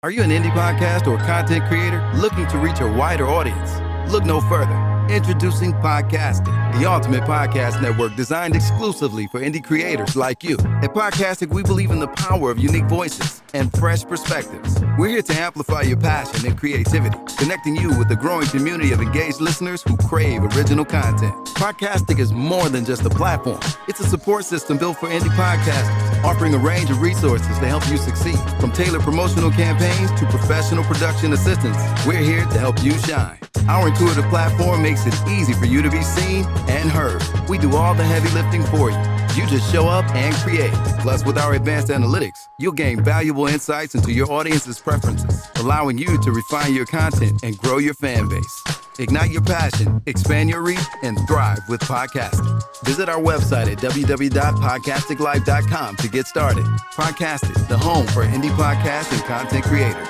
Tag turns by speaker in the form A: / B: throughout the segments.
A: Are you an indie podcast or content creator looking to reach a wider audience? Look no further. Introducing Podcastic, the ultimate podcast network designed exclusively for indie creators like you. At Podcastic, we believe in the power of unique voices and fresh perspectives. We're here to amplify your passion and creativity, connecting you with a growing community of engaged listeners who crave original content. Podcastic is more than just a platform. It's a support system built for indie podcasters, offering a range of resources to help you succeed. From tailored promotional campaigns to professional production assistance, we're here to help you shine. Our intuitive platform makes it easy for you to be seen and heard. We do all the heavy lifting for you. You just show up and create. Plus, with our advanced analytics, you'll gain valuable insights into your audience's preferences, allowing you to refine your content and grow your fan base. Ignite your passion, expand your reach, and thrive with podcasting. Visit our website at www.podcasticlife.com to get started. Podcastic, the home for indie podcasts and content creators.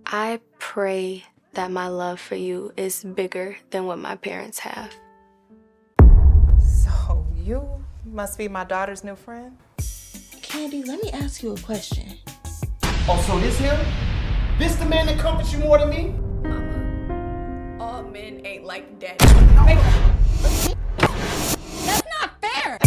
B: I pray that my love for you is bigger than what my parents have.
C: So you must be my daughter's new friend?
D: Candy, let me ask you a question.
E: Oh, so this him? This the man that comforts you more than me?
F: Mama, all men ain't like daddy.
D: That's not fair!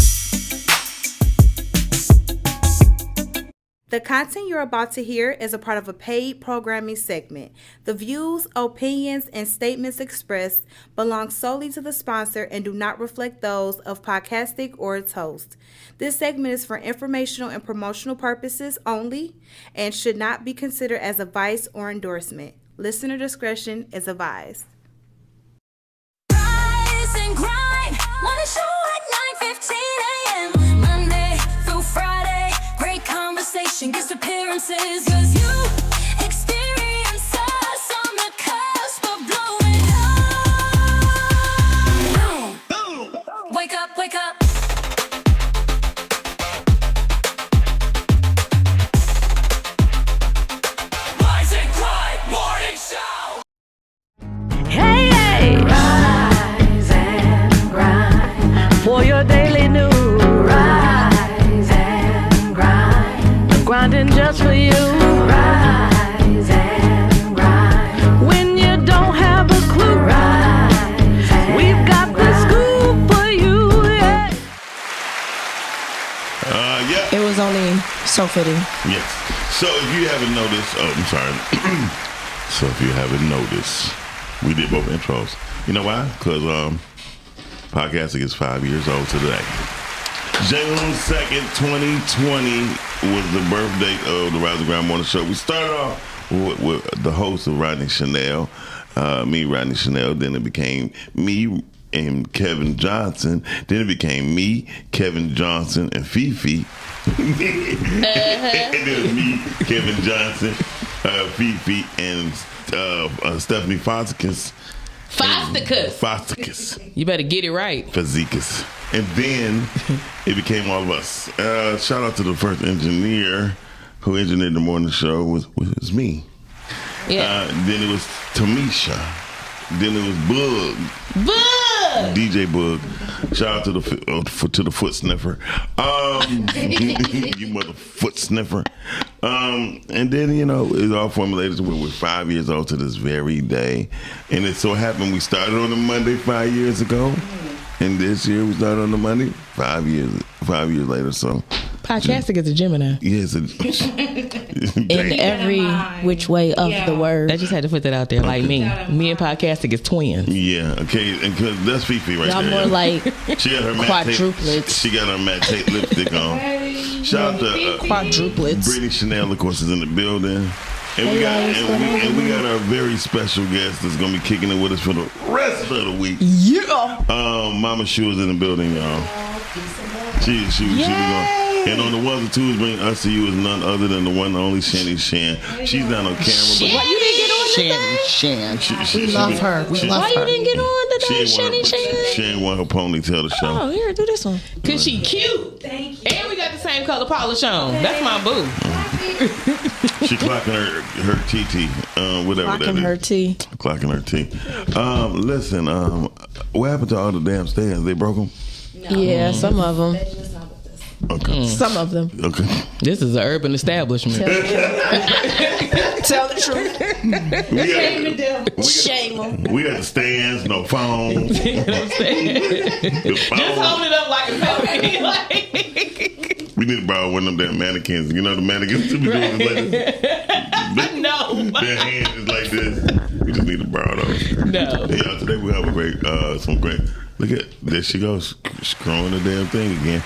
G: The content you're about to hear is a part of a paid programming segment. The views, opinions, and statements expressed belong solely to the sponsor and do not reflect those of Podcastic or its host. This segment is for informational and promotional purposes only and should not be considered as advice or endorsement. Listener discretion is advised.
H: Rise and grind, wanna show at 9:15 a.m. Monday through Friday, great conversation, guest appearances, cause you experience us on the cusp of blowing up. Boom. Wake up, wake up. Rise and grind, morning show.
I: Hey, hey. Rise and grind for your daily news. Rise and grind, grinding just for you. Rise and grind when you don't have a clue. Rise, we've got the scoop for you. Yeah.
J: Yeah.
C: It was only so fitting.
J: Yes. So if you haven't noticed, I'm sorry. So if you haven't noticed, we did both intros. You know why? Because podcasting is 5 years old today. June 2nd, 2020 was the birth date of the Rise and Grind Morning Show. We started off with the host of Rodney Chanel, me, Rodney Chanel. Then it became me and Kevin Johnson. Then it became me, Kevin Johnson, and Fifi. And then it was me, Kevin Johnson, Fifi, and Stephanie Foskis. Foskis.
K: You better get it right.
J: Fazekas. And then it became all of us. Shout out to the first engineer who engineered the morning show was me.
K: Yeah.
J: Then it was Tamisha. Then it was Bug. DJ Bug. Shout out to the foot sniffer. You mother foot sniffer. And then, it's all formulated. We're 5 years old to this very day. And it so happened we started on a Monday 5 years ago. And this year we started on the Monday 5 years later. So
K: Podcastic is a Gemini.
J: Yes.
C: In every which way of the word.
K: I just had to put that out there. Like me and Podcastic is twins.
J: Yeah, okay. And that's Fifi right
C: Y'all
J: there.
C: more like
J: she got her
C: quadruplets.
J: She got her matte tape lipstick on. Shout out to
C: quadruplets.
J: Brittany Chanel, of course, is in the building. And we got our very special guest that's gonna be kicking it with us for the rest of the week.
C: Yeah.
J: Mama Shu is in the building, y'all. She was going. And on the ones and twos, bring us to you is none other than the one and only Shanny Shan. She's not on camera. But
K: Why you didn't get on today?
C: Shan. We love her. Why
K: you didn't get on today, Shanny Shan?
J: She ain't want her ponytail to show.
K: Oh, here, do this one. Cause she cute. Thank you. And we got the same color polish on. That's my boo.
J: She clocking her TT, whatever
C: Clocking
J: that is.
C: her T.
J: Clocking her T. Listen, what happened to all the damn stands? They broke them?
C: Yeah, some of them.
J: Okay.
C: Some of them.
J: Okay.
K: This is an urban establishment.
C: Tell the truth. Shame them.
J: We got the stands, no phones.
K: Just hold it up like a puppy.
J: We need to borrow one of them damn mannequins. You know the mannequins to be doing it like this.
K: No.
J: Their hand is like this. We just need to borrow those.
K: No.
J: Yeah, today we have a great, some great. Look at there she goes, screwing the damn thing again.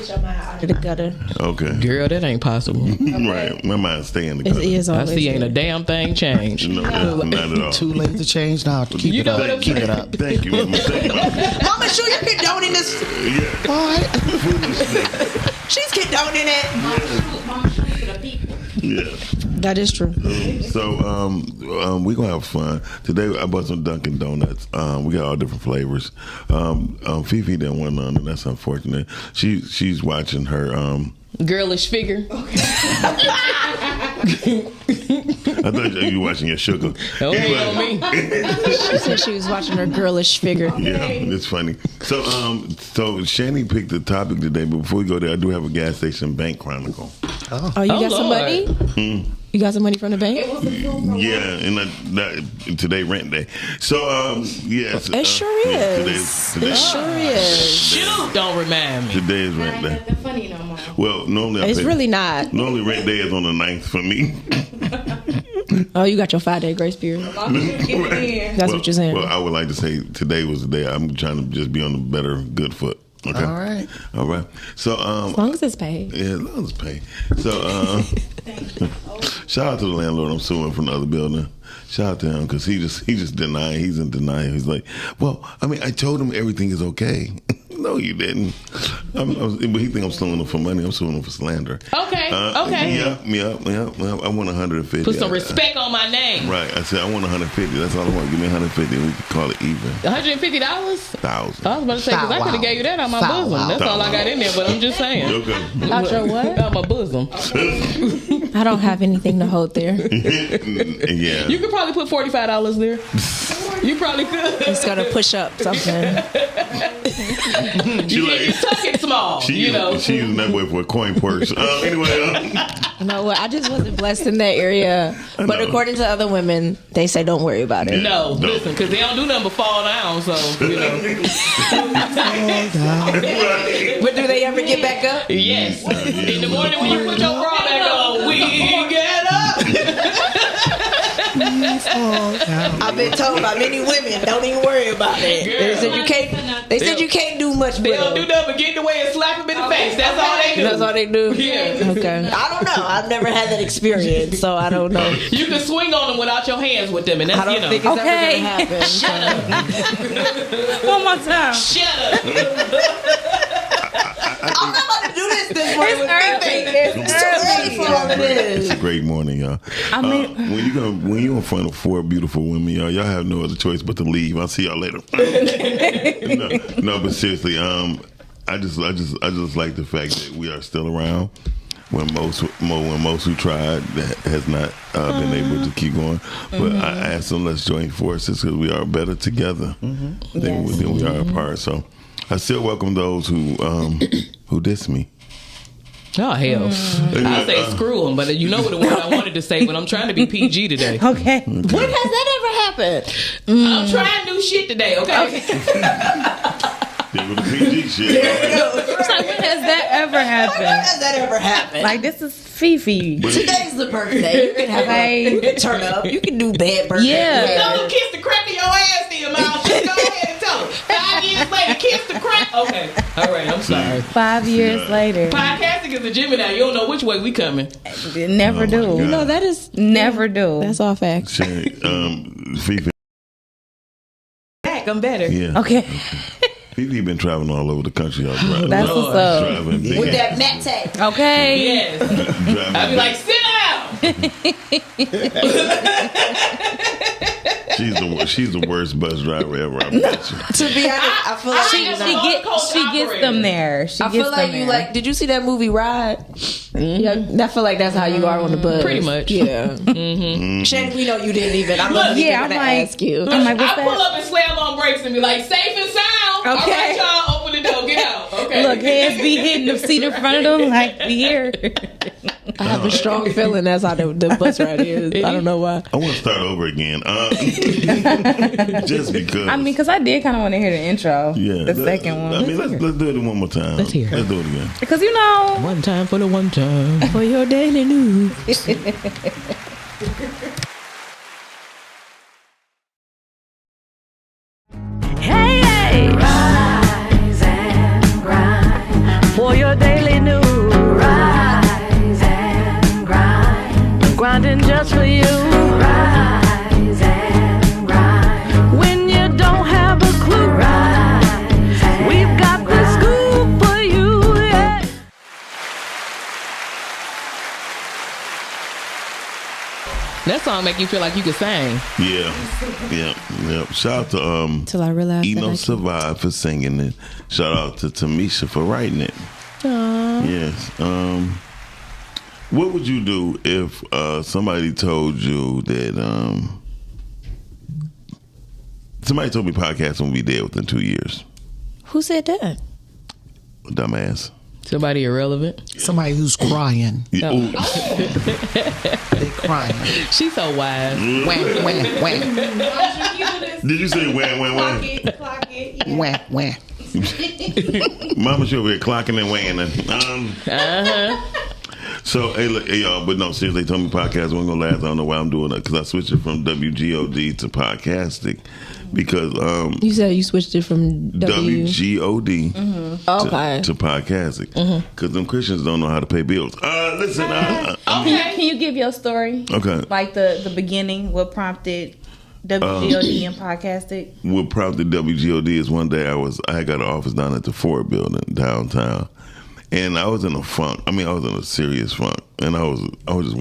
C: Your mind out of the gutter.
J: Okay.
K: Girl, that ain't possible.
J: Right. My mind's staying in the gutter.
C: It is
K: I
C: always
K: see ain't a damn thing changed.
J: No, not at all.
E: Too late to change now. Keep
K: You
E: it
K: know
E: up.
K: what I'm
E: Keep
K: saying?
E: it up.
J: Thank you. Thank you.
D: Mama, sure you're condoning this.
J: Yeah.
D: All right.
J: Foolishness.
D: She's condoning it.
J: Yeah.
C: That is true.
J: So we're gonna have fun today. I bought some Dunkin' Donuts. We got all different flavors. Fifi didn't want none, and that's unfortunate. She's watching her
K: Girlish figure.
J: I thought you were watching your sugar.
K: Okay, on me.
C: She said she was watching her girlish figure.
J: Yeah, it's funny. So Shani picked the topic today, but before we go there, I do have a gas station bank chronicle.
C: Oh, you got some money? You got some money from the bank?
J: Yeah, and that today rent day. So yes,
C: It sure is.
J: Today,
C: It sure is.
K: Shoot, don't remind me.
J: Today is rent day.
D: Funny no more.
J: Well, normally
C: It's really not.
J: Normally rent day is on the 9th for me.
C: Oh, you got your 5-day grace period. That's what you're saying.
J: Well, I would like to say today was the day. I'm trying to just be on the better good foot. Okay. All right. So
C: as long as it's paid.
J: Yeah, as long as it's paid. So shout out to the landlord I'm suing from the other building. Shout out to him because he just denying. He's in denial. He's like, well, I mean, I told him everything is okay. No, you didn't. But he think I'm suing him for money. I'm suing him for slander.
K: Okay. Okay.
J: Yeah. I want 150.
K: Put some respect on my name.
J: Right. I said I want 150. That's all I want. Give me 150 and we can call it even.
K: $150?
J: 1,000.
K: I was about to say, because I could have gave you that on my bosom. That's all I got in there, but I'm just saying.
J: Okay.
C: Out your what?
K: Out my bosom.
C: I don't have anything to hold there.
J: Yeah.
K: You could probably put $45 there. You probably could.
C: It's gonna push up something.
K: You tuck it small.
J: She using that way for a coin purse. Anyway.
C: You know what? I just wasn't blessed in that area. But according to other women, they say don't worry about it.
K: No, listen, because they don't do nothing but fall down. So you know.
C: But do they ever get back up?
K: Yes. In the morning when you put your bra back on, we get up.
D: I've been told by many women, don't even worry about it. They said you can't. They said you can't do much with
K: They don't
D: them.
K: do nothing but get in the way and slap him in the face. That's all they do.
C: That's all they do?
K: Yeah.
C: Okay.
D: I don't know. I've never had that experience, so I don't know.
K: You can swing on them without your hands with them, and that's
C: I don't think it's ever gonna happen.
K: Shut up.
C: One more time.
K: Shut up.
D: I'm not about to do this morning with
C: It's early
D: for all of this.
J: It's a great morning, y'all.
C: I mean,
J: when you're in front of 4 beautiful women, y'all have no other choice but to leave. I'll see y'all later. No, but seriously, I just like the fact that we are still around. When most who tried has not been able to keep going, but I asked them, let's join forces because we are better together than we are apart. So I still welcome those who diss me.
K: Oh, hell. I say screw them, but you know what the word I wanted to say, but I'm trying to be PG today.
C: okay. When has that ever happened?
K: I'm trying new shit today, okay?
J: Yeah, with the PG shit.
C: It's like, when has that ever happened?
D: When has that ever happened?
C: Like, this is Fifi.
D: Today's the birthday. You can have you can turn up. You can do bad birthday.
C: Yeah.
K: Tell them kiss the crack of your ass, then, Miles. Just go ahead and tell them. 5 years later, kiss the crack. Okay. All right, I'm sorry.
C: 5 years later.
K: Podcasting is a Gemini. You don't know which way we coming.
C: Never do.
J: No,
C: that is never do. That's all facts.
J: Fifi.
K: Back, I'm better.
J: Yeah.
C: Okay.
J: Fifi been traveling all over the country. Y'all
C: That's what's up.
J: driving big
D: With that Mate.
C: Okay.
K: Yes. I'd be like, sit
J: down. She's the worst bus driver ever. I bet you.
D: To be honest, I feel like
C: She gets them there.
D: I feel like you like. Did you see that movie Ride? Yeah, I feel like that's how you are on the bus.
K: Pretty much.
D: Yeah. Shannon, we know you didn't even. I'm not even gonna ask you.
C: I'm like, what's
K: I pull up and slam on brakes and be like, safe and sound.
C: Okay.
K: All right, y'all, open the door, get out. Okay.
D: Look, hands be hitting the seat in front of them like we here.
C: I have a strong feeling that's how the bus ride is. I don't know why.
J: I want to start over again. Just because.
D: I mean, because I did kind of want to hear the intro.
J: Yeah.
D: The second one.
J: I mean, let's do it one more time.
C: Let's hear it.
J: Let's do it again.
D: Because, you know.
C: One time for the one time for your daily news.
I: Hey, hey. Rise and grind for your daily news. Rise and grind. Grinding just for you. Rise and grind. When you don't have a clue. Rise. We've got the scoop for you. Yeah.
K: That song make you feel like you could sing.
J: Yeah. Shout out to
C: Till I realized that I
J: Eno
C: can't.
J: Survive for singing it. Shout out to Tamisha for writing it.
C: Aww.
J: Yes. What would you do if somebody told you that somebody told me podcasting would be dead within 2 years?
C: Who said that?
J: Dumbass.
K: Somebody irrelevant.
L: Somebody who's crying.
J: Yeah, ooh.
L: They crying.
K: She's so wise.
L: Wah, wah, wah.
J: Did you say wham, wham, wham?
D: Clock it. Yeah.
L: Wah, wah.
J: Mama should be clocking and weighing. So, hey, y'all, but no, seriously, they told me podcast wasn't going to last. I don't know why I'm doing that, because I switched it from WGOD to Podcastic, because
C: You said you switched it from
J: WGOD
C: Okay.
J: to Podcastic, because them Christians don't know how to pay bills. Listen,
D: Can you give your story?
J: okay.
D: Like the beginning, what prompted WGOD and Podcastic?
J: What prompted WGOD is one day I had got an office down at the Ford building downtown, and I was in a funk. I mean, I was in a serious funk, and I was just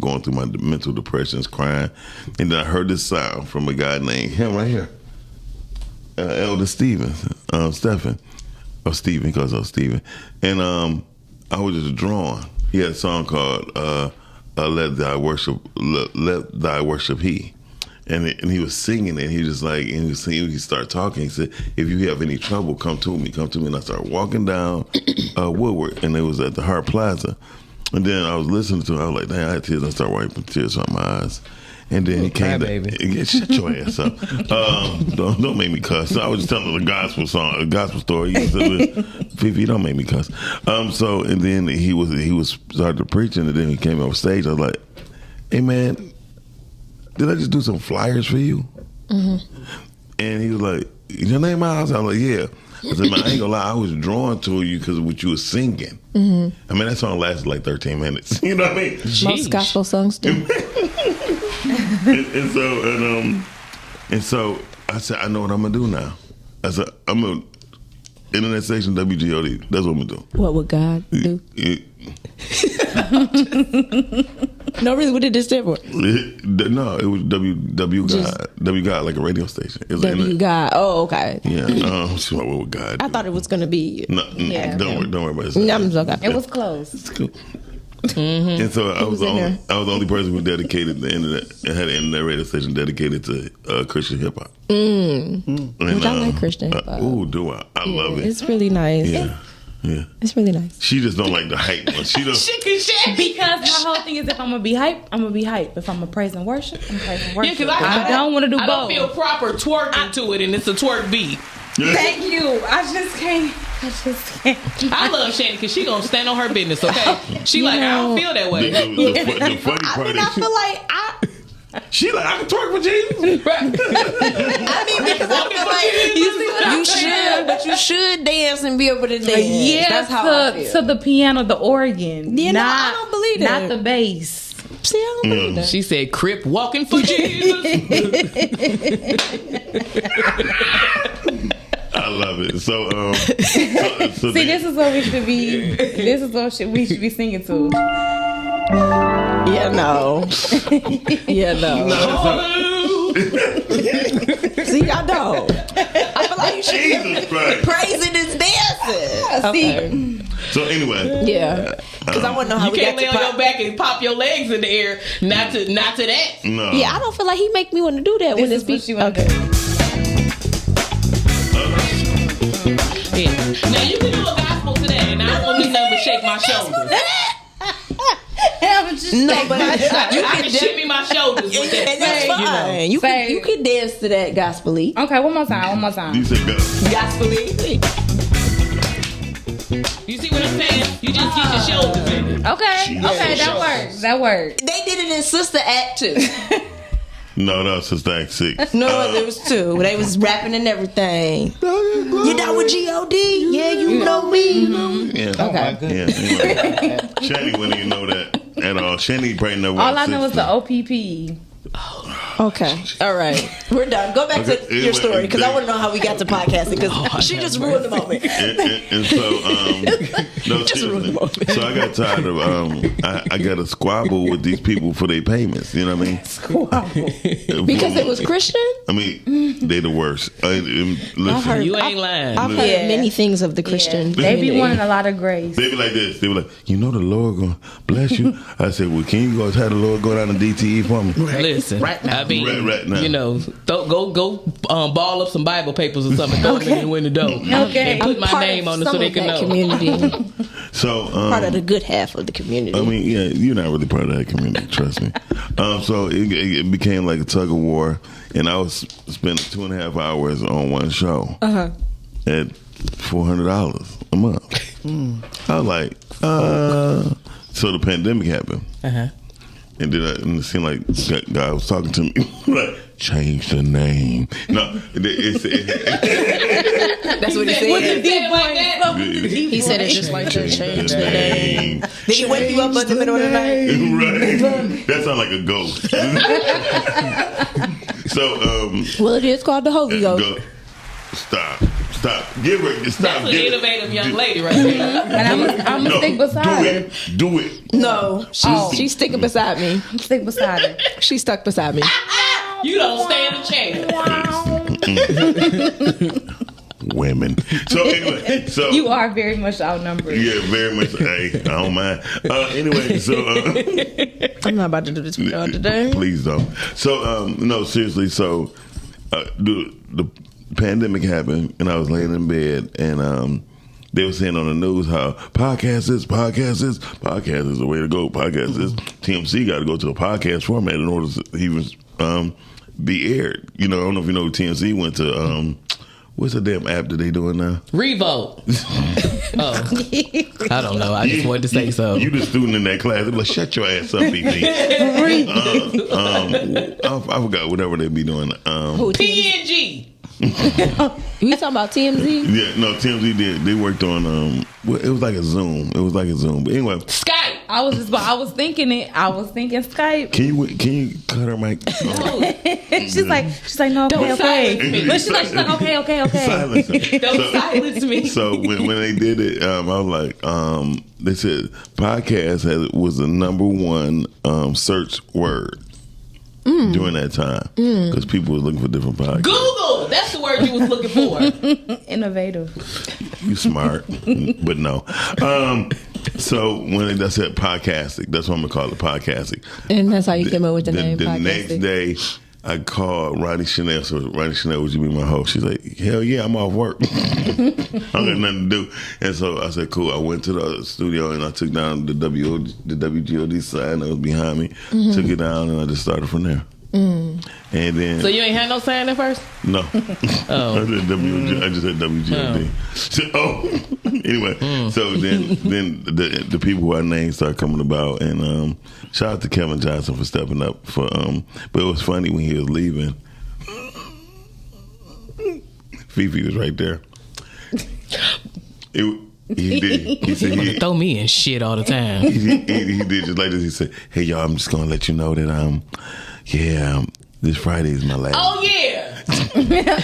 J: going through my mental depressions, crying, and then I heard this sound from a guy named him right here, Elder Stephen, Stephen, or Stephen, because I was Stephen, and I was just drawn. He had a song called "Let Thy Worship He." And he was singing it. He was just like, and he started talking. He said, "If you have any trouble, come to me, come to me." And I started walking down Woodward, and it was at the Hart Plaza. And then I was listening to it. I was like, "Damn!" I had tears. I started wiping tears from my eyes. And then he came. Shut your ass up! Don't make me cuss. I was just telling a gospel song, a gospel story. He said, "Fifi, don't make me cuss." So and then he was started preaching, and then he came off stage. I was like, "Hey man, did I just do some flyers for you?" And he was like, "Is your name Miles?" I was like, "Yeah." I said, "Man, I ain't gonna lie, I was drawn to you because of what you were singing." I mean, that song lasted like 13 minutes. You know what I mean?
C: Most gospel songs do.
J: and so I said, "I know what I'm gonna do now." I said, "I'm gonna internet station WGOD. That's what I'm gonna do."
C: What would God do? No, really, what did this stand for?
J: No, it was W God, like a radio station. It was
C: W God. Oh, okay.
J: Yeah. What would God do?
C: I thought it was gonna be.
J: No, don't worry about it.
C: No, I'm okay.
D: It was close.
J: It's cool. And so I was the only person who dedicated the internet, had an internet radio station dedicated to Christian hip hop.
C: Which I like Christian hip hop.
J: Oh, do I? I love it.
C: It's really nice.
J: Yeah.
C: It's really nice.
J: She just don't like the hype one. She don't.
D: Because my whole thing is, if I'm gonna be hype, I'm gonna be hype. If I'm gonna praise and worship, I'm praise and worship.
K: Yeah, because
D: I don't want to do both.
K: I don't feel proper twerking to it, and it's a twerk beat.
D: Thank you. I just can't.
K: I love Shannon because she gonna stand on her business. Okay, she I don't feel that way.
J: The funny part
D: I feel like
J: she like, I can twerk for Jesus.
D: I mean, because I feel like
C: you should, but you should dance and be able to dance.
D: Yeah,
C: that's how I feel.
D: to the piano, the organ.
C: Yeah, I don't believe that.
D: Not the bass.
C: See, I don't believe that.
K: She said, "Crip walking for Jesus."
J: I love it. So,
D: see, this is what we should be. This is what we should be singing to.
C: Yeah, no. Yeah, no. See, I don't. I feel like you should
J: Jesus Christ.
C: praising and dancing.
D: Okay.
J: So anyway,
C: yeah, because I want to know how
K: you
C: we
K: can't
C: got
K: lay
C: to
K: on your back and pop your legs in the air. Not to that.
J: No.
C: Yeah, I don't feel like he make me want to do that when it's
D: what you want
C: okay.
D: to do.
K: Yeah. Now you can do a gospel shake my shoulders.
D: No, but
K: I can shimmy my shoulders with that.
D: and that's fine. You can dance to that gospel-y.
M: Okay, one more time.
J: You said go.
D: Gospel-y.
K: You see what I'm saying? You just get your shoulders in it.
M: Okay, that works.
D: They did it in Sister Act too.
J: No, that was Sister Act 6.
D: No, there was two. They was rapping and everything. You down with G.O.D.? Yeah, you know me.
J: Yeah.
D: Okay.
J: Yeah. Shanny wouldn't even know that at all. Shanny probably never.
M: All I know is the OPP.
D: Okay. All right. We're done. Go back to your story because I want to know how we got to podcasting because she just ruined the moment.
J: And so, no, seriously. So I got tired of, I got a squabble with these people for their payments. You know what I mean?
D: Squabble. Because it was Christian?
J: I mean, they the worst. Listen,
K: you ain't lying.
D: I've heard many things of the Christian.
M: They be wanting a lot of grace.
J: They be like this. They be like, you know the Lord gonna bless you. I said, well, can you guys have the Lord go down to DTE for me?
K: Listen,
L: right now.
K: I mean,
J: right now.
K: you know, go ball up some Bible papers or something. Throw them in the window.
M: Okay.
K: And put my name on it so they can know.
D: Community.
J: So
D: part of the good half of the community.
J: I mean, yeah, you're not really part of that community. Trust me. So it became like a tug of war, and I was spending 2.5 hours on one show at $400 a month. I was like, so the pandemic happened. And then it seemed like that guy was talking to me like, change the name. No,
D: that's what he said.
K: What did he say like that?
D: He said it just like that. Change the name. Did he wake you up in the middle of the night?
J: Right. That sounds like a ghost. So,
D: well, it is called the Holy Ghost.
J: Stop. Give her. Stop.
K: That's an innovative young lady right there.
M: And I'm gonna stick beside her.
J: Do it.
D: No, she's sticking beside me.
M: Stick beside her.
D: She's stuck beside me.
K: You don't stand a chance.
J: Women. So anyway,
M: you are very much outnumbered.
J: Yeah, very much. Hey, I don't mind. Anyway, so
D: I'm not about to do this with y'all today.
J: Please don't. So no, seriously. So the pandemic happened, and I was laying in bed, and they were saying on the news how podcast is the way to go. Podcast is TMC got to go to a podcast format in order to even be aired. You know, I don't know if you know TMC went to what's the damn app that they doing now?
K: Revolt. I don't know. I just wanted to say so.
J: You the student in that class. They be like, shut your ass up, BP. I forgot whatever they be doing.
K: PNG.
D: You talking about TMZ?
J: Yeah, no, TMZ did. They worked on it was like a Zoom. But anyway,
K: Skype.
M: I was thinking Skype.
J: Can you cut her mic?
M: she's like no, okay. But she's like okay.
J: Silence her.
K: Don't silence me.
J: So when they did it, I was like, they said podcast was the number one search word. During that time, because people were looking for different podcasts.
K: Google, that's the word you was looking for.
M: Innovative.
J: You smart, but no. So when I said podcasting, that's what I'm gonna call it, podcasting.
D: And that's how you came up with the name.
J: The
D: podcasting.
J: next day, I called Ronnie Chanel. So Ronnie Chanel, would you be my host? She's like, hell yeah, I'm off work. I don't got nothing to do. And so I said, cool. I went to the studio and I took down the WGOD sign that was behind me. Took it down and I just started from there. And then,
K: so you ain't had no sign at first?
J: No. I just said WGOD. So, anyway, so then the people who I named started coming about, and shout out to Kevin Johnson for stepping up for. But it was funny when he was leaving. Fifi was right there. He did. He said,
K: he throw me in shit all the time.
J: He did just like this. He said, "Hey y'all, I'm just gonna let you know that this Friday is my last."
K: Oh yeah.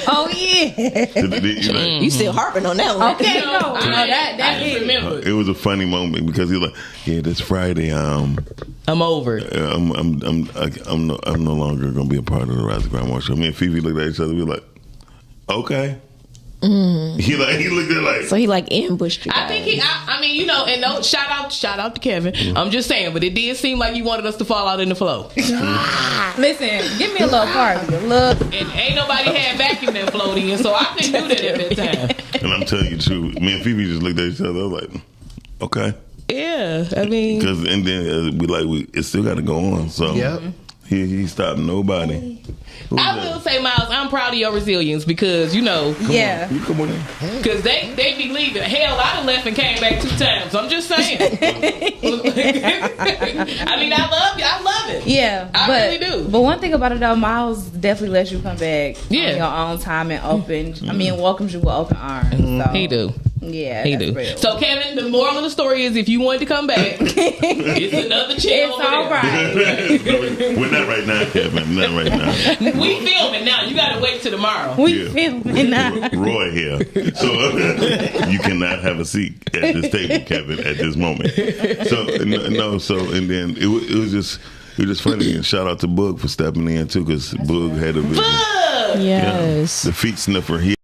M: Oh yeah.
D: You still harping on that one?
M: Okay, no, that is.
K: Remember.
J: It was a funny moment because he was like, "Yeah, this Friday, I'm
K: over it.
J: I'm no longer gonna be a part of the Rise of Grandma show." Me and Fifi looked at each other. We were like, "Okay." He looked at like,
D: so he like ambushed you guys.
K: I think I mean, you know, and no, shout out to Kevin. I'm just saying, but it did seem like you wanted us to fall out in the flow.
M: Listen, give me a little part.
K: And ain't nobody had vacuum that floated in, so I couldn't do that at that time.
J: and I'm telling you the truth, me and Fifi just looked at each other. I was like, okay.
K: Yeah, I mean,
J: because and then it still got to go on. So he stopped nobody.
K: I will say, Miles, I'm proud of your resilience because
J: Come on, come on in.
K: Because they be leaving. Hell, I done left and came back 2 times. I'm just saying. I mean, I love it.
M: Yeah,
K: I really do.
M: But one thing about it though, Miles definitely lets you come back on
K: Yeah.
M: your own time and welcomes you with open arms. So.
K: He do.
M: Yeah,
K: He
M: that's
K: do.
M: real.
K: So, Kevin, the moral of the story is if you wanted to come back, it's another channel.
M: It's all right.
J: We're not right now, Kevin. Not right now.
K: We filming now. You got to wait till tomorrow.
M: We filming now.
J: Roy here. So you cannot have a seat at this table, Kevin, at this moment. So, and then it was just funny. And shout out to Boog for stepping in, too, because Boog had a vision.
C: Yes.
J: The feet sniffer.
K: He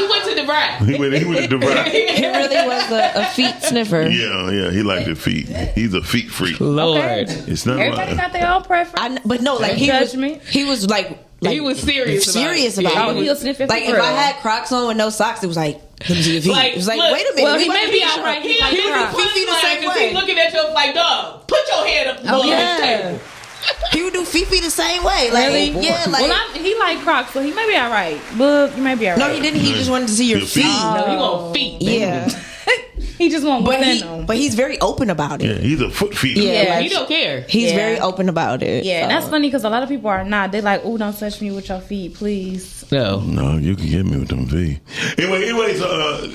K: went to DeVry.
J: He went to DeVry.
C: He really was a feet sniffer.
J: Yeah, he liked the feet. He's a feet freak.
K: Lord.
J: It's not
M: Everybody got their own preference.
D: But no, like he was like
K: he was serious about it.
D: about it.
M: He'll sniff it
D: Like
M: for
D: if
M: real.
D: I had Crocs on with no socks, it was like, let me see your feet.
K: Like,
D: it was like,
K: look,
D: wait a minute.
M: well, he
D: we
M: may
D: might
M: be
D: be
M: all right.
K: He
M: Like
K: the
M: Crocs.
K: same way because he looking at you like, dog, put your head up on this table.
D: He would do Fifi the same way. Like,
M: Really?
D: yeah, like.
M: Well, he like Crocs, so he may be all right. But you may be all right.
D: No, he didn't. He just wanted to see your feet.
K: No, he want feet.
D: Yeah.
M: He just want within them.
D: But he's very open about it.
J: Yeah, he's a foot feeder.
M: Yeah,
K: He don't care.
D: He's very open about it.
M: Yeah, and
D: so.
M: that's funny because a lot of people are not. They're like, "Oh, don't touch me with your feet, please."
J: No, you can get me with them feet. Anyways, hello.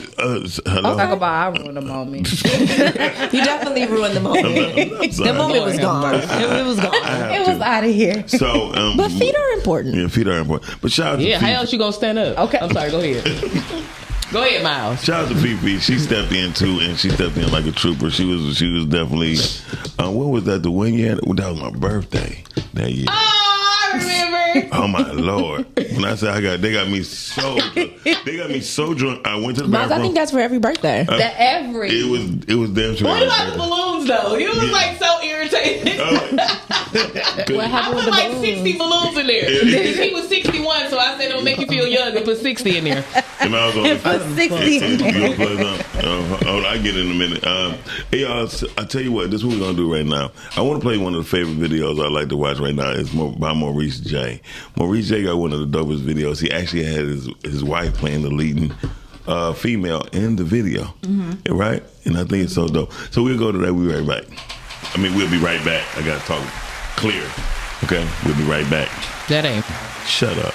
M: Talk about I ruined the moment.
D: You definitely ruined the moment.
J: I'm sorry.
D: The moment was gone. It was gone.
M: It was out of here.
J: So,
D: but feet are important.
J: Yeah, feet are important. But shout out to
K: how
J: Fifi.
K: else you gonna stand up? Okay, I'm sorry. Go ahead. Go ahead, Miles.
J: Shout out to Fifi. She stepped in too, and she stepped in like a trooper. She was definitely. What was that? The one year? That was my birthday that year.
K: Oh, I remember.
J: Oh my Lord! When I said they got me so drunk. I went to the
C: Miles,
J: bathroom.
C: I think that's for every birthday.
J: It was damn sure.
K: What about the balloons though? He was like so irritated.
C: What happened
K: I
C: with
K: put
C: the
K: like
C: balloons?
K: 60 balloons in there. He was 61, so I said it'll make you feel young and put 60 in there.
J: And I was on
M: Put 60 in there.
J: I get it in a minute. Hey y'all, I tell you what, this is what we're gonna do right now. I want to play one of the favorite videos I like to watch right now. It's by Maurice J. Maurice J got one of the dopest videos. He actually had his wife playing the leading female in the video, right? And I think it's so dope. So we'll go to that. We'll be right back. We'll be right back. I gotta talk clear. Okay, we'll be right back.
K: That ain't.
J: Shut up.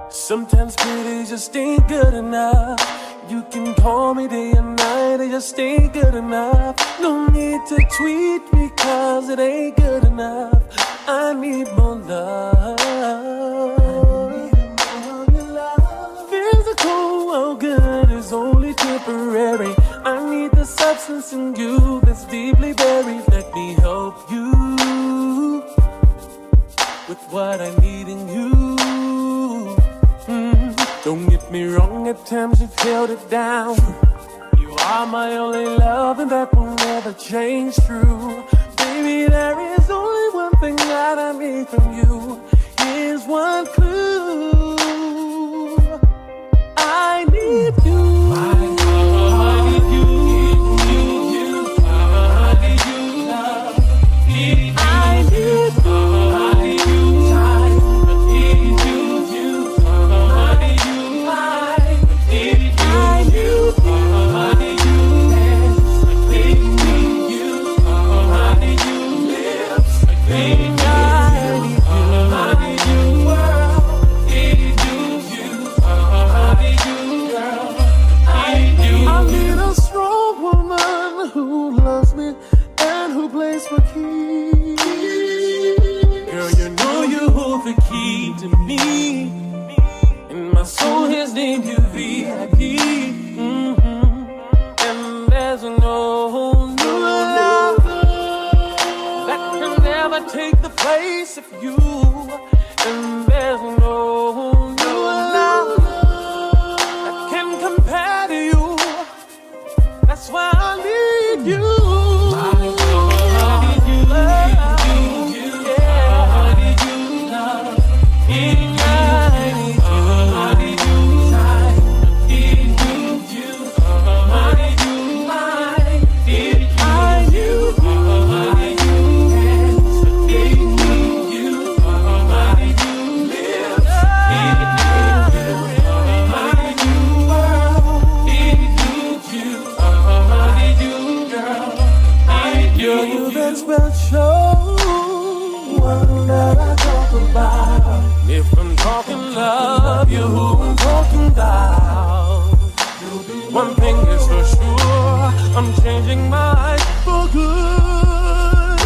N: Sometimes pretty just ain't good enough. You can call me day and night, it just ain't good enough. No need to tweet me cause it ain't good enough. I need more love. Physical, oh good, is only temporary. I need the substance in you that's deeply buried. Let me help you with what I need in you. Don't get me wrong, at times you've held it down. You are my only love and that will never change, true. Baby, there is only one thing that I need from you. Here's one clue. I need you. I need you. I need you. I need you. To me, and my soul has named you VIP. And there's no love that can never take the place of you. And there's no love that can compare to you. you. I need you. If I'm talking love, you who I'm talking about. One thing is for sure, I'm changing my life for good.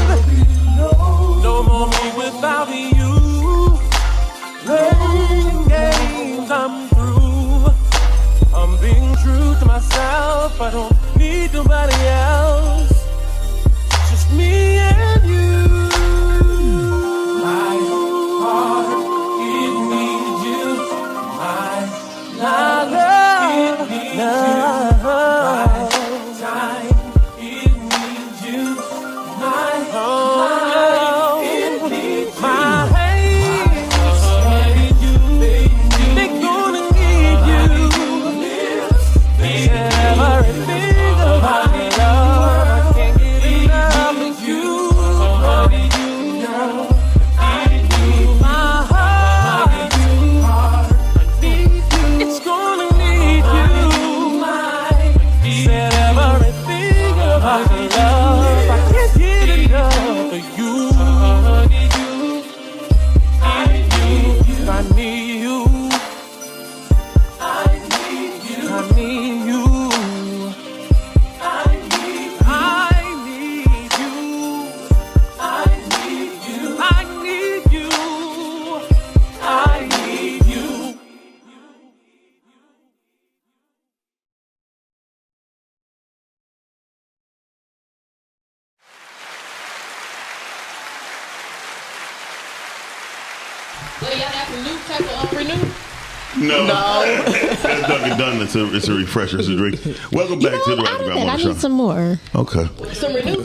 N: No more me without you. Playing games, I'm through. I'm being true to myself. I don't need nobody else. Just me and you.
K: What, y'all have a new type of Renew?
J: No. That's Dunkin' Donuts. It's a refresher. It's a drink. Welcome back to the Rocky Mountain
C: I
J: Show.
C: need some more.
J: Okay.
K: Some Renew?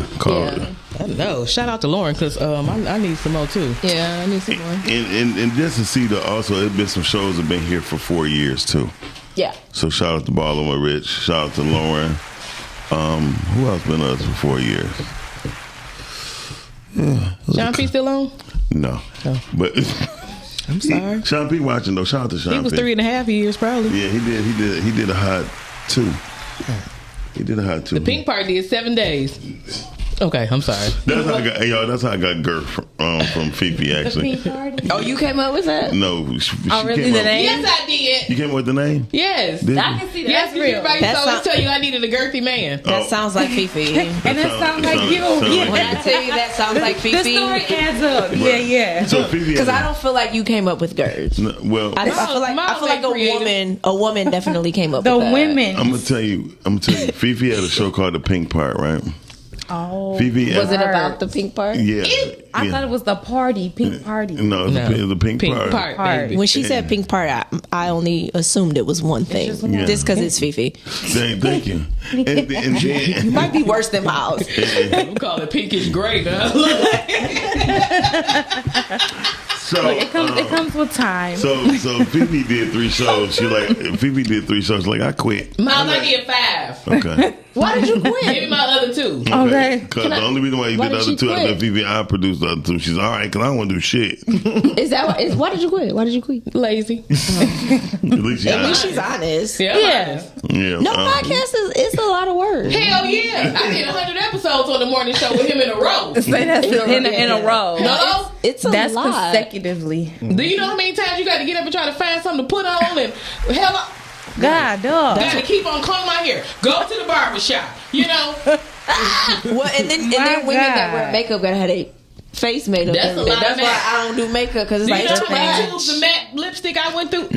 O: I know. Shout out to Lauren because I need some more too.
C: Yeah, I need some more.
J: And just to see also, there's been some shows that have been here for 4 years too.
C: Yeah.
J: So shout out to Barlow and Rich. Shout out to Lauren. Who else been with us for 4 years? Yeah.
O: Sean P still on?
J: No. But
O: I'm sorry.
J: Sean P watching though. Shout out to Sean P.
O: He was 3.5 years probably.
J: Yeah, he did a hot 2. He did a hot 2.
O: The Pink Party did 7 days. Okay, I'm sorry.
J: That's how I got. Hey, y'all, that's how I got Gert from Fifi. Actually.
C: Oh, you came up with that?
J: No. She
C: really?
J: came
C: The
J: up,
C: name?
K: Yes, I did.
J: You came up with the name?
K: Yes.
J: Did
K: I
J: you?
K: can see that.
O: Yes,
K: That's real.
O: everybody
C: That
O: always
C: sound-
O: tell you I needed a girthy man.
C: That sounds like Fifi.
M: And that sounds like you. Yeah.
C: When I tell you that sounds like Fifi.
M: The story adds up. Yeah.
J: So Fifi.
C: Because I don't feel like you came up with Gerds.
J: No, well,
C: I feel like a woman definitely came up
M: The
C: with that.
M: women.
J: I'm gonna tell you. Fifi had a show called The Pink Part, right?
M: Oh.
J: Fifi.
C: Was it about the pink part?
J: Yeah.
M: I thought it was the party, pink party.
J: No, it was the Pink Part.
M: Party.
C: When she said pink part, I only assumed it was one thing.
M: just one.
C: Just because it's Fifi.
J: Thank you. And then,
C: You might be worse than Miles.
O: We call it pinkish gray, huh?
J: so
M: It comes with time.
J: So Fifi did 3 shows. Fifi did 3 shows. Like I quit.
K: Miles, I did 5.
J: Okay.
C: Why did you quit?
K: Give me my other 2.
M: Okay.
J: Because the only reason why you did the other 2 after Fifi, I produced the other 2. She's all right because I don't want to do shit.
C: Is that why did you quit? Why did you quit?
O: Lazy.
J: At least
C: she's honest.
O: Yeah.
J: Yeah.
C: No podcast is a lot of work.
K: Hell yeah. I did 100 episodes on the morning show with him in a row.
M: Say that's in a row.
K: No.
C: It's a
M: That's
C: lot.
M: consecutively.
K: Do you know how many times you got to get up and try to find something to put on and hell
M: God, dog.
K: got to keep on combing my hair. Go to the barber shop. You know.
C: Well, and then women that wear makeup gotta have a face made up.
K: That's a lot
C: That's
K: of
C: why I don't do makeup because it's
K: Do
C: like
K: you know
C: too
K: how many
C: much.
K: tubes of matte lipstick I went through?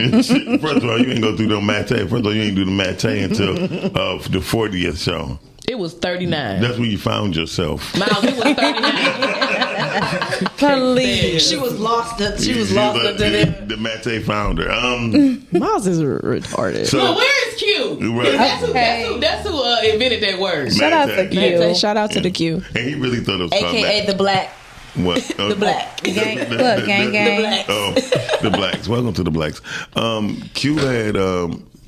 J: First of all, you ain't go through no matte. First of all, you ain't do the matte until the 40th show.
O: It was 39.
J: That's when you found yourself.
O: Miles, it was 39.
M: Please.
D: She was lost. She was
J: She
D: lost
J: like
D: until then.
J: the Mate founder.
C: Miles is retarded.
J: So-
O: Well, where is Q?
J: Right.
O: That's who invented that word.
J: Shout out to
C: Q. Shout out to the Q.
J: And he really thought it was called
D: AKA the black.
J: What?
D: The black.
M: Gang, look, gang, gang.
D: The blacks.
J: Oh, the blacks. Welcome to the blacks. Q had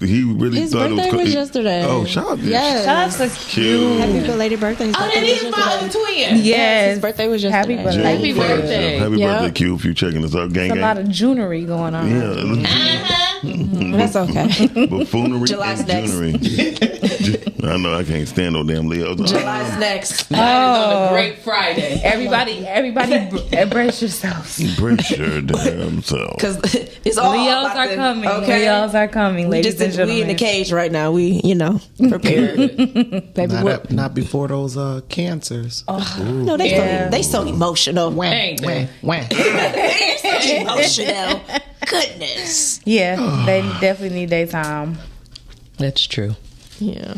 J: he really
C: His
J: thought it was
C: birthday was yesterday.
J: Oh, shout out!
C: Yes.
M: Shout out to
J: Q.
C: Happy belated birthday. His
O: Oh,
C: birthday
O: that
C: was
O: is
C: yesterday.
O: my twin.
M: Yes.
C: His birthday was yesterday.
M: Happy birthday.
O: Happy birthday.
J: Happy
C: Yeah.
J: birthday, Q, if you're checking us out. Gang,
M: There's a lot
J: gang.
M: of jewelry going on.
J: Yeah.
C: That's okay.
J: Buffoonery
D: July's
J: and
D: next.
J: jewelry. I know I can't stand no damn Leos.
D: July's next.
O: Mine is on
M: Oh.
O: a great Friday.
M: Everybody, brace yourselves.
J: Brace your damn self.
D: Because it's all
M: Leos
D: about
M: are
D: them.
M: coming.
D: Okay.
M: Leos are coming, ladies and
D: We in
M: gentlemen.
D: the cage right now. We, prepared.
C: Baby, what?
L: Not before those cancers.
D: No, they so emotional.
O: Ain't they?
D: They're so emotional. Goodness.
M: Yeah, they definitely need their time.
O: That's true.
C: Yeah.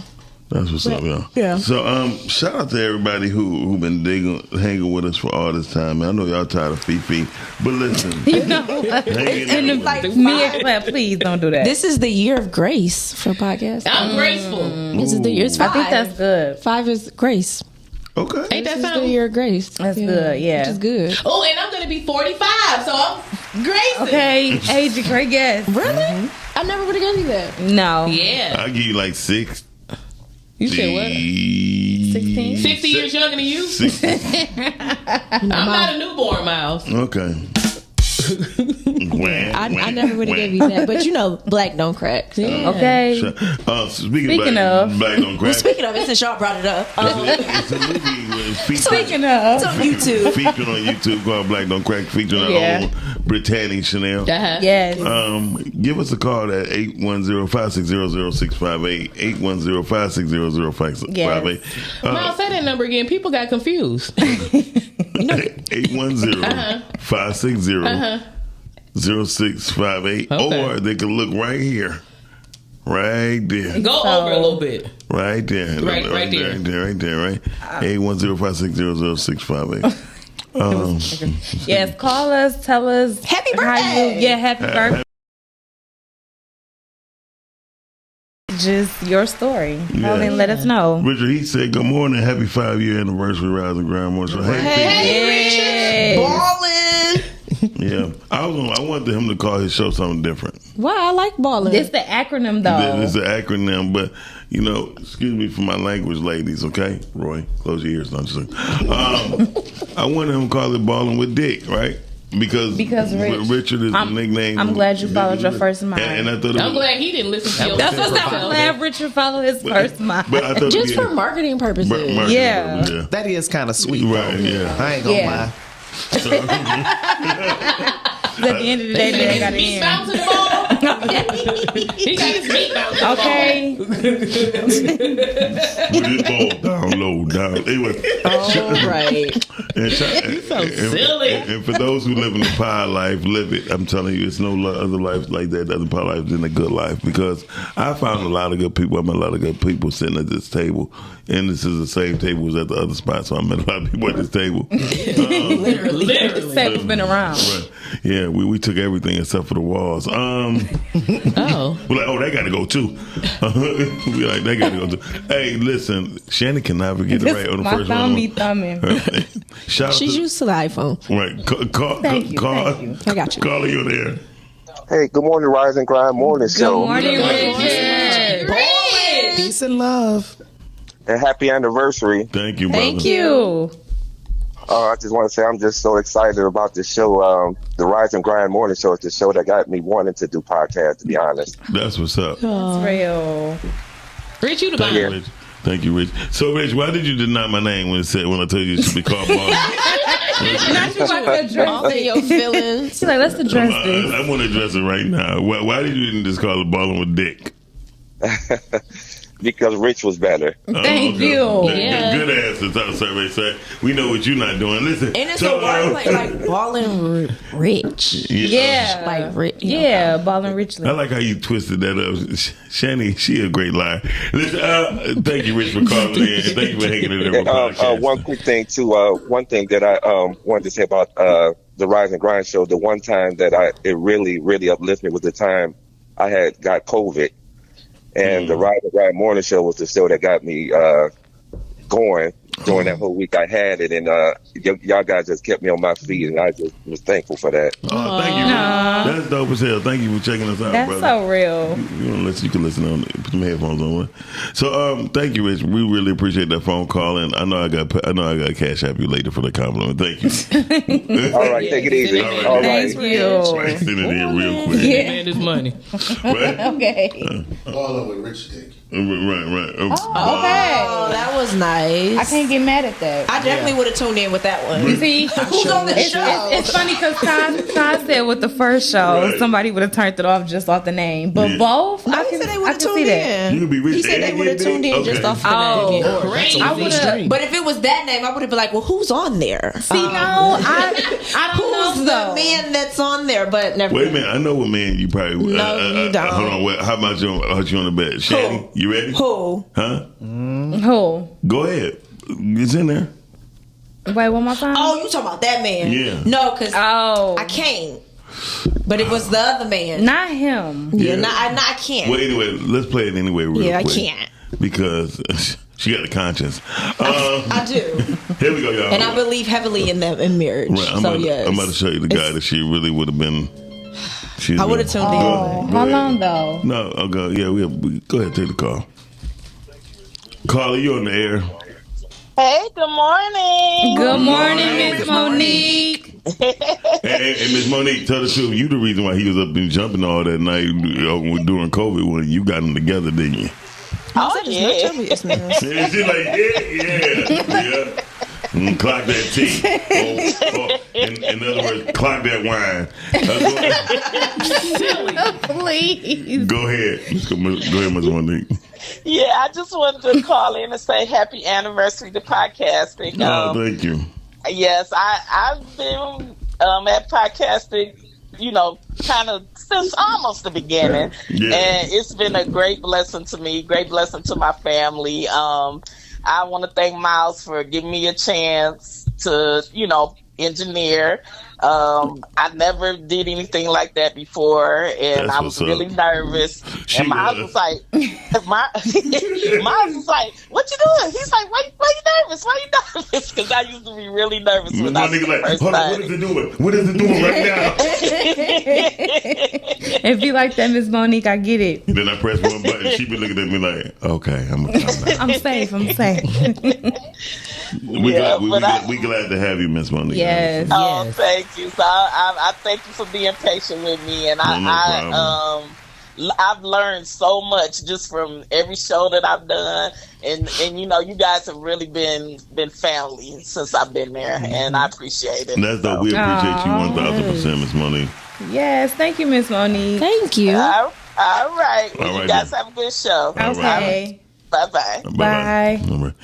J: That's what's up, y'all.
C: Yeah.
J: So, shout out to everybody who been hanging with us for all this time. Man, I know y'all tired of Fifi, but listen,
M: You know,
J: hanging in
M: like
J: with-
M: me, please don't do that.
C: This is the year of grace for podcasts.
O: I'm grateful.
C: This is the year. It's
M: I
C: 5.
M: think that's good.
C: 5 is grace.
J: Okay.
O: Ain't
C: This
O: that
C: is the
O: something?
C: year of grace.
M: That's good, yeah.
C: Which is good.
O: Oh, and I'm gonna be 45, so I'm gracing.
M: Okay, age a great guess.
C: Really? I never would have given you that.
M: No.
O: Yeah.
J: I'll give you like 6.
O: You said what?
M: 16?
O: 60 years younger than you?
J: 60.
O: I'm not a newborn, Miles.
J: Okay.
C: I never would have gave you that. But you know, black don't crack. So.
M: Okay.
J: Speaking of Black Don't Crack,
D: Speaking of it, since y'all brought it up.
J: it's a movie with
M: Speaking
D: It's
M: of.
D: on YouTube.
J: featured on YouTube called Black Don't Crack, featuring our
M: Yeah.
J: own Brittany Chanel.
M: Yes.
J: Give us a call at 810-560-0658, 810-560-0658.
M: Yes.
O: Miles, say that number again. People got confused.
J: 810-560-0658.
O: Okay.
J: Or they can look right here. Right there.
O: Go over a little bit.
J: Right there.
O: Right there.
J: Right there, right? 810-560-0658.
M: Yes, call us, tell us.
D: Happy
M: how
D: birthday.
M: you, happy birthday. Just your story. Call and let us know.
J: Richard, he said, good morning. Happy 5-year anniversary, Rise and Grind Morning Show. Hey,
D: Richard. Ballin'.
J: yeah. I wanted him to call his show something different.
C: Wow, I like balling.
M: It's the acronym, though.
J: It's an acronym, but, excuse me for my language, ladies, okay? Roy, close your ears, don't you? I wanted him to call it Ballin' with Dick, right? Because Richard is the nickname.
M: I'm glad you followed your first mind.
J: And I thought
O: I'm glad he didn't listen to your
M: That's what I'm glad Richard followed his first mind.
J: But I thought
C: Just for marketing purposes.
M: Yeah.
L: That is kind of sweet.
J: Right, yeah.
L: I ain't gonna lie.
M: At the end of the day, they got
O: Meat
M: in.
O: bouncing the ball. He got his meat bouncing
M: Okay.
J: With his ball down low, down. Anyway.
C: All right.
J: And,
O: silly.
J: And for those who live in the pie life, live it. I'm telling you, it's no other life like that. Other pie life than a good life. Because I found a lot of good people. I met a lot of good people sitting at this table. And this is the same table as at the other spot. So I met a lot of people at this table.
O: Literally.
M: This table's been around.
J: Right. Yeah, we took everything except for the walls.
O: Oh.
J: We're like, they got to go too. We like, they got to go too. Hey, listen, Shannon can never get it right on the
M: My
J: first
M: thumb
J: one.
M: be thumbing.
J: Shout out
C: She's
J: to,
C: used to the iPhone.
J: right.
M: Thank you.
C: I got you.
J: Caller, you there?
P: Hey, good morning, Rise and Grind Morning
M: Good
P: Show.
M: morning, Richard.
L: Peace and love.
P: And happy anniversary.
J: Thank you, brother.
M: Thank you.
P: I just want to say I'm just so excited about the show. The Rise and Grind Morning Show is the show that got me wanting to do podcasts, to be honest.
J: That's what's up.
M: It's real.
O: Rich, you the
J: Thank you,
O: bomb.
J: Rich. Thank you, Rich. So, Rich, why did you deny my name when I told you it should be called Boss?
M: Now she's about to address
C: All in your feelings.
M: She's like, let's address this.
J: I want to address it right now. Why did you just call it Ballin' with Dick?
P: Because Rich was better.
M: Thank
J: okay.
M: you.
J: Good answer. the top survey said. We know what you're not doing. Listen.
D: And it's a wordplay like balling rich.
M: Yeah.
D: Like rich.
M: Yeah, balling richly.
J: I like how you twisted that up. Shani, she a great liar. Listen, thank you, Rich, for calling in. Thank you for hanging in there with podcast.
P: One quick thing, too. One thing that I wanted to say about the Rise and Grind show, the one time that it really, really uplifted me was the time I had got COVID. And the Rise and Grind morning show was the show that got me going during that whole week I had it. And y'all guys just kept me on my feet, and I just was thankful for that.
J: Oh, thank you, Rich. That's dope as hell. Thank you for checking us out,
M: That's
J: brother.
M: so real.
J: You can listen on, put some headphones on. So, thank you, Rich. We really appreciate that phone call, and I know I got to cash app you later for the compliment. Thank you.
P: All right, take it easy. All right.
M: Thank you.
J: Send it in real quick.
O: Yeah. Man, this money.
J: Right?
M: Okay.
Q: All of it, Rich Dick.
J: Right.
M: Okay.
D: Oh, that was nice.
M: I can't get mad at that.
D: I definitely would have tuned in with that one.
M: You see,
D: Who's on the show?
M: It's funny because Todd said with the first show, somebody would have turned it off just off the name. But both,
D: No,
M: I
D: he
M: can,
D: said they
M: I
D: would have
M: can
D: tuned
M: see that.
D: in.
J: You can be rich.
D: He said they would have tuned in just off the name.
M: I would have.
D: But if it was that name, I would have been like, well, who's on there?
M: See, no, I don't know.
D: Who's the man that's on there? But never.
J: Wait a minute. I know what man you probably.
D: No, you don't.
J: Hold on. How about you on the bed? Shani, you ready?
D: Who?
J: Huh?
M: Who?
J: Go ahead. It's in there.
M: Wait, one more time.
D: Oh, you talking about that man?
J: Yeah.
D: No, because
M: I
D: can't. But it was the other man.
M: Not him.
D: Yeah, I can't.
J: Well, anyway, let's play it anyway real quick.
D: I can't.
J: Because she got a conscience.
D: I do.
J: Here we go, y'all.
D: And I believe heavily in them in marriage.
J: Right, I'm about to show you the guy that she really would have been.
D: I would have tuned in.
M: How long though?
J: No, okay, yeah, we go ahead, take the call. Carla, you on the air.
R: Hey, good morning.
M: Good morning, Miss Monique.
J: Hey, Miss Monique, tell the truth. You the reason why he was up and jumping all that night during COVID when you got them together, didn't you?
R: Oh, yeah.
J: She's like, yeah. Clock that tea. In other words, clock that wine.
M: Please.
J: Go ahead. Go ahead, Miss Monique.
R: Yeah, I just wanted to call in and say happy anniversary to podcasting.
J: Thank you.
R: Yes, I've been at podcasting, kind of since almost the beginning.
J: Yeah.
R: And it's been a great blessing to me, great blessing to my family. I want to thank Miles for giving me a chance to, engineer. I never did anything like that before, and I was really nervous. And Miles was like, Miles was like, "What you doing?" He's like, "Why you nervous? Why you nervous?" Because I used to be really nervous when I was the first
J: hold on, what is it doing? What is it doing right now?
M: If you like that, Miss Monique, I get it.
J: Then I press one button. She be looking at me like, "Okay, I'm
M: safe. I'm safe."
J: We glad to have you, Miss Monique.
M: Yes.
R: Oh, thank you. So I thank you for being patient with me, and I've learned so much just from every show that I've done, and you guys have really been family since I've been there, and I appreciate it.
J: That's dope. We appreciate you 1,000%, Miss Monique.
M: Yes, thank you, Miss Monique.
D: Thank you.
R: All right.
J: All
R: You
J: right,
R: guys
J: then.
R: have a good show.
M: Okay.
R: Bye-bye.
M: Bye.
J: All right.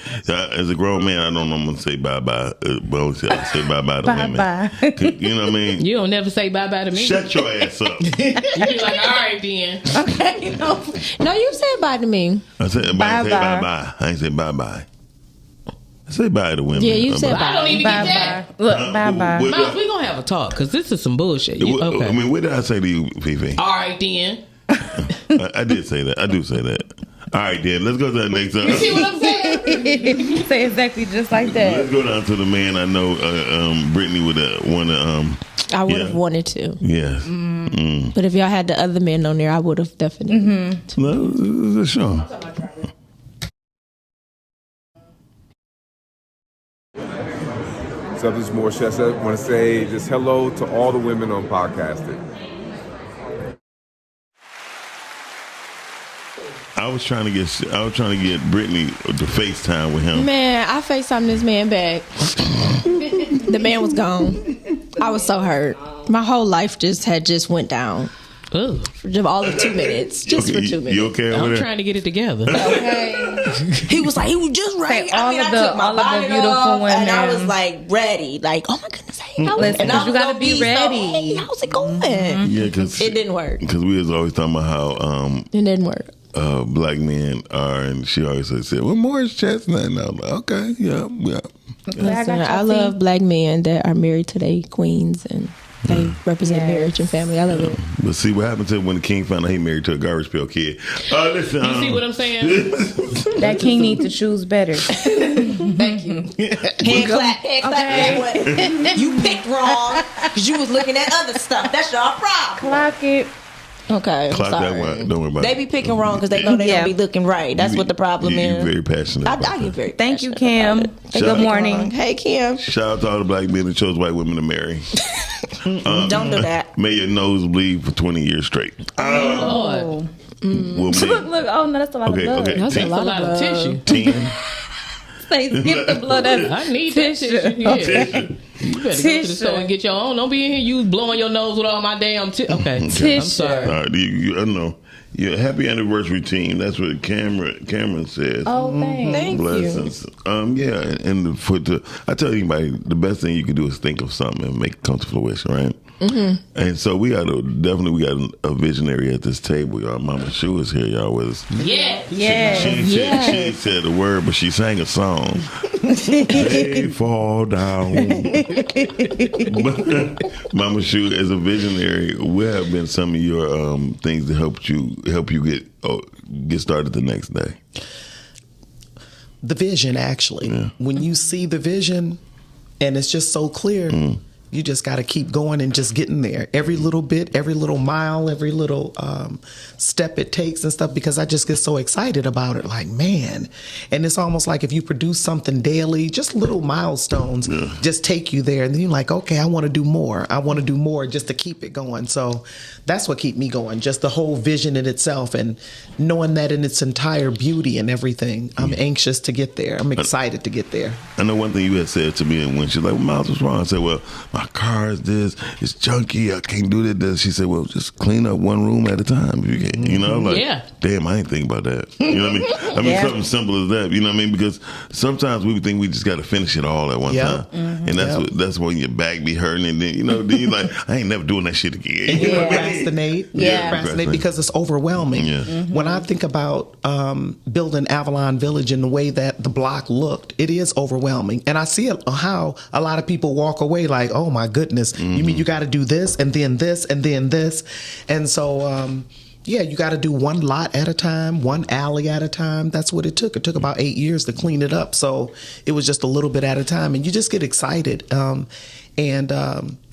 J: As a grown man, I don't know I'm going to say bye-bye. But I say bye-bye to women.
M: Bye.
J: You know what I mean?
O: You don't never say bye-bye to me.
J: Shut your ass up.
O: You be like, all right, then.
M: Okay.
D: No, you said bye to me.
J: I said bye-bye. I ain't say bye-bye. I say bye to women.
D: Yeah, you said
O: I don't even get that.
M: Look, bye-bye.
O: Miles, we going to have a talk because this is some bullshit. Okay.
J: I mean, what did I say to you, Fifi?
O: All right, then.
J: I did say that. I do say that. All right, then. Let's go to the next one.
O: You see what I'm saying?
M: You say exactly just like that.
J: Let's go down to the man I know. Brittany would want to.
D: I would have wanted to.
J: Yes.
D: But if y'all had the other men on there, I would have definitely.
J: No, it's a show.
S: What's up, this is Morris Chestnut. I want to say just hello to all the women on podcasting.
J: I was trying to get Brittany to FaceTime with him.
D: Man, I FaceTimed this man back. The man was gone. I was so hurt. My whole life just went down.
O: Ooh.
D: For all of 2 minutes. Just for 2 minutes.
J: You okay over
O: I'm
J: there?
O: trying to get it together.
D: Okay.
C: He was just ready.
M: All of the
C: bonnet
M: beautiful
C: off,
M: women.
C: and I was like ready. Like, oh my goodness, hey,
M: Listen,
C: and I was
M: you gotta
C: gonna
M: be ready.
C: So, hey, how's it going?
J: Yeah, because
C: It didn't work.
J: Because we was always talking about how
C: It didn't work.
J: Black men are, and she always said, "Well, Morris Chestnut." And I was like, "Okay, yeah."
C: Listen, I love black men that are married to their queens and they represent marriage and family. I love it.
J: But see what happened to when the king found out he married to a garbage pail kid. Listen,
O: You see what I'm saying?
M: That king needs to choose better.
C: Thank you. Hand clap. Okay. You picked wrong because you was looking at other stuff. That's your problem.
M: Clock it.
C: Okay.
J: Clock
C: sorry.
J: that one. Don't worry about
C: They
J: it.
C: be picking wrong because they know they don't be looking right. That's what the problem
J: You're
C: is.
J: very passionate.
C: I get very
M: Thank you, Kim.
J: Shout
M: Good
J: out-
M: morning.
C: Hey, Kim.
J: Shout out to all the black men that chose white women to marry.
C: Don't do that.
J: May your nose bleed for 20 years straight.
M: Oh.
J: Well,
M: Look. Oh no, that's a lot of blood.
J: Okay.
O: That's a lot of tissue.
J: 10.
M: Say skip the blood.
O: I need that tissue. Yeah.
J: Tissue.
O: You better go to the store and get your own. Don't be in here you blowing your nose with all my damn Okay. I'm sorry.
J: All right, I know. Your happy anniversary team. That's what Cameron says.
M: Oh, thanks.
C: Thank
J: Blessings. Yeah, and I tell anybody, the best thing you can do is think of something and make it come to fruition, right?
C: Mm-hmm.
J: And so we got a visionary at this table, y'all. Mama Shu is here, y'all, with us. She said a word, but she sang a song. They fall down. Mama Shu, as a visionary, what have been some of your things that help you get started the next day?
L: The vision, actually.
J: Yeah.
L: When you see the vision and it's just so clear, you just got to keep going and just getting there. Every little bit, every little mile, every little step it takes and stuff, because I just get so excited about it. Like, man. And it's almost like if you produce something daily, just little milestones just take you there. And then you're like, okay, I want to do more. I want to do more just to keep it going. So that's what keeps me going. Just the whole vision in itself and knowing that in its entire beauty and everything. I'm anxious to get there. I'm excited to get there.
J: I know one thing you had said to me when she's like, well, Miles, what's wrong? I said, well, my car is this, it's junky, I can't do this. She said, well, just clean up one room at a time if you can. You know, I'm like, damn, I ain't think about that. You know what I mean? Something simple as that. You know what I mean? Because sometimes we think we just got to finish it all at one time. And that's when your back be hurting. And then, then you're like, I ain't never doing that shit again.
L: And you procrastinate. Procrastinate because it's overwhelming. When I think about building Avalon Village in the way that the block looked, it is overwhelming. And I see how a lot of people walk away like, oh my goodness, you mean you got to do this and then this and then this. And so, you got to do one lot at a time, one alley at a time. That's what it took. It took about 8 years to clean it up. So it was just a little bit at a time. And you just get excited.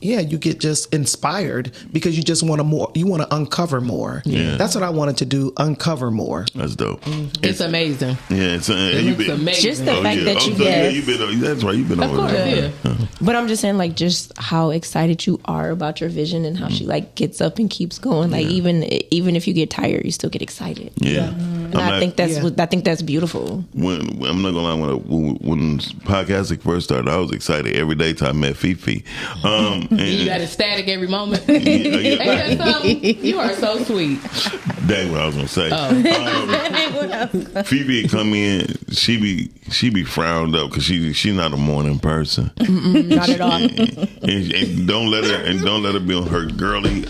L: You get just inspired because you just want to more. You want to uncover more. Yeah. That's what I wanted to do. Uncover more.
J: That's dope.
O: It's amazing.
J: Yeah, it's amazing.
C: Just the fact that you get.
J: That's right. You've been over there.
C: But I'm just saying, like, just how excited you are about your vision and how she like gets up and keeps going. Like even if you get tired, you still get excited.
J: Yeah.
C: And I think that's beautiful.
J: When I'm not gonna lie, when podcasting first started, I was excited every day till I met Fifi.
O: You got ecstatic every moment. Ain't that something? You are so sweet.
J: That's what I was gonna say. Phoebe would come in, she be frowned up because she's not a morning person.
C: Not at all.
J: and don't let her be on her girly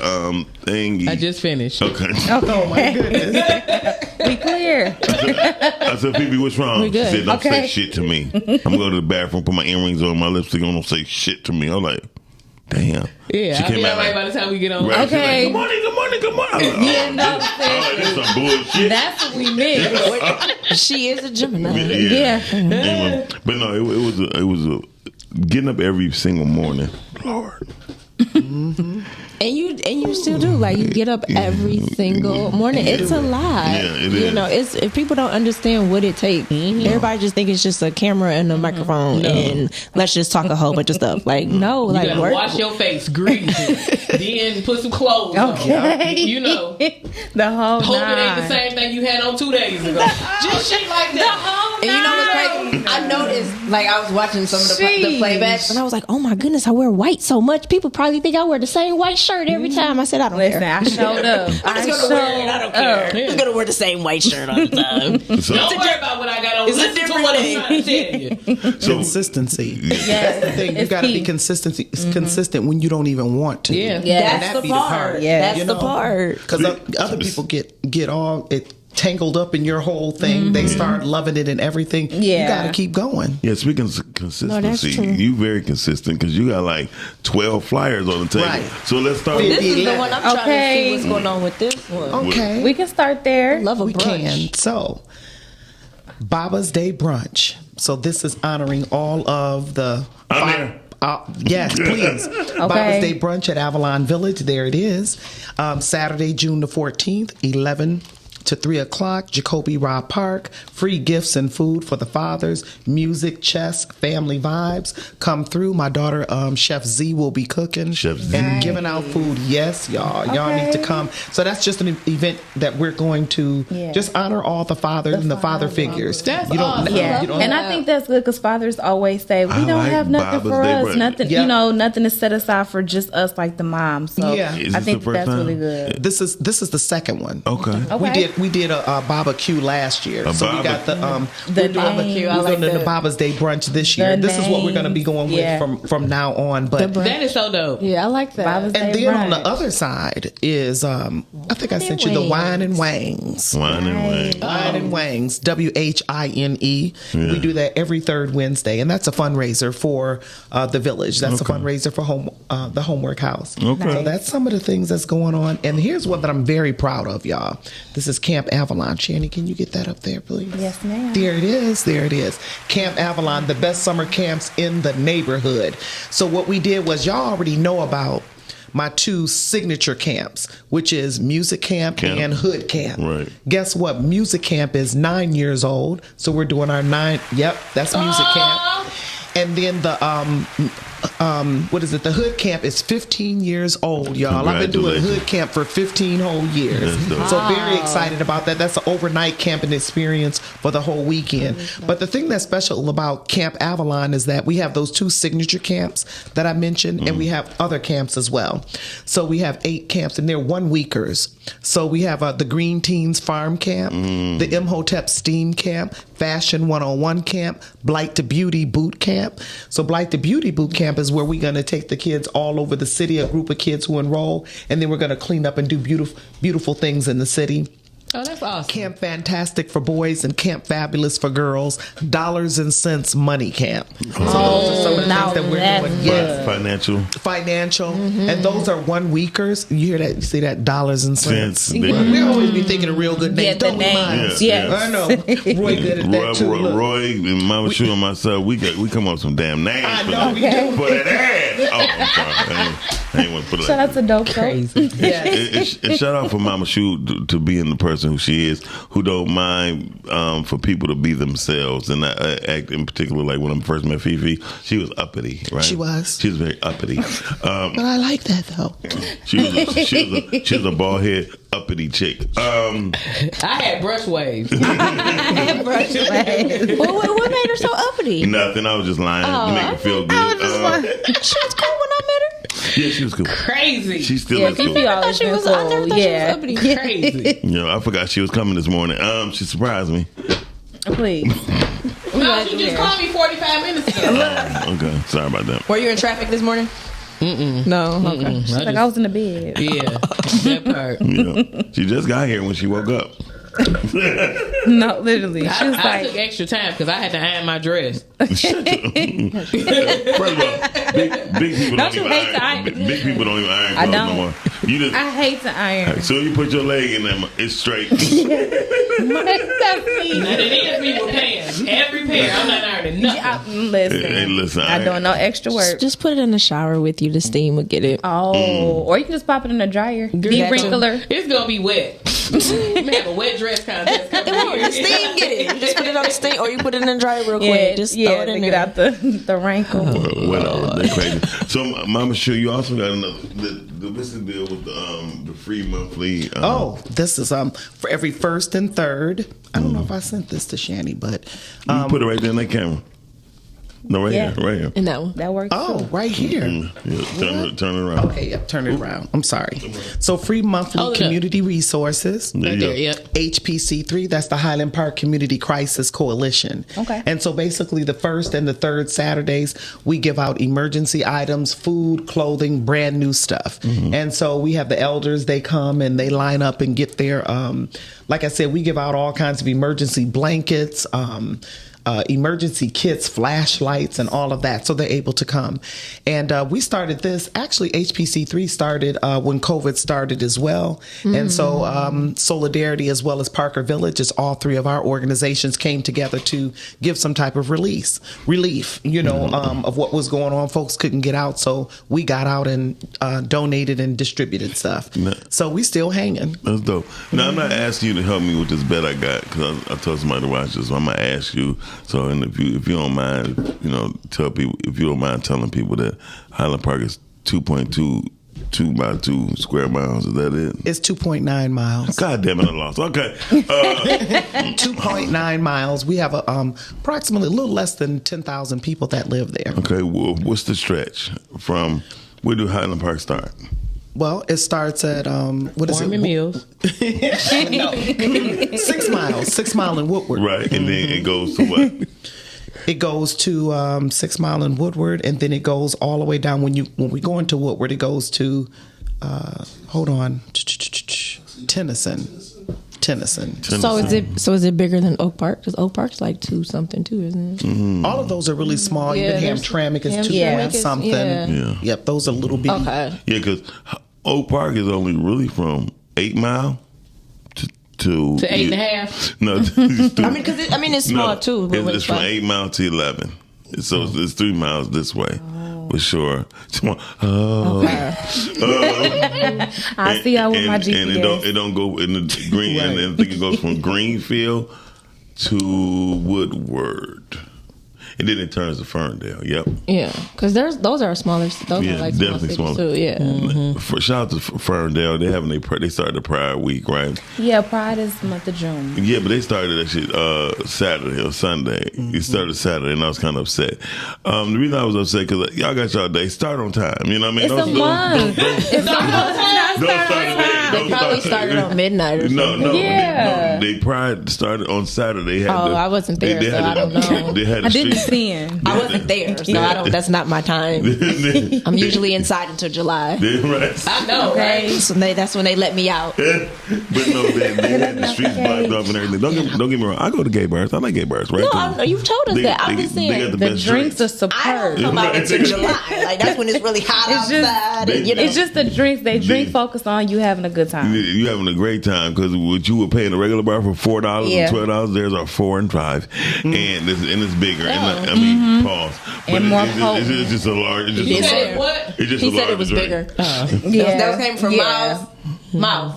J: thing.
O: I just finished.
J: Okay.
L: Oh my goodness.
M: We clear.
J: I said, Phoebe, what's wrong?
C: We good.
J: She said, don't say shit to me. I'm gonna go to the bathroom, put my earrings on, my lipstick on, don't say shit to me. I'm like, damn.
O: Yeah, I'll be all right by the time we get on.
J: Right,
O: Okay.
J: Like, good morning. That's some bullshit.
M: That's what we meant.
C: She is a Gemini.
J: Yeah. Anyway, but no, it was a getting up every single morning. Lord.
C: And you still do, like, you get up every single morning. It's a lot.
J: Yeah, it is.
C: It's if people don't understand what it takes, everybody just think it's just a camera and a microphone and let's just talk a whole bunch of stuff. Like, no,
O: You
C: like
O: gotta wash your face, grease it, then put some clothes on. You know,
M: the whole
O: hope it ain't the same thing you had on 2 days ago. Just shit like that.
C: And you know what's crazy? I noticed, like, I was watching some of the playbacks and I was like, oh my goodness, I wear white so much. People probably think I wear the same
D: same white shirt every time. I said, I don't
M: Listen,
D: care.
M: I showed up.
D: I'm just gonna wear it. I don't care. I'm just gonna wear the same white shirt all the time.
O: Don't worry about what I got on.
D: It's a
O: Listen to
D: different
O: what I'm
D: day.
O: trying to tell you.
L: Consistency. That's the thing. You got to be consistent when you don't even want to.
O: Yeah.
L: And
D: That's
L: that
D: the
L: be
D: part. That's the part.
L: Because other people get all tangled up in your whole thing. They start loving it and everything.
M: Yeah.
L: You got to keep going.
J: Yeah, speaking of consistency,
D: true.
J: you very consistent because you got like 12 flyers on the table.
L: Right.
J: So let's start
D: This
J: with
D: is the one I'm trying to
M: Okay.
D: see what's going on with this one.
L: Okay.
M: We can start there.
D: Love a
L: We
D: brunch.
L: can. So, Baba's Day Brunch. So this is honoring all of the...
J: I'm there.
L: Yes, please. Baba's Day Brunch at Avalon Village. There it is. Saturday, June the 14th, 11 to 3 o'clock, Jacoby Robb Park. Free gifts and food for the fathers. Music, chess, family vibes. Come through. My daughter, Chef Z, will be cooking.
J: Chef Z.
L: And giving out food. Yes, y'all. Y'all need to come. So that's just an event that we're going to just honor all the fathers and the father figures.
O: That's
L: you don't,
O: awesome.
M: Yeah,
L: you don't
M: and I think that's good because fathers always say we
J: I
M: don't
J: like
M: have nothing
J: Baba's
M: for
J: Day
M: us,
J: Brunch.
M: nothing,
L: Yep.
M: you know, nothing is set aside for just us, like the moms. So
L: Yeah.
J: Is
M: I
J: this
M: think
J: the first
M: that's
J: time?
M: really good.
L: This is the second one.
J: Okay.
L: We did a barbecue last year, so we got the
D: barbecue. I
L: we're
D: like
L: going to
D: that.
L: the Baba's Day Brunch this year.
M: The
L: This is what we're going to be going
M: Yeah.
L: with from now on. But
O: That is so dope.
D: Yeah, I like that.
M: Baba's
L: and
M: Day
L: then on the
M: brunch.
L: other side is I think I sent you the Wine and Wangs.
J: Wine and Wang.
L: Wine and Wangs, WHINE. We do that every third Wednesday, and that's a fundraiser for the village. That's a fundraiser for the Homework House.
J: Okay.
L: So that's some of the things that's going on. And here's one that I'm very proud of, y'all. This is Camp Avalon. Shanny, can you get that up there, please?
M: Yes, ma'am.
L: There it is. There it is. Camp Avalon, the best summer camps in the neighborhood. So what we did was, y'all already know about my two signature camps, which is Music Camp and Hood Camp.
J: Right.
L: Guess what? Music Camp is 9 years old. So we're doing our 9. Yep, that's Music Camp. And then the the Hood Camp is 15 years old, y'all. I've been doing
J: Congratulations.
L: Hood Camp for 15 whole years.
J: That's dope.
L: So very excited about that. That's an overnight camping experience for the whole weekend. But the thing that's special about Camp Avalon is that we have those two signature camps that I mentioned, and we have other camps as well. So we have 8 camps, and they're 1 weekers. So we have the Green Teens Farm Camp, the Imhotep Steam Camp, Fashion 101 Camp, Blight to Beauty Boot Camp. So Blight to Beauty Boot Camp is where we're going to take the kids all over the city, a group of kids who enroll, and then we're going to clean up and do beautiful things in the city.
O: Oh, that's awesome.
L: Camp Fantastic for boys and Camp Fabulous for girls. Dollars and Cents Money Camp. So those are some of the
M: now
L: things that we're
M: that's
L: doing.
M: good.
J: Financial.
L: And those are 1 weekers. You hear that? You see that? Dollars and Cents.
J: Cents.
L: We always be thinking of real good names.
M: Yeah, the
L: Don't we, Mom?
M: names. Yes.
L: I know. Roy good at that too. Look.
J: Roy and Mama Sue and myself, we come up with some damn names
L: I
J: for
L: know we
J: that.
L: do.
J: For that ass. Oh, I'm sorry. I ain't want to put it
M: Shout
J: like
M: out to Dope Crazy.
J: and shout out for Mama Shu to being the person who she is, who don't mind for people to be themselves. And I act in particular, like when I first met Fifi, she was uppity, right?
L: She was.
J: She was very uppity.
L: But I like that though.
J: She was a bald head uppity chick.
O: I had brush waves.
D: What made her so uppity?
J: Nothing. I was just lying to make her feel good.
D: She was cool when I met her.
J: Yeah, she was cool.
O: Crazy.
J: She still
M: Yeah,
J: is cool.
M: Fifi always
D: she
M: been
D: was- I never
M: cool.
D: thought she was
M: Yeah.
D: uppity.
O: Crazy.
J: You know, I forgot she was coming this morning. She surprised me.
M: Please.
O: No, she just called me 45 minutes ago.
J: Okay, sorry about that.
D: Were you in traffic this morning? No. Okay.
M: She's like, I was in the bed.
O: Yeah, that part.
J: Yeah. She just got here when she woke up.
M: No, literally. She was
O: I took
M: like,
O: extra time because I had to iron my dress.
J: First of all, big people
M: Don't
J: don't
M: you
J: even
M: hate to
J: iron.
M: iron?
J: Big people don't even iron
M: I
J: clothes no
M: don't.
J: more. You just
M: I hate to iron.
J: so you put your leg in them, it's straight.
O: And it is me with pants. Every pair. I'm not ironing nothing.
M: Listen,
J: Hey, listen,
M: I doing no extra work.
D: Just put it in the shower with you. The steam would get it.
M: Oh, or you can just pop it in the dryer. Deep
D: that too.
M: wrinkler.
O: It's gonna be wet. We have a wet dress contest.
D: It won't. The steam get it. You just put it on the steam, or you put it in the dryer real quick.
M: Yeah,
D: Just
M: yeah,
D: throw it
M: to
D: in
M: get
D: there.
M: out the wrinkle.
J: Whatever, they're crazy. So, Mama Sure, you also got another the business deal with the free monthly.
L: This is for every first and third. I don't know if I sent this to Shanny, but
J: you put it right there in that camera. No, right here. Right here.
C: In that one.
M: That works.
L: Oh, right here.
J: Yeah, turn it around.
L: Okay, yep, turn it around. I'm sorry. So free monthly
C: Hold it up.
L: community resources.
C: Right there, yep.
L: HPC3, that's the Highland Park Community Crisis Coalition.
M: Okay.
L: And so basically the first and the third Saturdays, we give out emergency items, food, clothing, brand new stuff. And so we have the elders, they come and they line up and get their, like I said, we give out all kinds of emergency blankets, emergency kits, flashlights, and all of that. So they're able to come. And we started this, actually HPC3 started when COVID started as well. And so Solidarity as well as Parker Villages, all three of our organizations came together to give some type of relief, you know, of what was going on. Folks couldn't get out. So we got out and donated and distributed stuff. So we still hanging.
J: That's dope. Now, I'm not asking you to help me with this bet I got because I told somebody to watch this. So I'm going to ask you. So, and if you don't mind, you know, tell people, if you don't mind telling people that Highland Park is 2.2 by 2 square miles. Is that it?
L: It's 2.9 miles.
J: God damn it, I lost. Okay.
L: 2.9 miles. We have approximately a little less than 10,000 people that live there.
J: Okay, well, what's the stretch from, where do Highland Park start?
L: Well, it starts at, what is
O: Foreman
L: it?
O: Mills.
L: No. 6 miles. 6 Mile in Woodward.
J: Right, and then it goes to what?
L: It goes to 6 Mile in Woodward, and then it goes all the way down. When we go into Woodward, it goes to, Tennyson.
C: So is it bigger than Oak Park? Because Oak Park's like 2 something too, isn't it?
L: All of those are really small.
C: Yeah,
L: Even Hamtramck is 2 point something.
J: Yeah.
L: Yep, those are little bitty.
C: Okay.
J: Yeah, because Oak Park is only really from 8 Mile to
O: 8.5.
J: No,
C: I mean, because it's small too. But
J: it's from 8 Mile to 11. So it's 3 miles this way. For sure.
M: I see y'all with my GPS.
J: And it don't go in the green.
L: Right.
J: And I think it goes from Greenfield to Woodward. And then it turns to Ferndale. Yep.
C: Yeah, because those are smaller. Those
J: Yeah,
C: are like small
J: definitely
C: cities
J: smaller.
C: too. Yeah.
J: For shout out to Ferndale, they started the Pride Week, right?
M: Yeah, Pride is the month of June.
J: Yeah, but they started that shit Saturday or Sunday. It started Saturday, and I was kind of upset. The reason I was upset because y'all got y'all day. Start on time. You know what I mean?
M: It's a month. It's a month.
C: They probably started on midnight or something.
J: No.
M: Yeah.
J: They Pride started on Saturday.
C: I wasn't there, so I don't know.
J: They had
M: I didn't see him.
C: I wasn't there, so I don't. That's not my time. I'm usually inside until July.
J: Right.
C: I know, right? So that's when they let me out.
J: But no, they had the streets blocked off and everything. Don't get me wrong. I go to gay bars. I like gay bars, right?
C: No, I know you've told us that. I'm just saying
J: they got the best
M: drinks are superb.
C: I don't come out until July. Like that's when it's really hot outside.
M: It's just the drinks. They drink focused on you having a good time.
J: You having a great time because what you were paying a regular bar for $4
M: Yeah.
J: and $12, theirs are $4 and $5, and it's bigger. And I mean, pause. But
M: And more potent.
J: it's just a large. It's just
C: He
J: a
C: said
J: large,
C: what?
J: It's just
C: He
J: a
C: said
J: large
C: it was
J: drink.
C: bigger.
M: Yeah.
C: That came from Miles.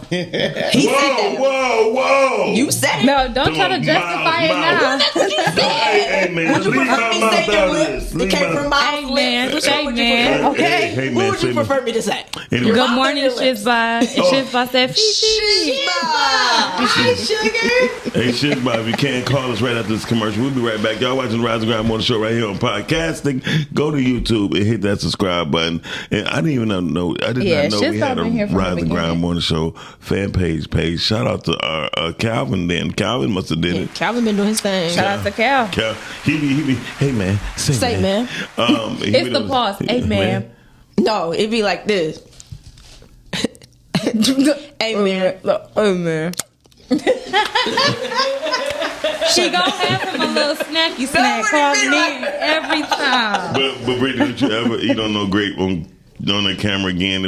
C: He said that.
J: Whoa!
C: You said it.
M: No, don't try to justify it now.
C: That's what you said.
J: Hey man,
C: Would you
J: leave
C: prefer
J: my
C: me
J: mouth
C: say
J: out of
C: it
J: this.
C: It came from Miles'
M: Amen.
C: lips. Which one would you
M: Amen.
C: prefer? Okay.
J: Hey,
C: Who
J: man,
C: would you
J: say-
C: prefer me to say?
J: Anyway.
M: Good morning, Shizba. Shizba said, Fifi.
C: Hi, sugar.
J: Hey, shit, Bob, if you can't call us right after this commercial, we'll be right back. Y'all watching the Rise and Grind Morning Show right here on podcasting. Go to YouTube and hit that subscribe button. And I didn't even know, I did not know we had a
M: been here from the
J: Rise and Grind
M: beginning.
J: Morning Show fan page. Shout out to Calvin then. Calvin must have did it.
C: Calvin been doing his thing.
M: Shout out to Cal.
J: He be, hey man, say
C: man.
M: It's the pause. Hey, man.
C: No, it'd be like this. Amen.
M: Amen. She gonna have him a little snacky snack calling in every time.
J: But Brittany, did you ever eat on no grape on the camera again?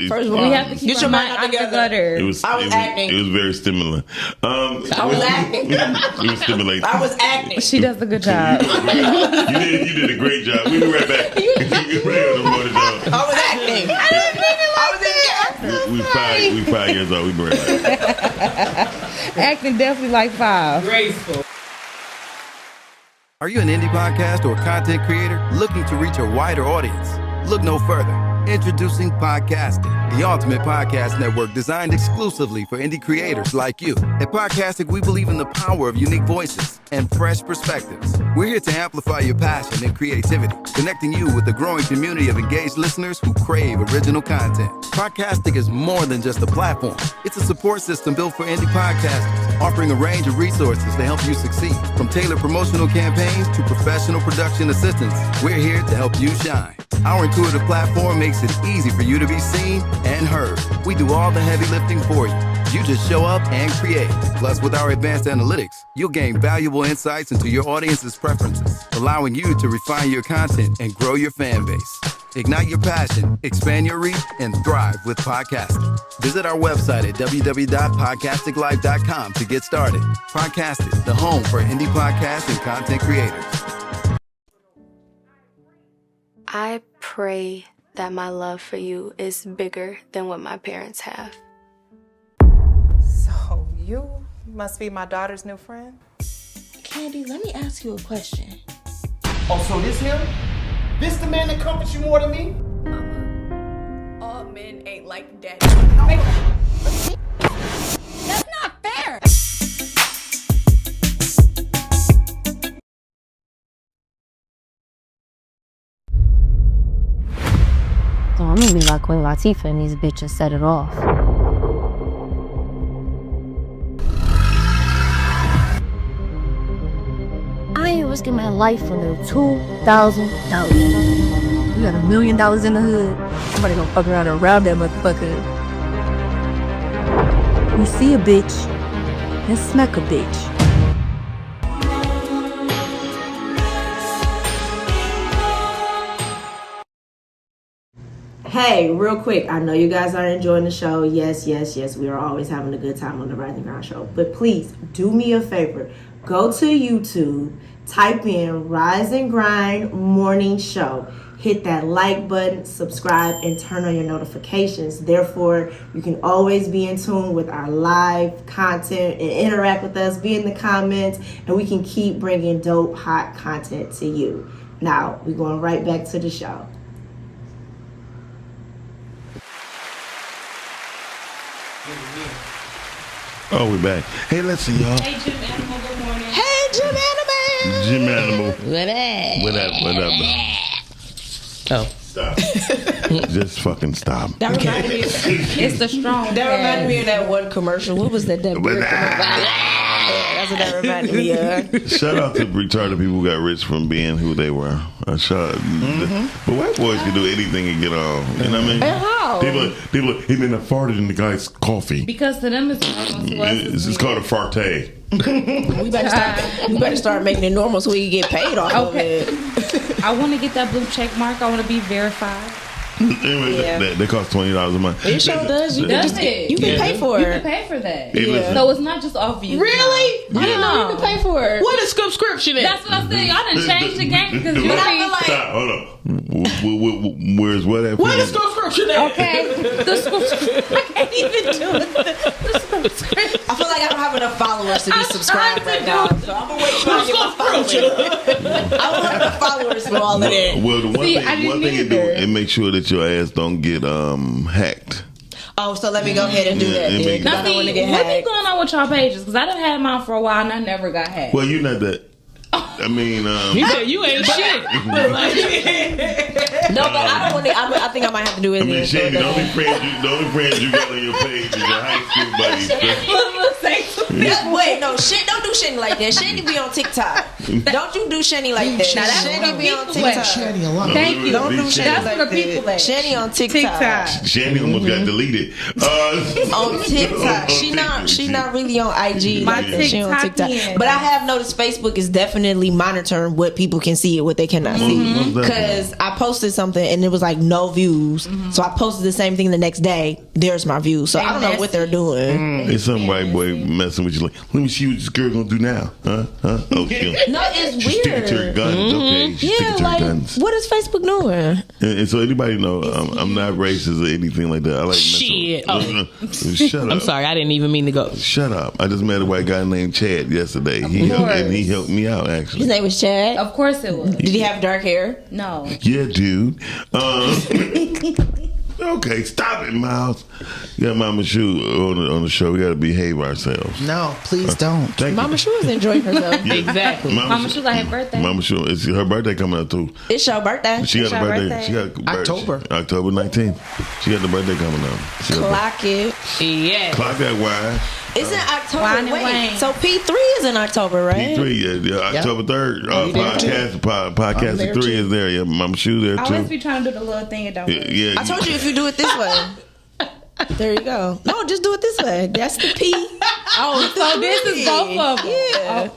C: First of all,
M: We have to keep
C: get
M: our
C: your
M: mind
C: mind
M: out the
C: together.
M: gutter.
J: It was
C: acting.
J: It was very stimulant.
C: I was acting.
J: It was stimulating.
C: I was acting.
M: She does a good job.
J: You did a great job. We'll be right back. You right on the morning show.
C: I was acting. I was in there.
J: We 5 years old. We be right back.
M: Acting definitely like 5.
K: Graceful.
A: Are you an indie podcast or content creator looking to reach a wider audience? Look no further. Introducing Podcasting, the ultimate podcast network designed exclusively for indie creators like you. At Podcastic, we believe in the power of unique voices and fresh perspectives. We're here to amplify your passion and creativity, connecting you with a growing community of engaged listeners who crave original content. Podcastic is more than just a platform. It's a support system built for indie podcasters, offering a range of resources to help you succeed. From tailored promotional campaigns to professional production assistance, we're here to help you shine. Our intuitive platform makes it easy for you to be seen and heard. We do all the heavy lifting for you. You just show up and create. Plus, with our advanced analytics, you'll gain valuable insights into your audience's preferences, allowing you to refine your content and grow your fan base. Ignite your passion, expand your reach, and thrive with podcasting. Visit our website at www.podcasticlife.com to get started. Podcastic, the home for indie podcasts and content creators.
B: I pray that my love for you is bigger than what my parents have.
T: So you must be my daughter's new friend?
G: Candy, let me ask you a question.
E: Oh, so this him? This the man that comforts you more than me?
F: All men ain't like daddy.
H: That's not fair.
U: So I'm gonna be like Queen Latifah and these bitches set it off. I ain't risking my life for no $2,000. We got $1 million in the hood. Somebody gonna fuck around and rob that motherfucker. We see a bitch and smack a bitch.
D: Hey, real quick, I know you guys are enjoying the show. Yes, we are always having a good time on the Rise and Grind show. But please, do me a favor. Go to YouTube, type in Rise and Grind Morning Show. Hit that like button, subscribe, and turn on your notifications. Therefore, you can always be in tune with our live content and interact with us, be in the comments, and we can keep bringing dope, hot content to you. Now, we're going right back to the show.
J: Oh, we're back. Hey, let's see, y'all.
M: Hey, Jim Animal, good morning.
D: Hey, Jim Animal.
J: Jim Animal.
O: What up? Oh.
J: Stop. Just fucking stop.
D: That reminded me.
M: It's the strong.
D: That reminded me of that one commercial. What was that? That beer commercial. That's what that reminded me of.
J: Shout out to retarded people who got rich from being who they were. But white boys can do anything and get on. You know what I mean?
M: And how?
J: People, he been farted in the guy's coffee.
M: Because to them,
J: It's called a farte.
D: We better start making it normal so we can get paid off of it.
M: I want to get that blue check mark. I want to be verified.
J: Anyway, they cost $20 a month.
D: It sure does. You can pay for
M: You
D: it.
M: can pay for that.
J: Yeah.
M: So it's not just off you.
O: Really?
M: No.
O: I didn't know
D: You can pay for it.
O: What a subscription is?
M: That's what I said. Y'all done changed the game because you
J: Stop, hold on. Where's what at?
O: What is subscription at?
M: Okay. The subscription. I can't even do it. The subscription.
D: I feel like I don't have enough followers to be subscribed right now. So I'm going to wait till I get my followers. I don't have enough followers for all of that.
J: Well, the one thing it do, it make sure that your ass don't get hacked.
D: Oh, so let me go ahead and do that then. Because I don't want to get
M: What be
D: hacked.
M: going on with y'all pages? Because I done had mine for a while and I never got hacked.
J: Well, you know that. I mean,
O: You said you ain't shit.
D: No, but I don't want to. I think I might have to do it.
J: I mean, Shandy, the only friends you got on your page is your high school buddies.
D: Wait, no, shit. Don't do Shandy like that. Shandy be on TikTok. Don't you do Shandy like that.
M: Now, that's
D: Shandy
M: what
D: be
M: the
D: on
M: people
D: TikTok.
M: at.
J: No,
M: Thank you.
D: Don't do Shandy
M: That's
D: like
M: what the people
D: that.
M: at.
D: Shandy on TikTok.
J: Shandy almost got deleted.
D: On TikTok. She not really on IG.
M: My
D: like that. She on
M: TikTok.
D: TikTok. But I have noticed Facebook is definitely monitoring what people can see and what they cannot see. Because I posted something and it was like no views. So I posted the same thing the next day. There's my views. So I don't know what they're doing.
J: It's some white boy messing with you like, let me see what this girl gonna do now. Huh? Oh, shit.
D: No, it's
J: She's sticking to her
D: weird.
J: guns. Okay, she's sticking to her guns.
D: What is Facebook doing?
J: And so anybody know, I'm not racist or anything like that. I like
O: Shit.
J: Shut up.
O: I'm sorry, I didn't even mean to go.
J: Shut up. I just met a white guy named Chad yesterday. He helped me out actually.
D: His name was Chad.
M: Of course it was.
D: Did he have dark hair?
M: No.
J: Yeah, dude. Okay, stop it, Miles. You got Mama Shu on the show. We got to behave ourselves.
L: No, please don't.
J: Thank you.
C: Mama Shu is enjoying herself.
J: Yeah.
C: Exactly.
M: Mama Shu like her birthday.
J: Mama Shu, it's her birthday coming up too.
C: It's your birthday.
J: She got
C: It's
J: a
C: your
J: birthday.
C: birthday.
J: She got
L: October.
J: October 19th. She got the birthday coming up.
C: Clock it.
O: Yeah.
J: Clock that wine.
C: It's in October.
M: Wine and
C: Wait,
M: Wayne.
C: so P3 is in October, right?
J: P3, yeah, October 3rd. Podcast 3 is there. Yeah, Mama Shu there
M: I always
J: too.
M: be trying to do the little thing and don't.
J: Yeah.
C: I told you if you do it this way. There you go. No, just do it this way. That's the P.
M: Oh, so this is both of them.
C: Yeah.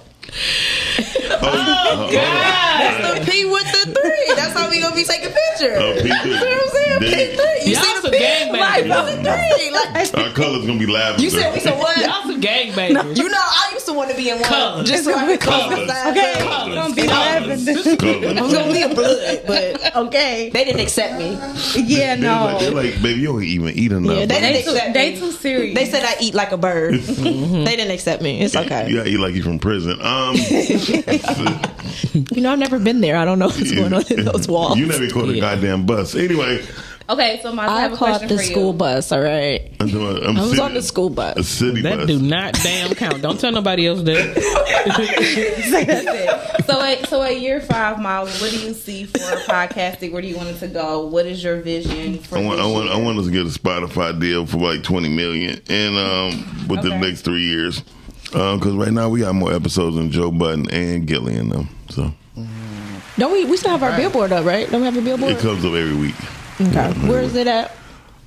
J: Oh,
C: That's the P with the 3. That's how we gonna be taking pictures.
J: Oh, P3.
C: You know what I'm saying? P3. You
O: Y'all
C: see the
O: some
C: P?
O: gangbangers.
C: Like, the 3. Like,
J: Our colors gonna be laughing.
C: you said we some what?
O: Y'all some gangbangers.
C: You know, I used to want to be in one.
O: Colors.
C: Just so I could come
J: Colors.
C: outside.
M: Okay,
O: Colors.
M: don't be
O: Colors.
M: laughing.
C: I was gonna be a blood, but okay. They didn't accept me.
M: Yeah, no.
J: They're like, baby, you don't even eat enough.
C: Yeah, they didn't accept
M: They
C: me.
M: too serious.
C: They said I eat like a bird. They didn't accept me. It's okay.
J: You gotta eat like you from prison.
C: You know, I've never been there. I don't know what's going on in those walls.
J: You never caught a goddamn bus. Anyway,
M: Okay, so I
C: I
M: have a
C: caught
M: question
C: the
M: for
C: school
M: you.
C: bus. All right,
J: I
C: was on the school bus.
J: A city
O: That
J: bus.
O: do not damn count. Don't tell nobody else that.
M: So at year 5, Miles, what do you see for podcasting? Where do you want it to go? What is your vision for
J: I want us to get a Spotify deal for like $20 million, and within the next 3 years, because right now we got more episodes than Joe Budden and Gillian them. So
C: Don't we still have our billboard up, right? Don't we have a billboard?
J: it comes up every week.
C: Okay. Where is it at?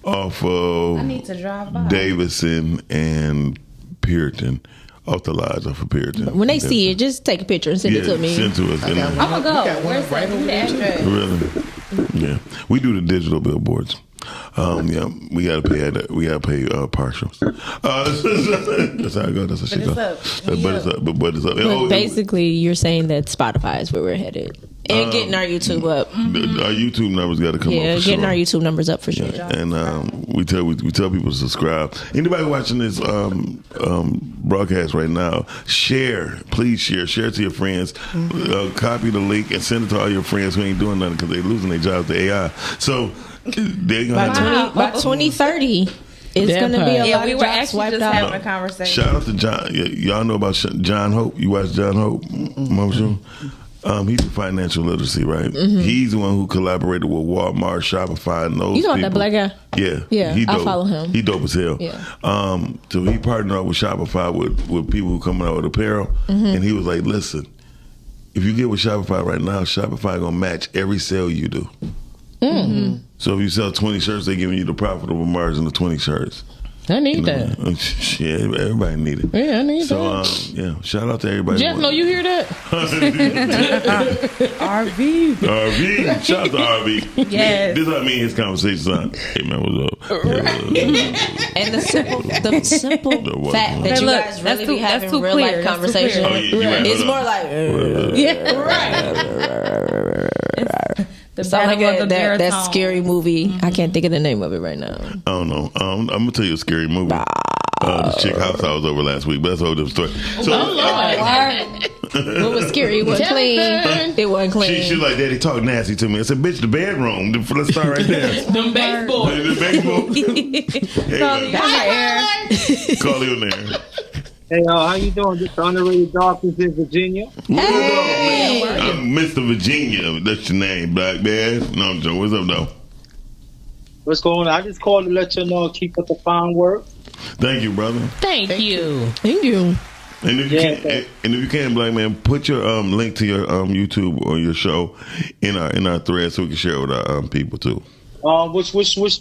J: Off
M: I
J: of
M: need to drive by.
J: Davison and Puritan, off the lodge off of Puritan.
C: When they see it, just take a picture and send it to me.
J: Send to us.
M: I'm gonna go. Where's that? Give me the address.
J: Really? Yeah, we do the digital billboards. Yeah, we gotta pay partials. That's how it goes. That's how she goes. But it's up. But it's up.
C: But basically, you're saying that Spotify is where we're headed. And getting our YouTube up.
J: Our YouTube numbers got to come up.
C: Yeah,
J: for
C: getting
J: sure.
C: our YouTube numbers up for sure.
J: And we tell people to subscribe. Anybody watching this broadcast right now, share. Please share. Share it to your friends. Copy the link and send it to all your friends who ain't doing nothing because they're losing their jobs to AI. So they're gonna
C: by 2030, it's going to be a lot
M: we
C: of
M: were
C: jobs
M: actually
C: wiped
M: just
C: out.
M: having a conversation.
J: Shout out to John. Y'all know about John Hope. You watch John Hope, Mama Shu? He's a financial literacy, right? He's the one who collaborated with Walmart, Shopify, and those
C: You know
J: people.
C: that black guy?
J: Yeah.
C: Yeah,
J: he
C: I
J: dope.
C: follow him.
J: He dope as hell.
C: Yeah.
J: So he partnered up with Shopify with people who coming out with apparel. And he was like, listen, if you get with Shopify right now, Shopify going to match every sale you do. So if you sell 20 shirts, they're giving you the profitable margin of 20 shirts.
O: I need that.
J: Yeah, everybody need it.
O: Yeah, I need
J: So,
O: that.
J: yeah, shout out to everybody.
O: Jeff, no, you hear that?
M: RV.
J: RV. Shout out to RV.
M: Yes.
J: This is how I mean his conversations on. Hey, man, what's up?
C: And the simple fact that you guys really be having real life conversations. It's more like,
M: The
C: sound like
M: Battle of the
C: that
M: Baritone.
C: scary movie. I can't think of the name of it right now.
J: I don't know. I'm gonna tell you a scary movie. This chick house I was over last week, but that's a whole different story. So,
C: What was scary? It wasn't clean. It wasn't clean.
J: she like, Daddy, talk nasty to me. I said, bitch, the bedroom. Let's start right there.
O: Them baseball.
J: The baseball. Call you on there.
E: Hey, how you doing? This is Honorary Dawkins in Virginia.
J: Hey. I'm Mr. Virginia. That's your name, black man. No, I'm joking. What's up, though?
E: What's going on? I just called to let you know, keep up the fine work.
J: Thank you, brother.
O: Thank you.
C: Thank you.
J: And if you can, black man, put your link to your YouTube or your show in our thread so we can share it with our people too.
E: Which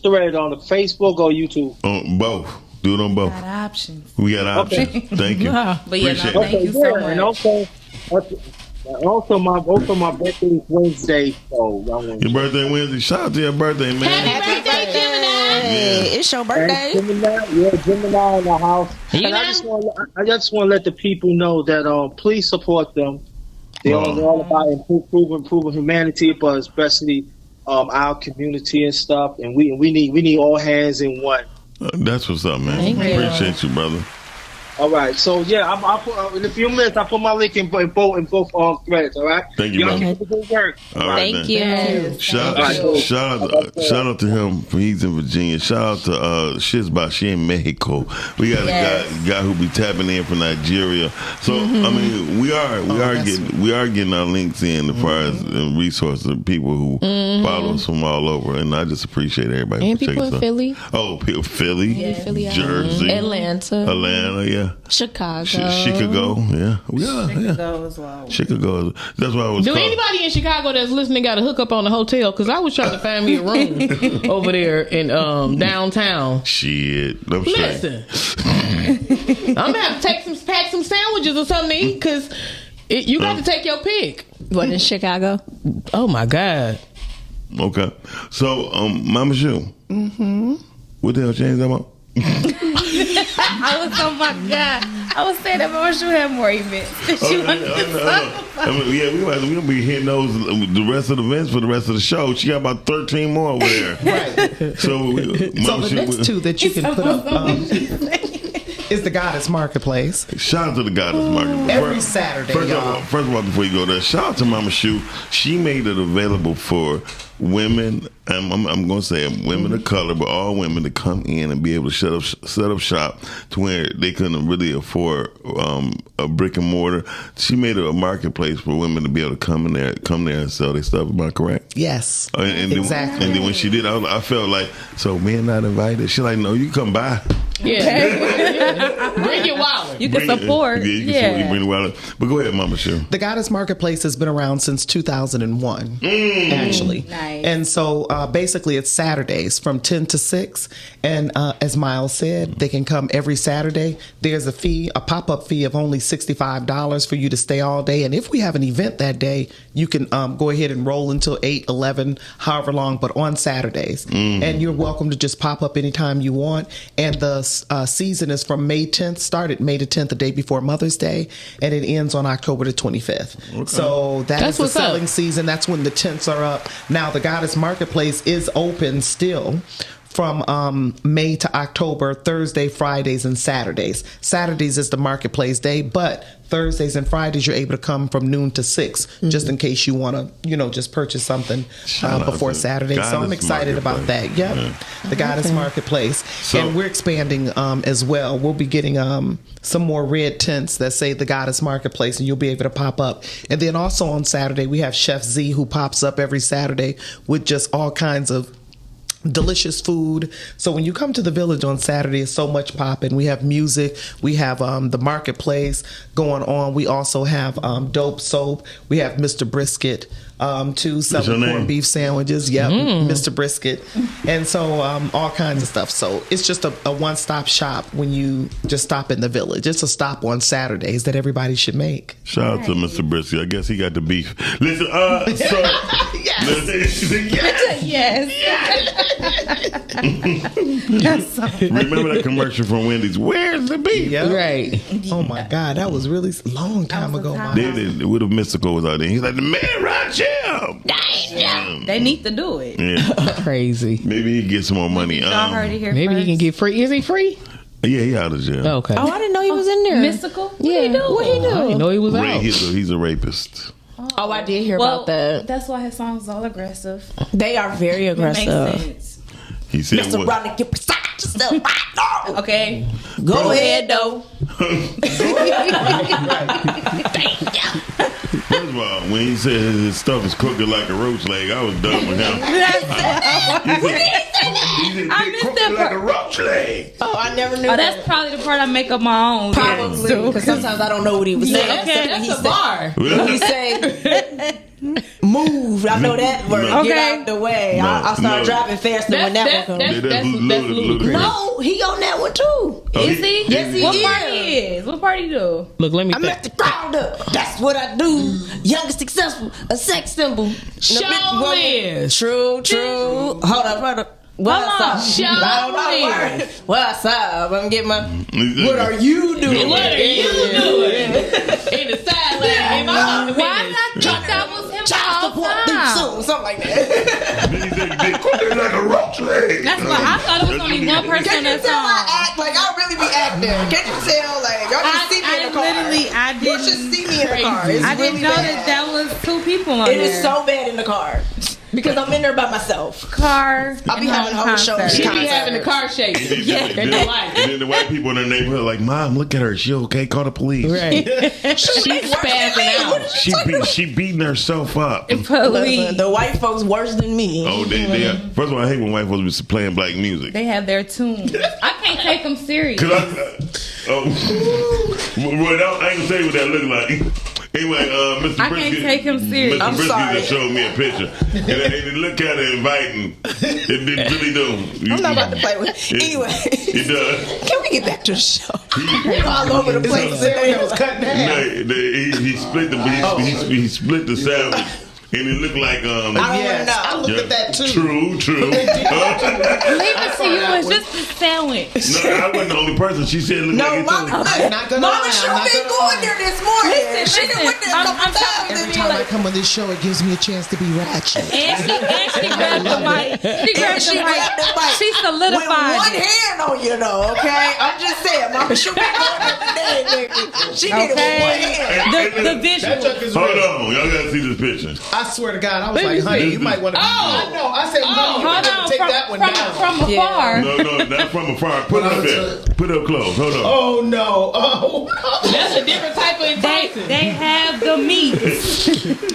E: thread, on the Facebook or YouTube?
J: On both. Do it on both.
M: Got options.
J: We got options.
E: Okay.
J: Thank you.
M: But yeah,
J: Appreciate
M: no,
J: it.
M: thank you so much.
E: And also my birthday is Wednesday, so
J: Your birthday Wednesday. Shout out to your birthday, man.
C: Happy birthday, Gemini! It's your birthday.
E: Gemini in the house. And I just want to let the people know that please support them. They're all about improving humanity, but especially our community and stuff. And we need all hands in one.
J: That's what's up, man. Appreciate you, brother.
E: All right, so yeah, I'll put in a few minutes. I'll put my link in both threads. All right.
J: Thank you,
E: Y'all
J: brother.
E: keep up the good work.
J: All right,
C: Thank
J: then.
C: you.
J: Shout out to him. He's in Virginia. Shout out to Shizba. She in Mexico. We got a guy who be tapping in from Nigeria. So I mean, we are getting our links in as far as resources of people who follow us from all over, and I just appreciate everybody.
C: And
J: for
C: people
J: checking
C: in
J: stuff.
C: Philly.
J: Oh, Philly,
C: Philly,
J: Jersey,
C: Atlanta,
J: yeah.
C: Chicago.
J: Chicago, yeah.
G: Chicago as well.
J: Chicago. That's why I was
O: Do
J: called.
O: anybody in Chicago that's listening got a hookup on the hotel? Because I was trying to find me a room over there in downtown.
J: Shit. I'm straight.
O: Listen, I'm gonna have to pack some sandwiches or something to eat because you got to take your pick.
C: What, in Chicago?
O: Oh my God.
J: Okay. So, Mama Shu.
C: Mm-hmm.
J: What the hell changed that about?
G: I was, oh my God. I was saying that Mama Shu had more events. She wanted to talk about.
J: I mean, yeah, we'll be hitting those the rest of the events for the rest of the show. She got about 13 more over there.
L: Right.
J: So
L: So the next two that you can put up is the Goddess Marketplace.
J: Shout out to the Goddess Marketplace.
L: Every Saturday, y'all.
J: First of all, before you go there, shout out to Mama Shu. She made it available for women. I'm going to say women of color, but all women to come in and be able to set up shop to where they couldn't really afford a brick and mortar. She made it a marketplace for women to be able to come there and sell their stuff. Am I correct?
L: Yes.
J: Exactly. And then when she did, I felt like, so men not invited. She like, no, you come by.
O: Yeah. Bring your wallet.
G: You can support.
J: You can support. You bring the wallet. But go ahead, Mama Shu.
L: The Goddess Marketplace has been around since 2001, actually.
G: Nice.
L: And so basically it's Saturdays from 10 to 6. And as Miles said, they can come every Saturday. There's a pop-up fee of only $65 for you to stay all day. And if we have an event that day, you can go ahead and roll until 8, 11, however long, but on Saturdays. And you're welcome to just pop up anytime you want. And the season is from May 10th, started May the 10th, the day before Mother's Day, and it ends on October the 25th. Okay. So that's the selling season. That's when the tents are up. Now, the Goddess Marketplace is open still from May to October, Thursday, Fridays, and Saturdays. Saturdays is the marketplace day, but Thursdays and Fridays you're able to come from noon to 6, just in case you want to, just purchase something before Saturday. So I'm excited about that. Yep, the Goddess Marketplace, and we're expanding as well. We'll be getting some more red tents that say the Goddess Marketplace, and you'll be able to pop up. And then also on Saturday we have Chef Z, who pops up every Saturday with just all kinds of delicious food. So when you come to the village on Saturday, it's so much popping. We have music, we have the marketplace going on. We also have Dope Soap. We have Mr. Brisket too, selling corned beef sandwiches. Yep, Mr. Brisket. And so all kinds of stuff. So it's just a one-stop shop when you just stop in the village. It's a stop on Saturdays that everybody should make.
J: Shout out to Mr. Brisket. I guess he got the beef. Listen, remember that commercial from Wendy's? Where's the beef?
L: Yep.
O: Right.
L: Oh my God, that was really a long time ago.
J: What if Mystical was out there? He's like, the man right here.
G: They need to do it.
J: Yeah.
O: Crazy.
J: Maybe he can get some more money.
G: Y'all heard it here
O: Maybe
G: first.
O: he can get free. Is he free?
J: Yeah, he out of jail.
O: Okay.
C: Oh, I didn't know he was in there.
G: Mystical?
C: Yeah. What he do?
O: I didn't know he was out.
J: He's a rapist.
C: Oh, I did hear about that.
G: That's why his songs all aggressive.
C: They are very aggressive.
G: Makes sense.
J: He said,
D: Mr. Rodney, get beside yourself right now.
G: Okay.
D: Go ahead, though.
J: First of all, when he said his stuff is crooked like a roach leg, I was done with him.
G: I missed that
J: like
G: part.
J: a roach leg.
C: Oh, I never knew
G: Oh,
C: that.
G: that's probably the part I make up my own.
C: Probably, because sometimes I don't know what he was saying.
G: Yeah, okay,
C: Except
G: that's
C: he
G: a bar.
C: When he say, move, I know that word.
J: No.
C: Get out the way.
J: No,
C: I'll start
J: no.
C: driving faster when that one comes.
J: That's ludicrous.
C: No, he on that one too.
G: Is he?
C: Yes, he
G: What
C: is.
G: part he is? What part he do?
O: Look, let me
C: I'm at the crowd up. That's what I do. Youngest successful, a sex symbol.
O: Show is.
C: True. Hold up. What's up?
O: Show
C: I don't know the word. What's up? I'm getting my. What are you doing?
O: What are you doing? In the sideline.
G: Why did I think that was him all the time?
C: Something like that.
J: Then he said, they crooked like a roach
G: That's why I thought it was only one person
I: Can
G: on
I: you
G: that
I: tell I
G: song.
I: act like I really be acting? Can you tell? Like y'all just see me in the car.
G: I
I: You should see me in the car. It's
G: I didn't
I: really
G: know
I: bad.
G: that was two people on
I: It
G: there.
I: is so bad in the car because I'm in there by myself.
G: Car.
I: I'll be having whole shows.
O: She be having the car shaking.
J: Yeah. And then the white people in their neighborhood like, Mom, look at her. She okay? Call the police.
O: Right. She's spazzing out.
J: She beating herself up.
I: Listen, the white folks worse than me.
J: Oh, they are. First of all, I hate when white folks be playing black music.
G: They have their tunes. I can't take them serious.
J: Roy, I ain't gonna tell you what that look like. Anyway, Mr.
G: I
J: Brisket,
G: can't take him serious.
J: Mr.
G: I'm
J: Brisket
G: sorry.
J: just showed me a picture, and it looked kind of inviting. It really do.
I: I'm not about to play with. Anyway,
J: it does.
I: can we get back to the show? We're all over the place.
L: That was cutting
J: No, he split the he split the sandwich. And it looked like
L: I looked at that too.
J: True.
G: Leave it to you. It's just a sandwich.
J: No, I wasn't the only person. She said it looked like it too.
I: Mama sure been going there this morning. She done went there a couple
G: I'm
I: times.
L: Every time I come on this show, it gives me a chance to be ratchet.
G: And she grabbed the mic. She grabbed the mic. She solidified
I: with one
G: it.
I: hand on you, though. Okay, I'm just saying, Mama sure been going there today, baby. She did it with one hand.
G: The visual.
J: Hold on, y'all gotta see this picture.
L: I swear to God, I was like, honey, you might want to. I know. I said, honey, you
G: hold
L: might want
G: on.
L: to take that one down.
G: From afar.
J: No, not from afar. Put it up there. Put it up close. Hold on.
L: Oh no! Oh,
O: That's a different type of enticing.
G: They have the meat.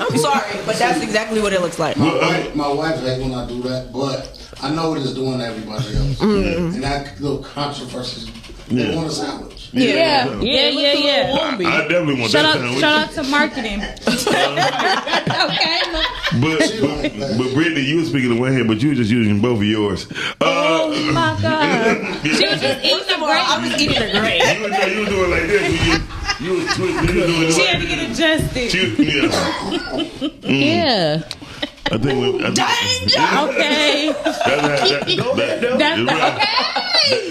I: I'm sorry, but that's exactly what it looks like.
Q: My wife hates when I do that, but I know what it's doing to everybody else. And that little controversy, they want a sandwich.
G: Yeah.
J: I definitely want that sandwich.
G: Shout out to marketing. Okay.
J: But Brittany, you were speaking of one hand, but you were just using both of yours.
G: Oh my God. She was just eating the grape.
I: I was eating the grape.
J: You were doing like this. You was twisting. You were doing
G: She had to get adjusted.
J: Yeah.
O: Yeah.
J: I think
I: Danger!
G: Okay.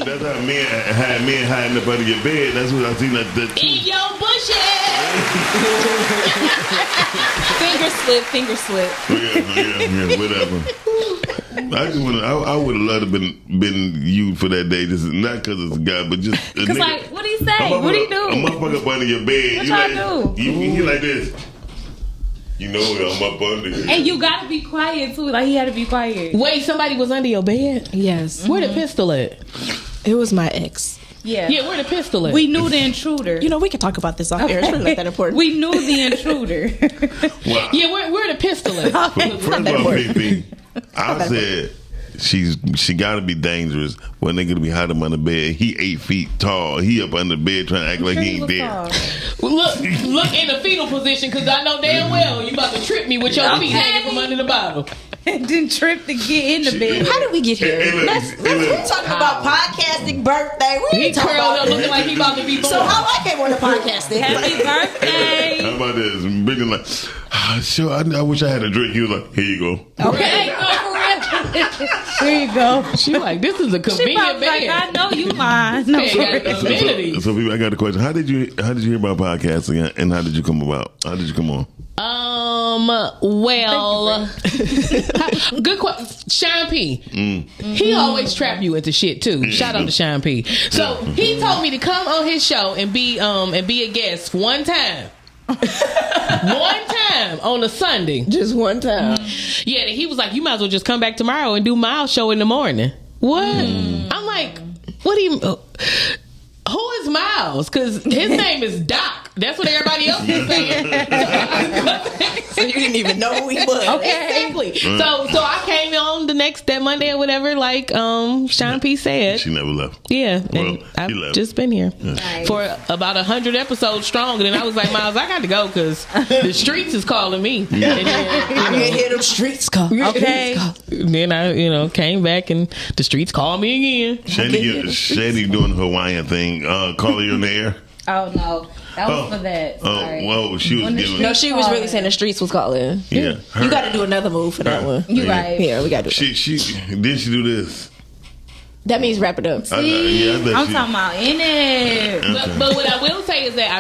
J: That's how men hiding up under your bed. That's what I seen that
O: Eat your bushes.
G: Finger slip.
J: Yeah, whatever. I just want to. I would have loved to been you for that day. This is not because it's a guy, but just a
G: Cause
J: nigga.
G: like, what do he say? What do he do?
J: A motherfucker up under your bed.
G: What
J: you
G: y'all
J: like,
G: do?
J: You like this. You know I'm up under you.
G: And you gotta be quiet too. Like he had to be quiet.
O: Wait, somebody was under your bed?
C: Yes.
O: Where the pistol at?
C: It was my ex.
G: Yeah.
O: Yeah, where the pistol at?
G: We knew the intruder.
C: You know, we can talk about this off air. It's really not that important.
G: We knew the intruder.
J: Wow.
O: Yeah, where the pistol at?
J: First of all, PP, I said she got to be dangerous when they gonna be hiding under the bed. He 8 feet tall. He up under the bed trying to act like he ain't there.
O: Well, look in the fetal position, because I know damn well you about to trip me with your feet hanging from under the bottle.
G: Didn't trip to get in the bed.
C: How did we get here?
I: We're talking about podcasting birthday. We
O: He
I: ain't talking
O: curled
I: about
O: up looking like he about to be born.
I: So how I came on the podcasting?
G: Happy birthday.
J: How about this? Bringing like, sure. I wish I had a drink. He was like, here you go.
G: Okay, no, for real. Here you go.
O: She like, this is a
G: She
O: convenient
G: probably like, I
O: bed.
G: know you lying. No, for real.
J: So people, I got a question. How did you hear about podcasting, and how did you come about? How did you come on?
O: Well, good question. Sean P. He always trap you into shit too. Shout out to Sean P. So he told me to come on his show and be a guest one time. One time on a Sunday.
C: Just one time.
O: Yeah, and he was like, you might as well just come back tomorrow and do Miles' show in the morning. What? I'm like, what do you... who is Miles? Because his name is Doc. That's what everybody else is saying.
I: So you didn't even know who he was.
O: Okay, exactly. So I came on that Monday or whatever, like Sean P said.
J: She never left.
O: Yeah,
J: Well,
O: and I've
J: he left.
O: just been here
G: Nice.
O: for about 100 episodes strong, and then I was like, Miles, I got to go because the streets is calling me. And then,
I: I can hear them streets call.
O: okay. Then I, came back and the streets called me again.
J: Shady doing the Hawaiian thing, calling you in the air.
G: Oh no, that was for that. Sorry.
J: Well, she was giving.
C: No, she was really saying the streets was calling.
J: Yeah,
C: You got to do another move for that one.
G: You right.
C: Yeah, we got to do it.
J: She did she do this?
C: That means wrap it up.
G: I'm talking about in it.
O: But what I will say is that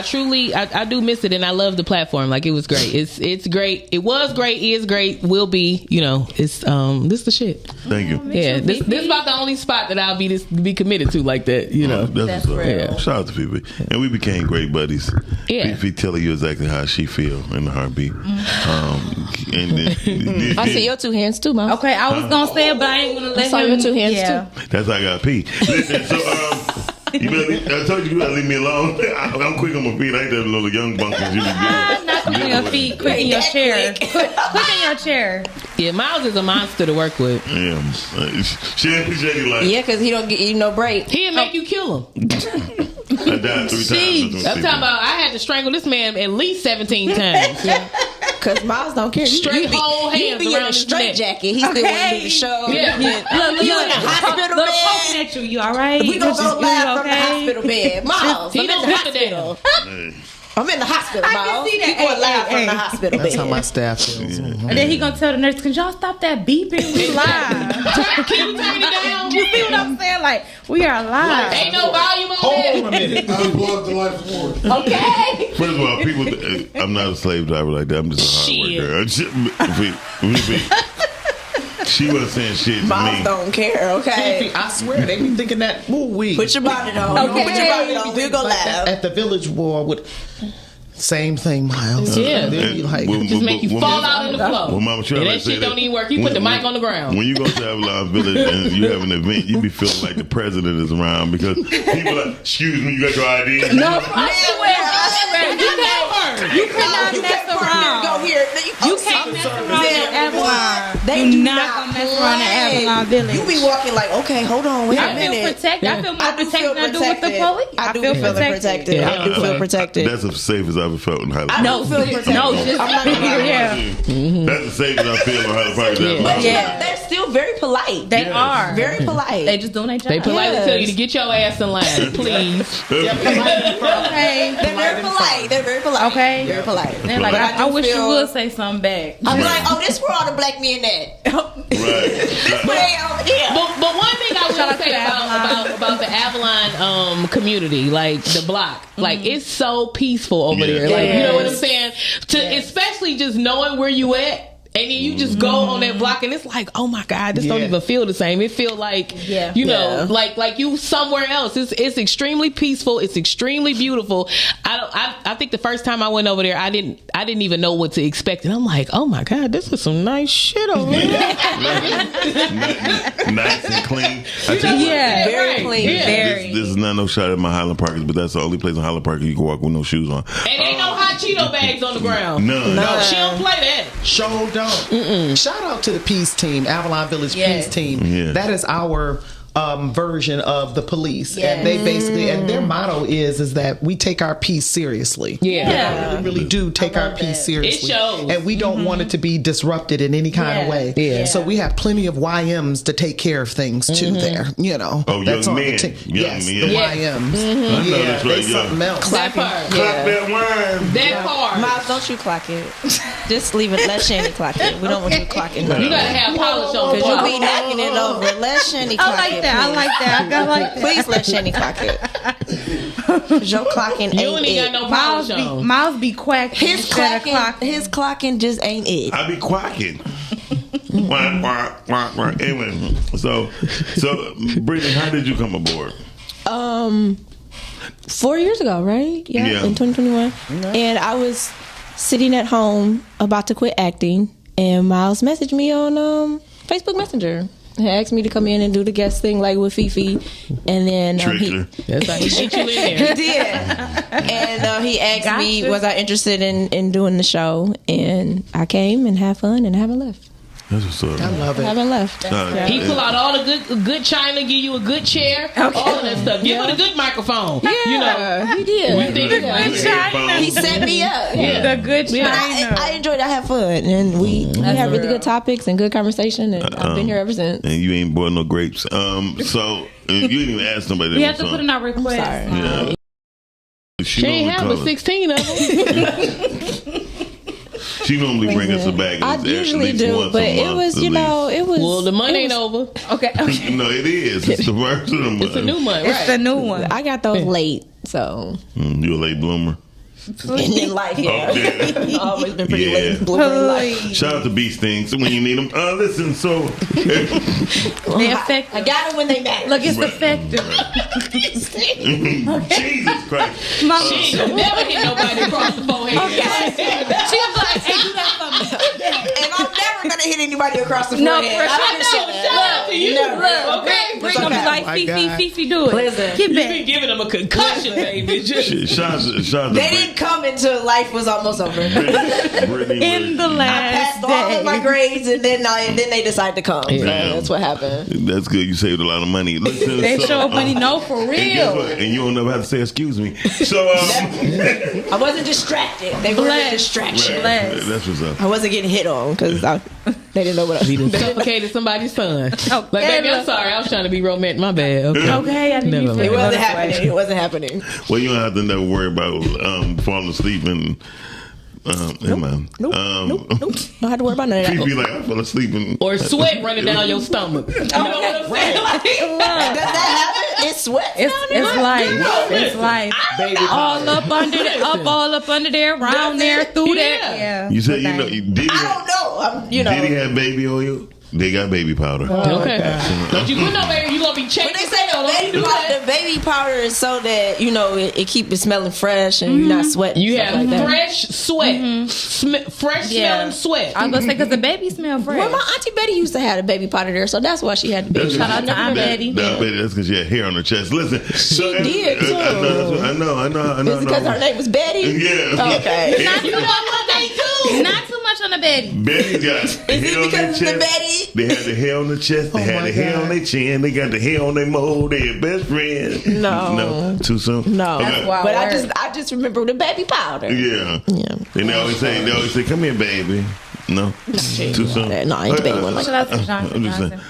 O: I do miss it, and I love the platform. Like, it was great. It's great. It was great. Is great. Will be. You know, it's this the shit.
J: Thank you.
O: Yeah, this about the only spot that I'll be committed to like that. You know,
J: that's what's up.
O: real.
J: Shout out to Fifi, and we became great buddies.
O: Yeah,
J: Fifi telling you exactly how she feel in the heartbeat. And then,
C: I see your two hands too, Mom.
G: Okay, I was gonna say it, but I ain't gonna let
C: I saw
G: him.
C: your two hands too.
J: That's how I got pee. Listen, so you better, I told you gotta leave me alone. I'm quick on my feet. I ain't that little young bunkers you be doing.
G: Not quick on your feet, quick in your chair. Quick in your chair.
O: Yeah, Miles is a monster to work with.
J: Yeah, she appreciate you like.
C: Yeah, because he don't get you no break.
O: He'll make you kill him.
J: I died 3 times.
O: I'm talking about I had to strangle this man at least 17 times.
C: Because Miles don't care.
O: Straight whole hands
C: you be in
O: around
C: a
O: his
C: straight
O: neck.
C: jacket. He still want to do the show.
O: Yeah.
G: Look,
C: you in the hospital
G: look,
C: bed.
G: poking at you. You all right?
C: We gonna go live from the
G: okay?
C: hospital bed. Miles,
O: He
C: I'm in
O: don't
C: the
O: give a
C: hospital.
J: Hey.
C: I'm in the hospital,
G: I can
C: Miles.
G: see that.
C: We going live from
G: Hey.
C: the hospital
L: That's
C: bed.
L: how my staff feels.
G: And then he gonna tell the nurse, "Could y'all stop that beeping? We live."
O: Can you turn it down?
G: You see what I'm saying? Like, we are live.
O: Ain't no volume on
Q: Hold on a minute. Unplug the life support.
C: Okay.
J: First of all, people, I'm not a slave driver like that. I'm just a hard worker. She wasn't saying shit to
C: Miles
J: me.
C: don't care, okay?
L: I swear, they be thinking that, ooh-wee.
C: Put your bonnet on.
L: Okay.
C: Put your bonnet on. We'll go
L: Like
C: live.
L: at the Village War with same thing, Miles.
O: Yeah.
L: They'll be like,
O: Just make you fall out on the floor.
J: Well, Mama Charlotte
O: And that
J: say
O: shit don't even work. You
J: when-
O: put the mic on the ground.
J: When you go to Avalon Village and you have an event, you be feeling like the president is around because people are like, excuse me, you got your ID?
G: No, I swear. You cannot mess around.
C: Go here.
G: You can't mess around at Avalon.
C: They
G: You
C: do
G: not
C: not
G: gonna mess around at
C: play.
G: Avalon Village.
C: You be walking like, okay, hold on, wait a
G: I
C: minute.
G: feel protected. I feel more
C: I do
G: protected
C: feel
G: than I do with the
C: protected.
G: police.
C: I do feel protected.
O: Yeah.
C: I do feel protected.
J: That's as safe as I've ever felt in Highland
C: I
J: Park.
C: don't feel protected.
G: No, just
C: I'm not gonna lie.
G: yeah.
J: That's as safe as I feel in Highland Park.
C: But
G: Yeah.
C: they're still very polite.
G: They are
C: Very polite.
G: They just doing their job.
O: They politely
C: Yes.
O: tell you to get your ass in line, please.
G: Okay.
C: They're very polite. They're very polite.
G: Okay.
C: Very polite.
G: They're like,
C: But
G: I
C: do
G: wish you
C: feel-
G: would say something back.
C: I'm like, oh, this where all the black men at.
J: Right.
C: But they over here.
O: But one thing I
G: Shout
O: will
G: out
O: say
G: to
O: about the Avalon community, like the block, like it's so peaceful over there. Like, you know what I'm saying? Especially just knowing where you at. And then you just go on that block, and it's like, oh my God, this don't even feel the same. It feel like, you know, like you somewhere else. It's extremely peaceful. It's extremely beautiful. I think the first time I went over there, I didn't even know what to expect, and I'm like, oh my God, this is some nice shit over here.
J: Nice and clean.
C: Very clean.
O: Yeah.
C: Very.
J: This is not no shot at my Highland Parkers, but that's the only place in Highland Park you can walk with no shoes on.
O: And ain't no hot Cheeto bags on the ground.
J: None.
O: No, she don't play that.
L: Show don't. Shout out to the Peace Team, Avalon Village Peace Team.
J: Yeah.
L: That is our version of the police, and they basically, and their motto is that we take our peace seriously.
O: Yeah.
L: We really do take our peace seriously.
O: It shows.
L: And we don't want it to be disrupted in any kind of way.
O: Yeah.
L: So we have plenty of YMs to take care of things too. There, you know.
J: Oh,
L: that's
J: young
L: on
J: men.
L: the team.
J: Young
L: Yes,
J: men.
L: the
J: Yeah.
L: YMs.
J: I know
L: Yeah,
J: that's right,
L: they
J: young.
L: something else.
O: That part.
J: Clap that wine.
O: That part.
U: Miles, don't you clock it. Just leave it. Let Shani clock it. We don't want you clocking it.
O: You gotta have polish on.
U: Because you be knocking it over. Let Shani clock it.
G: I like that. I like that. I like that.
U: Please let Shani clock it. Because your clocking
O: You
U: ain't
O: ain't got
U: it.
O: no polish on.
G: Miles be quacking.
U: His clocking just ain't it.
J: I be quacking. Quack, quack, quack, quack. Anyway, so Brittany, how did you come aboard?
C: 4 years ago, right?
J: Yeah.
C: In 2021. And I was sitting at home about to quit acting, and Miles messaged me on Facebook Messenger. He asked me to come in and do the guest thing, like with Fifi, and then he
O: That's how he get you in there.
C: he did, and he asked me, was I interested in doing the show, and I came and had fun and haven't left.
J: That's what's up.
L: I love it.
C: Haven't left.
O: He pull out all the good china, give you a good chair, all of that stuff. Give him a good microphone.
C: Yeah,
O: you know,
C: he did.
O: We think
C: He set me up.
O: Yeah.
G: The good
C: But I enjoyed it. I had fun, and we had really good topics and good conversation, and I've been here ever since.
J: And you ain't bought no grapes. So you didn't even ask nobody.
G: We
J: that
G: have to
J: was
G: put in our request.
J: Yeah.
O: She ain't have but 16 of them.
J: She normally bring us a bag.
C: I usually do, but it was, you know, it was.
O: Well, the month ain't over.
G: Okay.
J: No, it is. It's the first of the month.
O: It's a new month,
G: It's
O: right?
G: the new one.
C: I got those late, so.
J: You a late bloomer?
C: In life, yeah.
J: Okay.
C: Always been pretty
J: Yeah.
C: late bloomer in life.
J: Shout out to Beast Things when you need them. Listen, so
G: They effective.
C: I got it when they matter.
G: Look, it's effective.
J: Jesus Christ.
O: She ain't never hit nobody across the forehead.
G: She was like, hey, do that for me.
I: And I'm never gonna hit anybody across the
G: No,
I: forehead.
G: I
I: don't
G: know.
I: understand
O: Shout out to you.
I: Never.
O: Okay,
G: Bring them like Fifi, do it.
I: Listen.
G: Get
O: You
G: back.
O: be giving them a concussion, baby.
J: Shout out
I: They
J: to
I: didn't come until life was almost over.
J: Brittany.
G: In the
I: I
G: last
I: passed all
G: day.
I: of my grades, and then they decided to come. So that's what happened.
J: That's good. You saved a lot of money. Listen,
G: They show up money, no, for
J: And guess what?
G: real.
J: And you don't never have to say excuse me. So
I: I wasn't distracted. They were a distraction.
J: that's what's up.
I: I wasn't getting hit on because they didn't know what I was
O: He done
I: doing.
O: suffocated somebody's son.
G: Okay,
O: Like, baby, I'm
G: look.
O: sorry. I was trying to be romantic. My bad. Okay.
G: Okay, I didn't
O: Never
G: even
O: mind.
I: It
G: feel
I: wasn't
G: that
I: happening.
G: way.
I: It wasn't happening.
J: Well, you don't have to never worry about falling asleep and never mind.
I: Nope. Don't have to worry about none of
J: People be
I: that.
J: like, I fell asleep and
O: Or sweat running down your stomach. You know what I'm saying?
I: Does that happen? It's sweat.
G: It's life. It's life.
J: baby
G: All up under there, all up under there, around there, through there. Yeah.
J: You said Diddy
I: I don't know.
J: Diddy had baby on you? They got baby powder.
O: Okay. Don't you put no baby, you gonna be
I: When
O: checking
I: they say the baby powder is so that it keep it smelling fresh and you're not sweating.
O: You
I: stuff
O: have
I: like that.
O: fresh sweat. Fresh smelling sweat.
G: I was gonna say because the baby smell fresh.
I: Well, my auntie Betty used to have a baby powder there, so that's why she had the baby.
G: Shout out to Aunt Betty.
J: That's because she had hair on her chest. Listen, she
I: did, too.
J: I know.
I: Is it because her name was Betty?
J: Yeah.
I: Okay.
G: Not too much on the Not too much on the Betty.
J: Betty got hair on their
I: because of the
J: chest.
I: Betty?
J: They had the hair on the chest. They had the hair on their chin. They got the hair on their mold. They had best friend.
I: No.
J: Too soon.
I: No,
J: Okay.
I: but I just remember the baby powder.
J: Yeah. And they always say, "Come here, baby." No, too soon.
I: No, I ain't the baby one.
G: Shout out to
J: I'm just saying.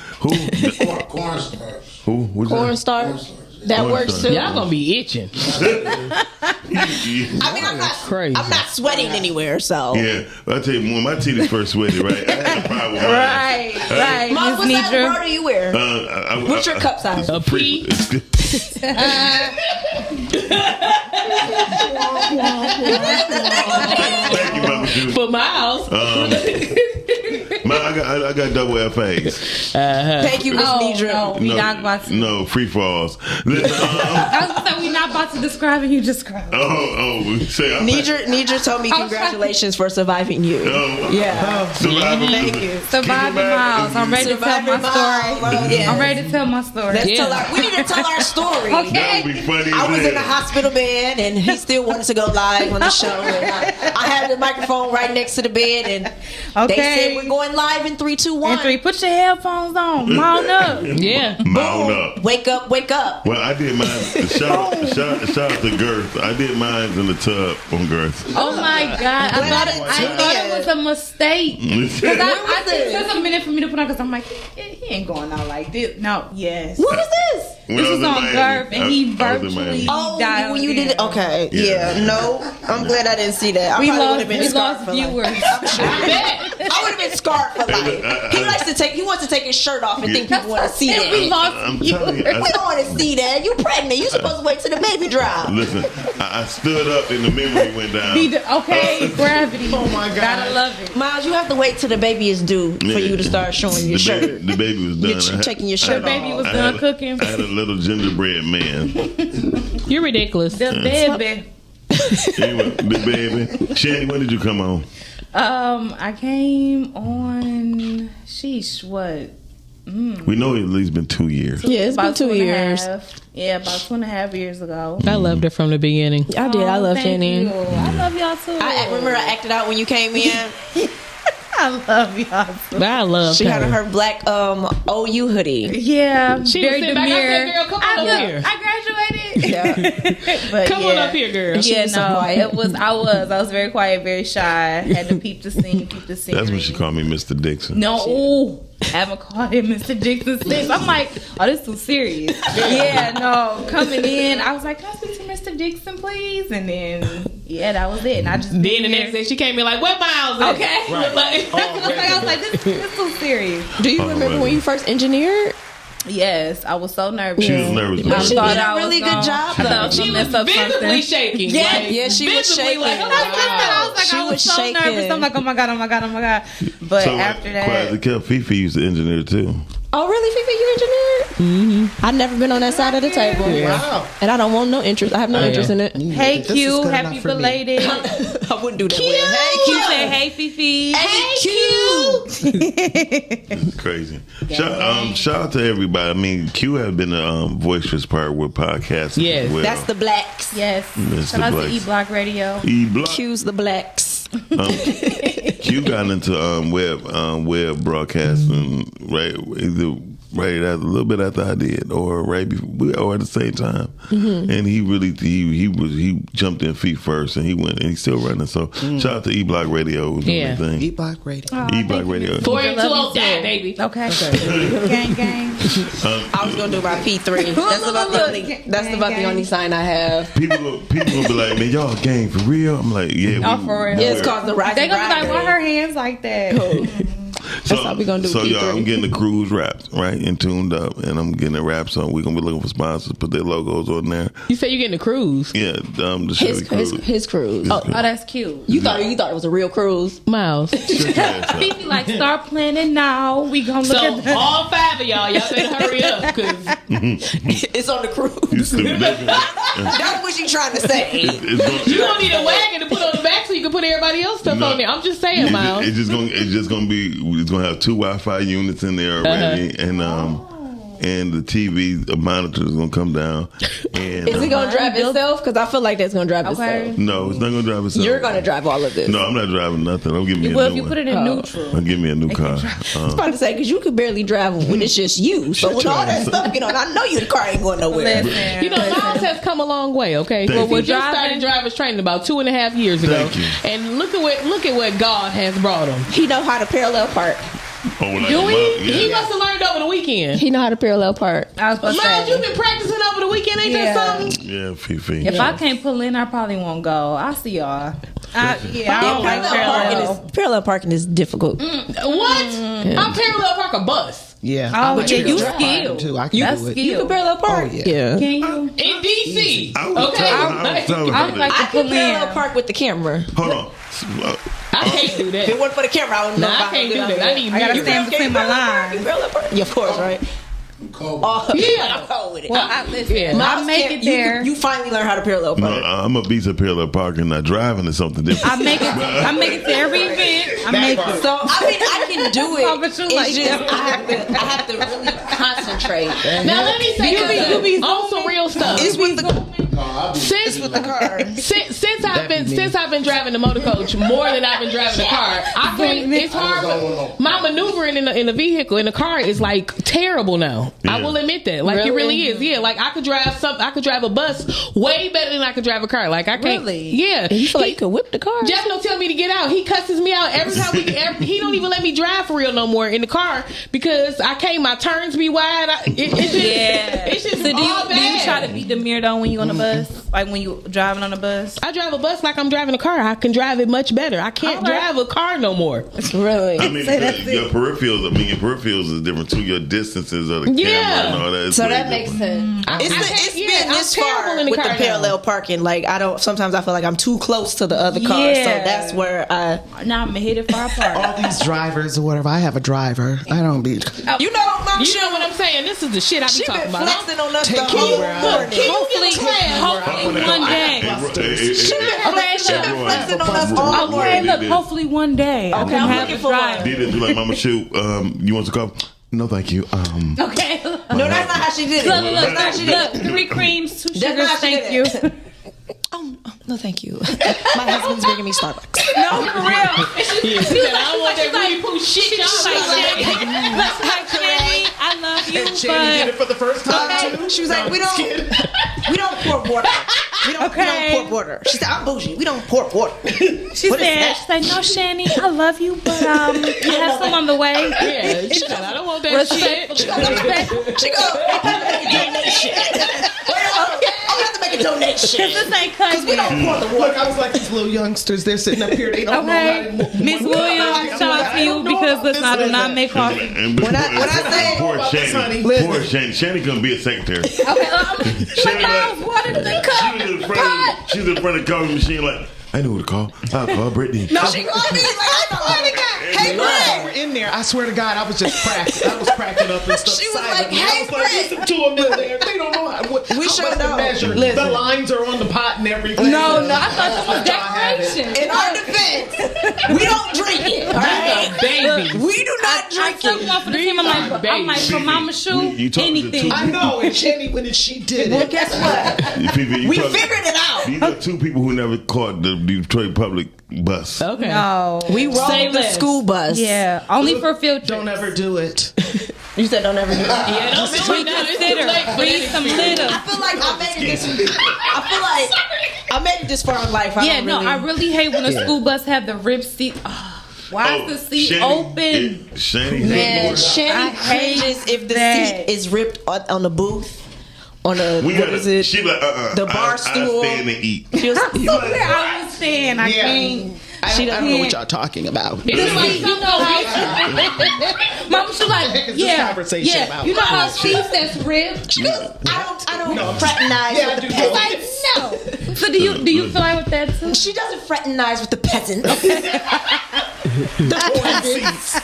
Q: Cornstarch.
J: Who? What's
I: Cornstarch. That works too.
O: Y'all gonna be itching.
I: I mean, I'm not
O: crazy.
I: I'm not sweating anywhere, so.
J: Yeah, I tell you, when my titties first sweated, right, I had a problem with mine.
G: Right,
I: Mom, what size bra do you wear? What's your cup size?
O: A P.
J: Thank you, Mama Sue.
O: For Miles.
J: I got double FAs.
I: Thank you, Miss Nidra.
G: No, we not about to.
J: No, free falls. Listen,
G: I was gonna say we not about to describe it. You describe it.
I: Nidra told me congratulations for surviving you. Yeah. Thank you.
G: Surviving Miles. I'm ready to tell my story.
I: Yeah.
G: I'm ready to tell my story.
I: Let's tell we need to tell our story.
G: Okay.
J: That would be funny.
I: I was in the hospital bed and he still wanted to go live on the show. And I had the microphone right next to the bed and they said we're going live in 3, 2, 1.
G: And 3. Put your headphones on. Mount up.
O: Yeah.
J: Mount up.
I: Wake up, wake up.
J: Well, I did mine. Shout out to Girth. I did mine in the tub on Girth.
G: Oh my God. I thought it was a mistake. Because I think it took a minute for me to put on because I'm like, he ain't going out like this. No, yes.
I: What was this?
J: When I
G: This was
J: in
G: on
J: Miami.
G: Girth and he
J: I was in
G: virtually
J: Miami.
G: died.
I: When you did it? Okay. Yeah. No. I'm glad I didn't see that. I
G: We
I: probably would
G: lost,
I: have been
G: we
I: scarred
G: lost
I: for
G: viewers.
I: life. I would have been scarred for life. He wants to take his shirt off and think people want to see that.
G: We lost
J: I'm
G: viewers.
J: telling you.
I: We don't want to see that. You pregnant. You supposed to wait till the baby drop.
J: Listen, I stood up and the memory went down.
G: Okay, gravity. Oh my God. Gotta love it.
I: Miles, you have to wait till the baby is due for you to start showing your shirt.
J: The baby was done.
I: You're taking your shirt
G: The baby
I: off.
G: was done cooking.
J: I had a little gingerbread man.
O: You're ridiculous.
G: The baby.
J: Anyway, the baby. Shandy, when did you come on?
G: I came on. Sheesh, what?
J: We know it's at least been 2 years.
C: Yeah, it's been 2 years.
G: Yeah, about 2.5 years ago.
O: I loved her from the beginning.
C: I did. I love
G: thank
C: Jenny.
G: you. I love y'all too.
I: I remember I acted out when you came in.
G: I love y'all too.
O: But I loved
I: She
O: her.
I: had on her black OU hoodie.
G: Yeah,
O: She
G: very
O: was sitting back. I said,
G: demure.
O: girl, come on over here.
G: I graduated.
I: Yeah.
G: But
O: Come on up here, girl.
I: She
G: Yeah,
I: was so
G: no,
I: quiet.
G: I was very quiet, very shy. Had to peep the scene, peep the scene.
J: That's when she called me Mr. Dixon.
G: No, I haven't called him Mr. Dixon since. I'm like, oh, this is too serious. Yeah, no, coming in, I was like, can I speak to Mr. Dixon, please? And then Yeah, that was it. And I just
O: then the next day she came in like, "What Miles?" At?
G: Okay.
O: Like,
G: I was like, this is so serious.
C: Do you remember when you first engineered?
G: Yes, I was so nervous.
J: She was nervous.
C: But she did a really good job, though.
O: She was visibly shaking.
C: Yeah,
O: like,
C: yeah, she was
O: visibly
C: shaking.
O: Like,
G: I was so nervous. I'm like, oh my god. But
J: So
G: after
J: Quiet as
G: that,
J: it kept, Fifi used to engineer too.
C: Oh, really, Fifi? You engineered? Mm-hmm. I've never been on that side of the table.
L: Wow.
C: And I don't want no interest. I have no interest in it.
G: hey
L: This is
G: Q,
L: good
G: happy
L: enough for me.
G: belated.
C: I wouldn't do that
G: Q.
C: with her.
G: Hey Q, say hey Fifi.
C: Hey, Q.
J: Crazy. Shout out to everybody. I mean, Q has been a boisterous part with podcasts.
O: Yes,
J: as well.
C: That's the blacks.
G: Yes.
J: That's
G: Shout
J: the
G: out to
J: blacks.
G: E-Block Radio.
J: E-Block.
C: Q's the blacks.
J: Q got into web broadcasting right a little bit after I did, or right before, or at the same time.
C: Mm-hmm.
J: And he really he jumped in feet first, and he went, and he's still running. So shout out to E-Block Radio. Was doing
O: Yeah.
J: the thing.
L: E-Block Radio.
J: E-Block Radio.
O: 482 that baby.
G: Okay. Gang.
C: I was gonna do my P3. That's about the only sign I have.
J: People gonna be like, man, y'all gang for real? I'm like, yeah.
G: Oh, for real.
C: Yeah, it's called the Rising
G: They gonna be like,
C: Grind.
G: why her hands like that?
J: So,
C: how we gonna do
J: so
C: P3.
J: y'all, I'm getting the cruise wrapped, right, and tuned up, and I'm getting the wraps on. We're gonna be looking for sponsors, put their logos on there.
O: You said you're getting a cruise.
J: Yeah, the Chevy cruise.
C: His cruise.
G: Oh, that's cute.
C: You thought it was a real cruise,
O: Miles.
G: Fifi like, start planning now. We gonna look
O: So
G: at that.
O: all 5 of y'all better hurry up because
C: it's on the cruise.
J: You stupid.
C: That's what she trying to say.
O: you gonna need a wagon to put on the back so you can put everybody else stuff on there. I'm just saying, Miles.
J: It's gonna have 2 Wi-Fi units in there already, and the TV monitor is gonna come down. And
C: Is it gonna drive itself? Because I feel like that's gonna drive itself.
J: no, it's not gonna drive itself.
C: You're gonna drive all of this.
J: No, I'm not driving nothing. I'm giving me a
G: Well,
J: new
G: if you
J: one.
G: put it in neutral.
J: I'll give me a new car.
C: I was about to say, because you could barely drive when it's just you. So when all that stuff get on, I know the car ain't going nowhere.
O: You know, Miles has come a long way. Okay,
J: Thank
O: we
J: you.
O: just started driver's training about 2.5 years ago,
J: Thank you.
O: and look at what God has brought him.
C: He know how to parallel park.
J: Oh, like
O: Do
J: a
O: he?
J: mug,
O: He
J: yeah.
O: must have learned over the weekend.
C: He know how to parallel park.
G: I was supposed to
O: Miles,
G: say.
O: you've been practicing over the weekend, ain't
G: Yeah.
O: that something?
J: Yeah, Fifi.
G: If I can't pull in, I probably won't go. I'll see y'all. I don't like
C: Parallel parking is difficult.
O: What? I'm parallel park a bus.
L: Yeah.
G: Oh,
L: But
G: yeah,
L: can
G: you
L: drive
G: skilled.
L: too. I can
G: That's
L: do it.
G: skilled.
C: You can parallel park.
L: Oh, yeah.
C: Yeah.
G: Can you?
O: In DC.
J: I was telling
G: I
J: her
G: would like
J: that.
G: to
C: I
G: pull
C: can parallel
G: in.
C: park with the camera.
J: Hold on.
O: I can't do
C: If
O: that.
C: it wasn't for the camera, I wouldn't know.
O: Nah, I
C: if
O: can't do
C: would
O: that. I need
G: I gotta
O: mirrors.
G: stand between my lines.
C: Yeah, of course, right? Oh,
O: Yeah.
C: I'm cold with it.
G: Well, listen,
O: Yeah.
C: Miles
G: I make
C: can't-
G: it there.
C: You finally learn how to parallel
J: No,
C: park.
J: I'm a beast of parallel parking. Not driving is something different.
G: I make it to every event. I make it.
C: So I mean, I can do it.
G: Oh, but you
C: It's
G: like
C: just
G: that.
C: I have to really concentrate.
O: Now let me say
C: You be
O: on some real stuff.
C: It's with the
O: Since
C: with the car.
O: since I've been driving the motor coach more than I've been driving the car, I think it's hard. My maneuvering in the vehicle in the car is like terrible now. I will admit that. Like it really is. Yeah, like I could drive a bus way better than I could drive a car. Like I can't.
G: Really?
O: Yeah.
C: You feel like you can whip the car?
O: Jeff don't tell me to get out. He cusses me out every time he don't even let me drive for real no more in the car because I can't. My turns be wide. It's just
G: So do
O: all
G: you
O: bad.
G: try to beat the mirror though when you on the bus? Like when you driving on the bus?
O: I drive a bus like I'm driving a car. I can drive it much better. I can't drive a car no more.
C: Really?
J: I mean, your peripherals is different too. Your distances of the
O: Yeah.
J: camera and all that.
C: So that makes sense. It's been this far with the parallel parking. Like sometimes I feel like I'm too close to the other car.
G: Yeah.
C: So that's where
G: now I'm hit it far apart.
L: All these drivers or whatever. I have a driver. I don't be.
O: You know what I'm saying? This is the shit I be talking about.
C: flexing on us
L: Take
C: the whole
L: me around.
C: morning.
G: Hopefully one day.
C: Flexing on us all
G: Okay,
C: morning.
G: look, hopefully one day I
C: Okay,
G: can
C: I'm
G: have
C: looking
G: a
C: for
G: driver.
J: Did it do like Mama Shoot? You want to come? No, thank you.
G: Okay.
C: No, that's not how she did it.
G: Look,
C: That's not how she did it.
G: 3 creams, 2
C: That's
G: sugars,
C: not how she
G: thank you.
C: did it. No, thank you. My husband's bringing me Starbucks.
G: No, for real.
O: She said, I don't want that Winnie Pooh shit. Y'all
G: Like, Jenny, I love you,
L: And Jenny did it for the first time too.
C: She was like, we don't pour water. We don't pour water. She said, I'm bougie. We don't pour water.
G: She said, no, Shani, I love you, but you have some on the way.
O: Yeah, she said, I don't want that shit.
C: She go, I have to make a donation. I have to make
I: make a donation.
G: This ain't cutting.
L: We don't want the look. I was like, these little youngsters, they're sitting up here. They don't know how to
G: Miss Williams, shout out to you because listen, I do not make coffee.
I: When I say
J: poor Shani, poor Shani, Shani couldn't be a secretary.
G: Okay, what is the cup?
J: She's in front of the coffee machine like, I know who to call. I'll call Brittany.
I: No, she called me like, I swear to God. Hey,
L: Britt. We're in there. I swear to God, I was just cracking. I was cracking up and stuff.
I: She was like, hey, Britt.
L: Listen to them in there. They don't know how.
I: We sure know.
L: Measure. The lines are on the pot and everything.
G: No, I thought that was decoration.
I: In our defense, we don't drink it. All right,
O: baby.
I: We do not drink it.
G: I'm like, for Mama Shoe, anything.
L: I know. And Shani, when she did
I: well,
L: it.
I: guess what? We figured it out.
J: These are two people who never caught the Detroit public bus.
O: Okay.
G: No.
I: We rode the school bus.
G: Yeah. Only for field trips.
L: Don't ever do it.
I: You said don't ever do it.
O: Yeah, don't do it.
G: Consider. Read some little.
I: I feel like I made it this. I made it this far in life.
G: I really hate when a school bus have the ripped seat. Why is the seat open?
J: Shani
I: hates if the seat is ripped on the booth. On a
J: She like
I: the bar stool.
J: I stand and eat.
I: She was
G: I was saying I can't.
L: I don't know what y'all talking about.
G: It's like, you know, Mama, she like, yeah.
L: About
G: you know how seats that's ripped?
I: I don't fraternize with the peasants.
G: Like, no. So do you fly with that too?
I: She doesn't fraternize with the peasants. The peasants.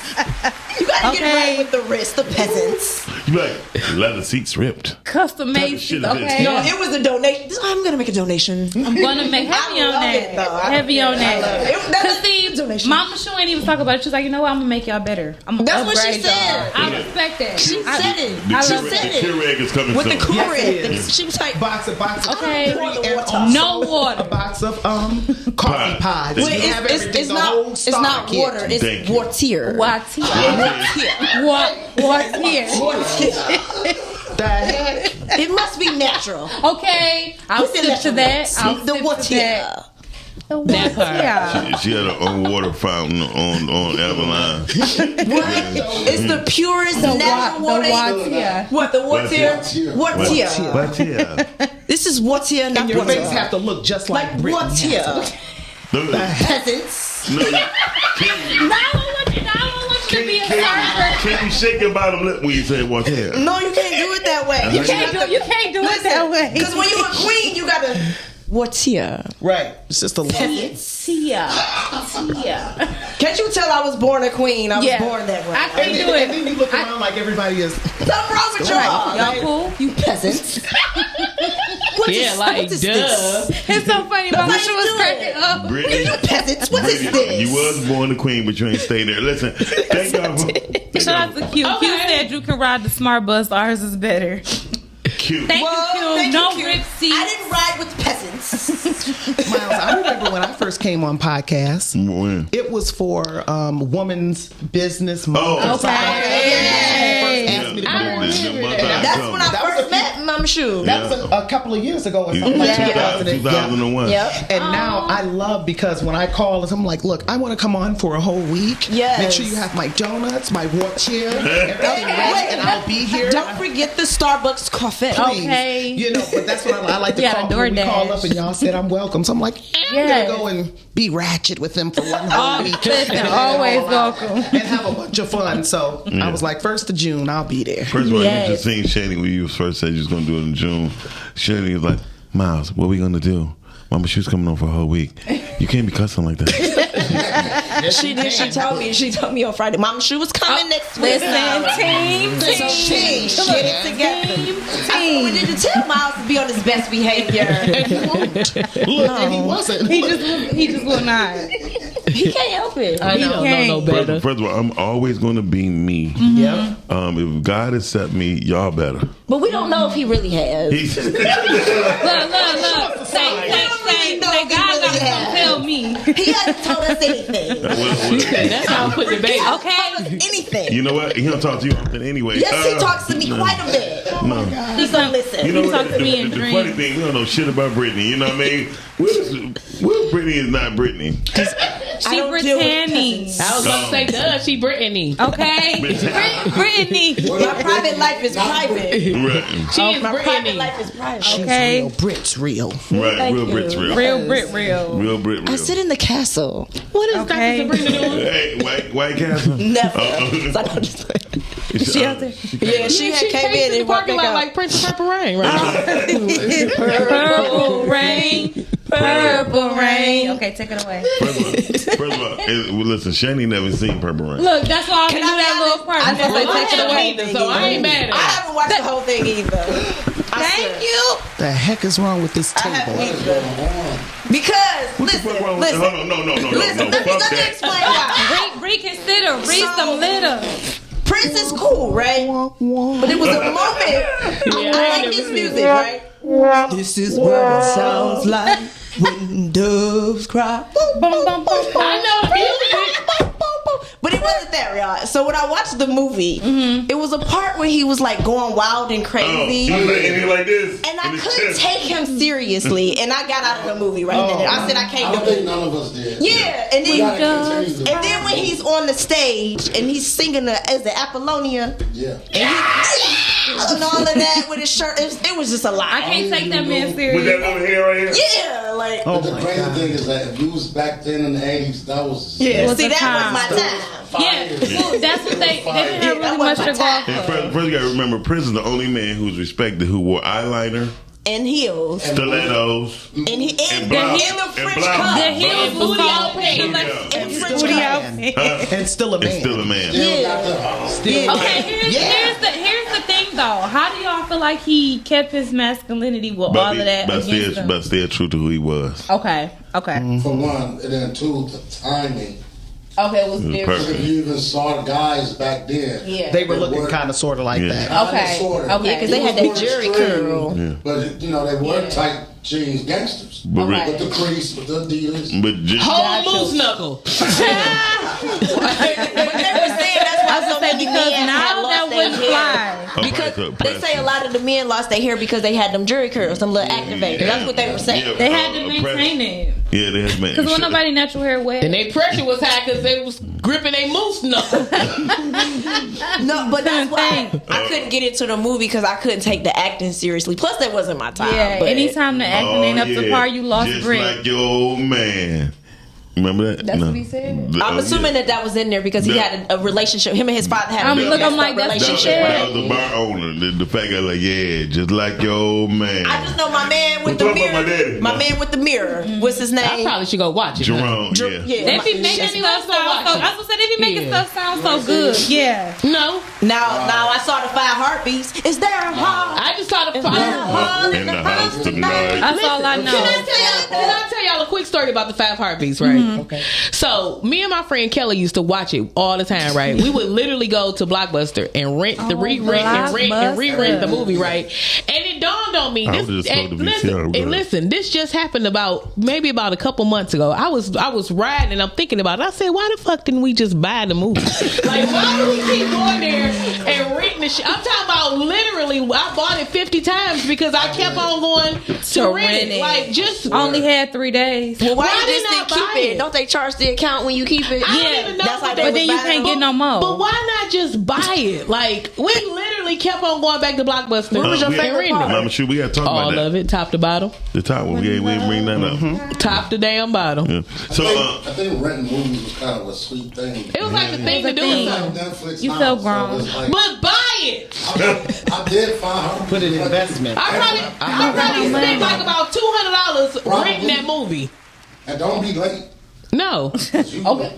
I: You gotta get right with the wrist, the peasants.
J: You like leather seats ripped.
G: Custom made seats. Okay.
I: No, it was a donation. I'm gonna make a donation.
G: I'm gonna make heavy on that. Heavy on that. Cause see, Mama Shoe ain't even talk about it. She's like, you know what? I'm gonna make y'all better.
I: That's what she said.
G: I respect that.
I: She said it.
J: The Keurig is coming
I: with
J: soon.
I: the Keurig. She was like,
L: box of
G: okay, no water.
L: A box of coffee pies.
I: It's not water. It's water.
L: The heck?
I: It must be natural.
G: Okay, I'll stick to that.
I: The water.
O: That part.
J: She had her own water fountain on Avalon.
I: It's the purest natural water. What the water? Water. This is water, not
L: and your
I: water.
L: face have to look just like
I: water.
J: The
I: peasants.
J: Can you shake your bottom lip when you say water?
I: No, you can't do it that way.
G: You can't do it that way.
I: Because when you're a queen, you gotta. What's here?
L: Right. It's just a
G: Tia.
I: Can't you tell I was born a queen? I was born that way.
G: I can't do it.
L: And then you look around like everybody is.
I: Something wrong with y'all.
G: Y'all cool?
I: You peasants.
O: What is this?
G: It's so funny. Mama Shoe was cracking up.
J: Brittany,
I: you peasants. What is this?
J: You was born a queen, but you ain't stay there. Listen, thank y'all for.
G: Shout out to Q. Q said you can ride the smart bus. Ours is better.
J: Q.
G: Thank you, Q. No rip seats.
I: I didn't ride with peasants.
L: Miles, I remember when I first came on podcasts.
J: When?
L: It was for Woman's Business Month.
J: Oh,
I: okay. That's when I first met Mama Shoe.
L: That was a couple of years ago or something like
J: 2001.
L: Yep. And now I love because when I call, I'm like, look, I want to come on for a whole week.
I: Yes.
L: Make sure you have my donuts, my water, everything ready, and I'll be here.
I: Don't forget the Starbucks coffee.
L: Please.
G: Okay.
L: You know, but that's what I like to call when we call up and y'all said I'm welcome. So I'm like, I'm going to go and be ratchet with them for one whole week.
G: Listen, always welcome.
L: And have a bunch of fun. So I was like, 1st of June, I'll be there.
J: First of all, you just seen Shani when you first said you was going to do it in June. Shani was like, Miles, what we going to do? Mama Shoe's coming on for a whole week. You can't be cussing like that.
I: She did. She told me on Friday. Mama Shoe was coming next week.
G: Listen, team.
I: Get it together. We did tell Miles to be on his best behavior.
L: And he won't. Look, and he wasn't.
G: He just will not.
I: He can't help it.
O: I don't know no better.
J: First of all, I'm always going to be me.
L: Yep.
J: If God has set me, y'all better.
I: But we don't know if he really has.
G: Look. Say God not gonna tell me.
I: He hasn't told us anything.
O: That's how I put the baby.
I: Okay. Anything.
J: You know what? He don't talk to you often anyway.
I: Yes, he talks to me quite a bit.
J: No.
I: He's gonna listen.
J: You know
G: He
J: what?
G: talks to me in
J: The
G: dreams.
J: funny thing, we don't know shit about Brittany. You know what I mean? Well, Brittany is not Brittany.
G: She Brittany.
O: I was about to say, duh, she Brittany.
G: Okay. Brittany.
I: My private life is private.
J: Right.
O: She is
I: My
O: Brittany.
I: private life is private.
L: She's
G: Okay.
L: real. Brit's real.
J: Right, real Brit's real.
G: Real Brit real.
J: Real Brit real.
I: I sit in the castle.
O: What is
G: Okay.
O: Dr. Sabrina doing?
J: Hey, White Castle.
I: Never.
O: She out there?
I: Yeah, she had came in
O: in the
I: and walked
O: parking
I: back
O: lot
I: out.
O: like Prince of Purple Rain, right?
G: Purple rain. Purple rain. Okay, take it away.
J: First of all, listen, Shani never seen Purple Rain.
G: Look, that's why I can do that little part.
I: I never
G: Before
I: take it away.
O: Either, so I ain't mad at
I: I
O: her.
I: haven't watched the whole thing either.
G: Thank you.
L: The heck is wrong with this table?
I: Because listen.
J: No.
I: Listen, let me
J: Fuck that.
I: explain why.
G: Reconsider. Read some litter.
I: Prince is cool, right? But it was a moment. I like his music, right? This is what it sounds like when doves cry. Boom, boom, boom, boom, boom.
O: I know the music.
I: But it wasn't that, y'all. So when I watched the movie, it was a part where he was like going wild and crazy.
J: And he like this.
I: And I couldn't take him seriously. And I got out of the movie right then. I said I can't
Q: I
I: do
Q: don't
I: it.
Q: think none of us did.
I: Yeah, and
Q: We gotta continue to-
I: then when he's on the stage and he's singing as the Apollonia,
Q: Yeah.
I: and all of that with his shirt, it was just a lot.
G: I can't take that man
J: With
G: serious.
J: that little hair right here?
I: Yeah, like.
Q: But the crazy thing is that if you was back then in the 80s, that was
I: Yeah, see,
G: the
I: that
G: time.
I: was my time.
G: Yeah, well, that's what they didn't have really much to go off
J: And
G: of.
J: first you gotta remember, Prince is the only man who's respected who wore eyeliner,
I: And heels.
J: stilettos,
I: And he
J: and
I: and
J: blouse.
I: the French
J: And blouse.
I: cuff.
G: The heels was
O: Booty
G: called
O: open.
I: And French
G: Booty
I: cuff.
G: outfit.
L: And still a man.
J: And still a man.
I: Yeah.
G: Okay, here's the thing though. How do y'all feel like he kept his masculinity with all of that
J: but
G: against him?
J: still true to who he was.
G: Okay.
Q: For one, and then two, the timing.
G: Okay, it was
J: It was
G: different.
J: perfect.
Q: If you even saw the guys back then,
G: Yeah.
L: They were looking kind of sort of like that.
G: Okay.
Q: Sorta.
I: Yeah, because they had that Jerry curl.
J: Yeah.
Q: But you know, they were tight jeans gangsters.
J: But Rick-
Q: With the crease, with the Adidas.
J: But just,
O: Whole moose knuckle.
I: But they were saying that's why so many
G: because
I: men
G: now
I: had
G: that
I: lost their
G: wouldn't
I: hair.
G: fly.
I: Because they say a lot of the men lost their hair because they had them Jerry curls, them little activators. That's what they were saying.
J: Yeah,
G: They had to maintain it.
J: Yeah, they had man.
G: Because when nobody natural hair wet.
O: And their pressure was high because they was gripping a moose knuckle.
I: No, but that's why I couldn't get into the movie because I couldn't take the acting seriously. Plus, that wasn't my time.
G: Yeah,
I: but
G: anytime the acting ain't up to par, you lost
J: Just
G: grip.
J: like your old man. Remember that?
G: That's what he said.
I: I'm assuming that was in there because he had a relationship. Him and his father had a
G: Look, I'm like, that's what he
I: relationship.
J: That was the bar owner. The fact that like, yeah, just like your old man.
I: I just know my man with
J: We'll
I: the
J: talk about
I: mirror.
J: my daddy.
I: My man with the mirror. What's his name?
O: I probably should go watch it.
J: Jerome, yeah.
G: They be making stuff sound so. I was gonna say they be making stuff sound so good. Yeah.
O: No.
I: Now I saw the 5 heartbeats. Is there a heart?
O: I just saw the
I: Is there a heart
J: In the house tonight.
G: That's all I know.
O: Can I tell y'all a quick story about the 5 heartbeats, right? Okay. So me and my friend Kelly used to watch it all the time, right? We would literally go to Blockbuster and rent the re-rent and re-rent the movie, right? And it dawned on me.
J: I was just told to be serious, bro.
O: Listen, this just happened about a couple months ago. I was riding and I'm thinking about it. I said, why the fuck didn't we just buy the movie? Like, why do we keep going there and renting the shit? I'm talking about literally, I bought it 50 times because I kept on going to rent it. Like, just
G: only had 3 days.
I: Well, why you
O: didn't
I: just
O: I
I: didn't
O: buy
I: keep it?
O: it?
I: Don't they charge the account when you keep it?
O: I don't even know,
I: That's how
O: but
I: they
G: But then you can't get no more.
O: But why not just buy it? Like, we literally kept on going back to Blockbuster.
I: What was your favorite part?
J: Mama, shoot, we gotta talk about
O: All
J: that.
O: of it, top to bottom.
J: The top one, we ain't bring that up.
O: Top to damn bottom.
J: Yeah. So,
Q: I think renting movies was kind of a sweet thing.
O: It was like the thing to do.
Q: Like Netflix
G: You
Q: now,
G: felt
Q: so
G: grown.
Q: it's like-
O: But buy it.
Q: I did find
L: Put it in investment.
O: I probably spent like about $200
Q: Probably.
O: renting that movie.
Q: and don't be late.
O: No.
Q: You gonna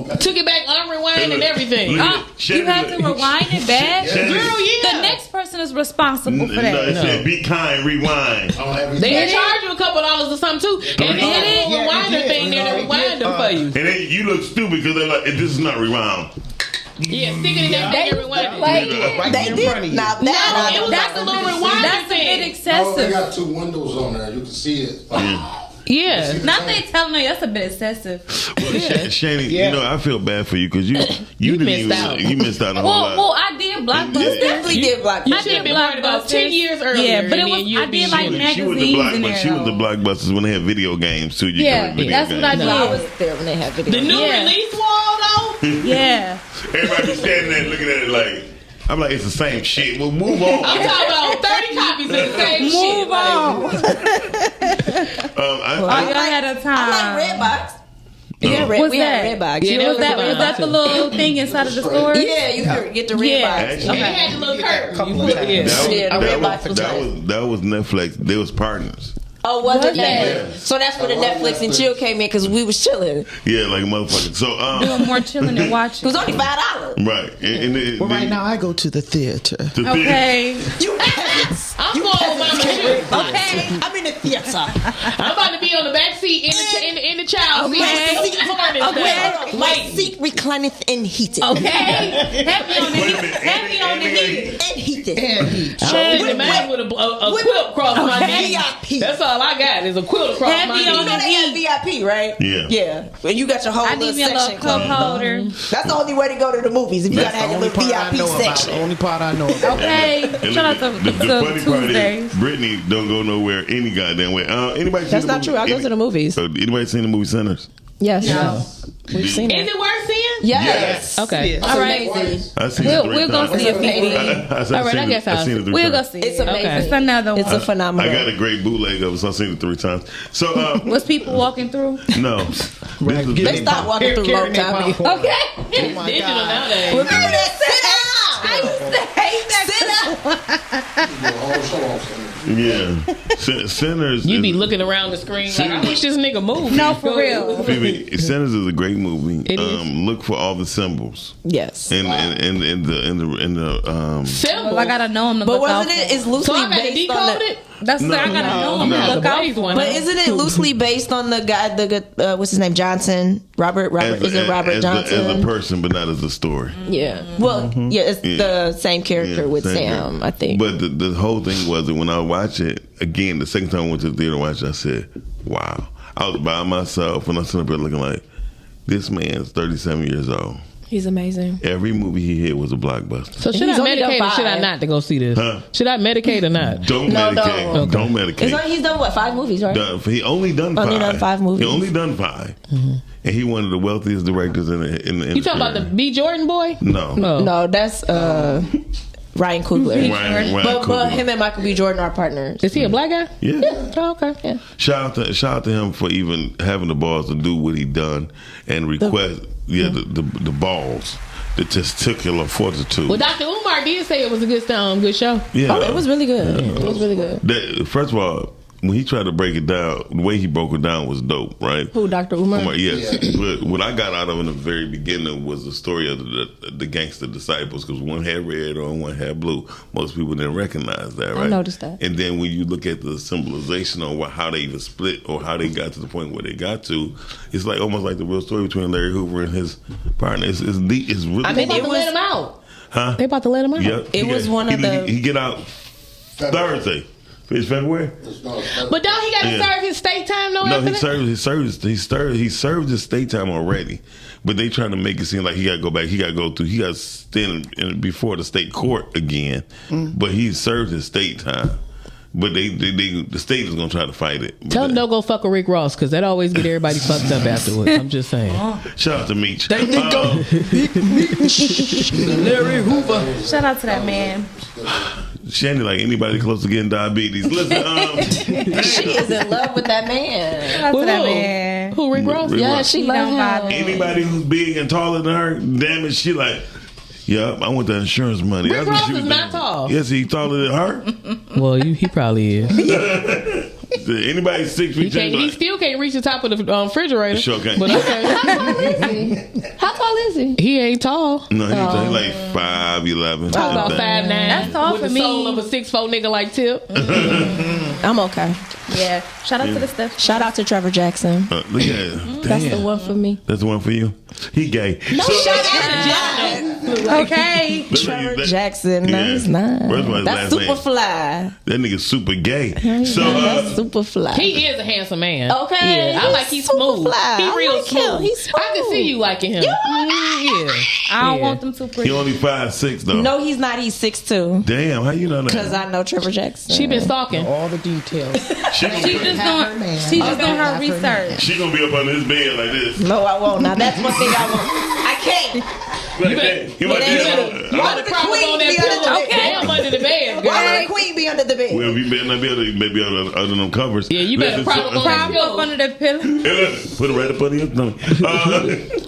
Q: pay.
O: Took it back, unrewind and everything.
J: Look at it.
G: You had to rewind it back.
J: Shannon-
O: Girl, yeah.
G: The next person is responsible for
J: No,
G: that.
J: it said be kind, rewind.
Q: On everything.
O: They charge you a couple $2 or something too. And they had a little
L: Yeah,
O: rewinder
L: it did.
O: thing there to rewind them for you.
J: And then you look stupid because they're like, this is not rewound.
O: Yeah, stick it in that thing and rewind it.
L: Right
I: They
L: in front of
I: did.
L: you.
I: Now
O: No,
I: that
O: it was like a little rewinder
G: That's a bit
O: thing.
Q: No, they
G: excessive.
Q: got 2 windows on there. You can see it.
O: Yeah.
G: Not they telling her that's a bit excessive.
J: Well, Shani, you know, I feel bad for you because you didn't
O: missed
J: even
O: out.
J: You missed out a whole lot.
G: Well, I did Blockbusters.
I: Definitely did Blockbusters.
O: You should have been worried about 10 years earlier.
G: Yeah, but it
O: and
G: was
O: then you'd
G: I
O: be
G: did like
O: shooting.
J: She was the
G: magazines in
J: blockbuster.
G: there.
J: She was the blockbusters when they had video games too. You
G: Yeah,
J: could video
G: that's what I
J: games.
G: did.
I: I was there when they had video.
O: The new
G: Yeah.
O: release wall though.
G: Yeah.
J: Everybody be standing there looking at it like. I'm like, it's the same shit. Well, move on.
O: I'm talking about 30 copies of the same shit.
G: Move on.
J: I
G: y'all had a time.
I: I like Redbox.
L: Yeah,
G: What's
L: we
G: that?
L: had Redbox.
O: Yeah,
G: Was that the little thing inside of the store?
I: Yeah, you could get the Redbox.
J: Actually,
O: They had the little curtain.
J: that was Netflix. They was partners.
I: Oh, was it
G: Was that?
I: Netflix? So that's where the Netflix and chill came in because we was chilling.
J: Yeah, like a motherfucker. So
G: Doing more chilling than watching.
I: It was only $5.
J: right. And
L: Well, right now I go to the theater.
G: Okay.
I: You
O: I'm going with my shit.
I: okay? I'm in the theater.
O: I'm about to be on the back seat in the child seat.
I: Okay. My seat reclineth and heated.
G: Okay. Happy on the heat. Happy on the heat.
I: And heated.
O: I'm in the man with a quilt across my knee.
I: VIP.
O: That's all I got is a quilt across
G: Happy
O: my knee.
G: on
I: You know they got VIP, right?
J: Yeah.
I: Yeah. And you got your whole
G: I
I: little
G: need me a
I: section.
G: little cup holder.
I: That's the only way to go to the movies if you gotta have your little VIP section.
L: The only part I know about.
G: Okay.
J: And
G: Shout out
J: look,
G: to
J: the funny part
G: Tuesdays.
J: is Brittany don't go nowhere any goddamn way. Anybody?
L: That's not true. I go to the movies.
J: Anybody seen the movie Sinners?
L: Yes. We've seen
O: Is
L: it.
O: it worth seeing?
I: Yes.
O: Okay.
L: Yes.
G: All right.
J: I seen
G: We'll
J: it 3
G: go
J: times.
G: see it, Phoebe.
O: All right, I guess
J: I've seen it 3
G: We'll go
J: times.
G: see
I: It's
G: it.
I: amazing.
G: It's another one.
L: It's a phenomenal.
J: I got a great bootleg of it, so I've seen it 3 times. So
G: Was people walking through?
J: no,
I: They stopped walking through low comedy.
G: Okay.
O: It's digital nowadays.
I: Remember that
G: I used to hate that.
J: yeah, Sinners.
O: You be
J: is-
O: looking around the screen like, I wish this nigga moved.
G: No, for real.
J: Phoebe, Sinners is a great movie.
O: It is.
J: Look for all the symbols
L: Yes.
J: in the
O: Symbol.
G: Well, I gotta know him to
I: But
G: look
I: wasn't
G: out
I: it?
G: for.
I: It's
O: So
I: loosely
O: I got to
I: based on
O: decode
I: the.
O: it?
G: That's what I gotta know him to
O: No,
G: look
O: the
G: out
O: blaze
G: for.
O: one.
I: But isn't it loosely based on the guy? The what's his name? Johnson. Robert. Is it Robert Johnson?
J: as a person, but not as a story.
I: Yeah. Well, yeah, it's
J: Yeah.
I: the same character
J: Yeah,
I: with
J: same
I: Sam,
J: character.
I: I think.
J: But the whole thing was that when I watched it again, the second time I went to the theater and watched it, I said, "Wow!" I was by myself and I'm sitting up there looking like, this man's 37 years old.
C: He's amazing.
J: Every movie he hit was a blockbuster.
O: So should I medicate or should I not to go see this?
J: Huh?
O: Should I medicate or not?
J: Don't medicate. Don't medicate.
I: He's done what? 5 movies, right?
J: He only done 5.
I: Only done 5 movies.
J: He only done 5, and he one of the wealthiest directors in the industry.
O: You talking about the B. Jordan boy?
J: No.
I: No, that's Ryan Coogler.
J: Ryan
I: but
J: Coogler.
I: him and Michael B. Jordan are partners.
O: Is he a black guy?
J: Yeah.
O: Oh, okay. Yeah.
J: Shout out to him for even having the balls to do what he done and request the balls, the testicular fortitude.
O: Well, Dr. Umar did say it was a good show.
J: Yeah.
I: Oh, it was really good. It was really good.
J: First of all, when he tried to break it down, the way he broke it down was dope, right?
I: Who, Dr. Umar?
J: Yes. But what I got out of in the very beginning was the story of the gangster disciples, because one had red or one had blue. Most people didn't recognize that, right?
I: I noticed that.
J: And then when you look at the symbolization on how they even split or how they got to the point where they got to, it's like almost like the real story between Larry Hoover and his partner. It's deep. It's really.
O: I mean, they about to let him out.
J: Huh?
O: They about to let him out.
J: Yep. He get out Thursday. It's February.
O: But don't he got to serve his state time?
J: No,
O: after
J: he
O: that?
J: served his state time already, but they trying to make it seem like he got to go back. He got to stand before the state court again. But he served his state time. But the state is gonna try to fight it. But
O: Tell him don't go fuck with Rick Ross because that always get everybody fucked up afterwards. I'm just saying.
J: Shout out to Meech.
O: They did go.
I: Larry Hoover.
G: Shout out to that man.
J: Shandy, like anybody close to getting diabetes. Listen,
I: She is in love with that man.
G: Shout out to that man.
O: Who, Rick Ross?
J: Rick
I: Yeah,
J: Ross.
I: she loves him.
J: Anybody who's big and taller than her, damn it, she like, yeah, I want that insurance money.
O: Rick
J: That's what
O: Ross
J: she was
O: is not
J: doing.
O: tall.
J: Yes, he taller than her.
O: Well, he probably is.
J: Anybody 6 feet?
O: He still can't reach the top of the refrigerator.
J: Sure can't.
O: But okay.
I: How tall is he?
O: He ain't tall.
J: No, he's like 5'11".
O: Talk about 5'9".
G: That's tall
O: with
G: for
O: the
G: me.
O: soul of a 6'4" nigga like Tip.
I: I'm okay.
G: Yeah. Shout out to the stuff.
I: Shout out to Trevor Jackson.
J: Look at it.
I: That's the
J: Damn.
I: one for me.
J: That's the one for you. He gay.
I: No,
J: So-
I: shut up.
G: Okay.
C: Trevor Jackson. No, he's not.
J: First of all, his
C: That's
J: last
C: super
J: name-
C: fly.
J: That nigga's super gay. So
C: That's super fly.
O: He is a handsome man.
C: Okay,
O: Yeah, I like he's smooth.
C: fly.
O: He
C: I
O: real
C: like him.
O: smooth.
C: He's
O: I can see you liking him. Yeah.
G: I don't want them too pretty.
J: he only 5'6" though.
C: No, he's not. He's 6'2".
J: Damn, how you know that?
C: Because I know Trevor Jackson.
O: She been stalking.
L: All the details.
J: She
G: She just doing her research.
J: She gonna be up under his bed like this.
C: No, I won't. Now that's one thing I won't. I can't.
J: You better
C: Why would the queen be under the bed?
O: Okay, I'm under the bed, girl.
C: Why would the queen be under the bed?
J: Well, you better not be under them covers.
O: Yeah, you better prop
G: Prop up under the pillow.
J: Put it right up under your stomach.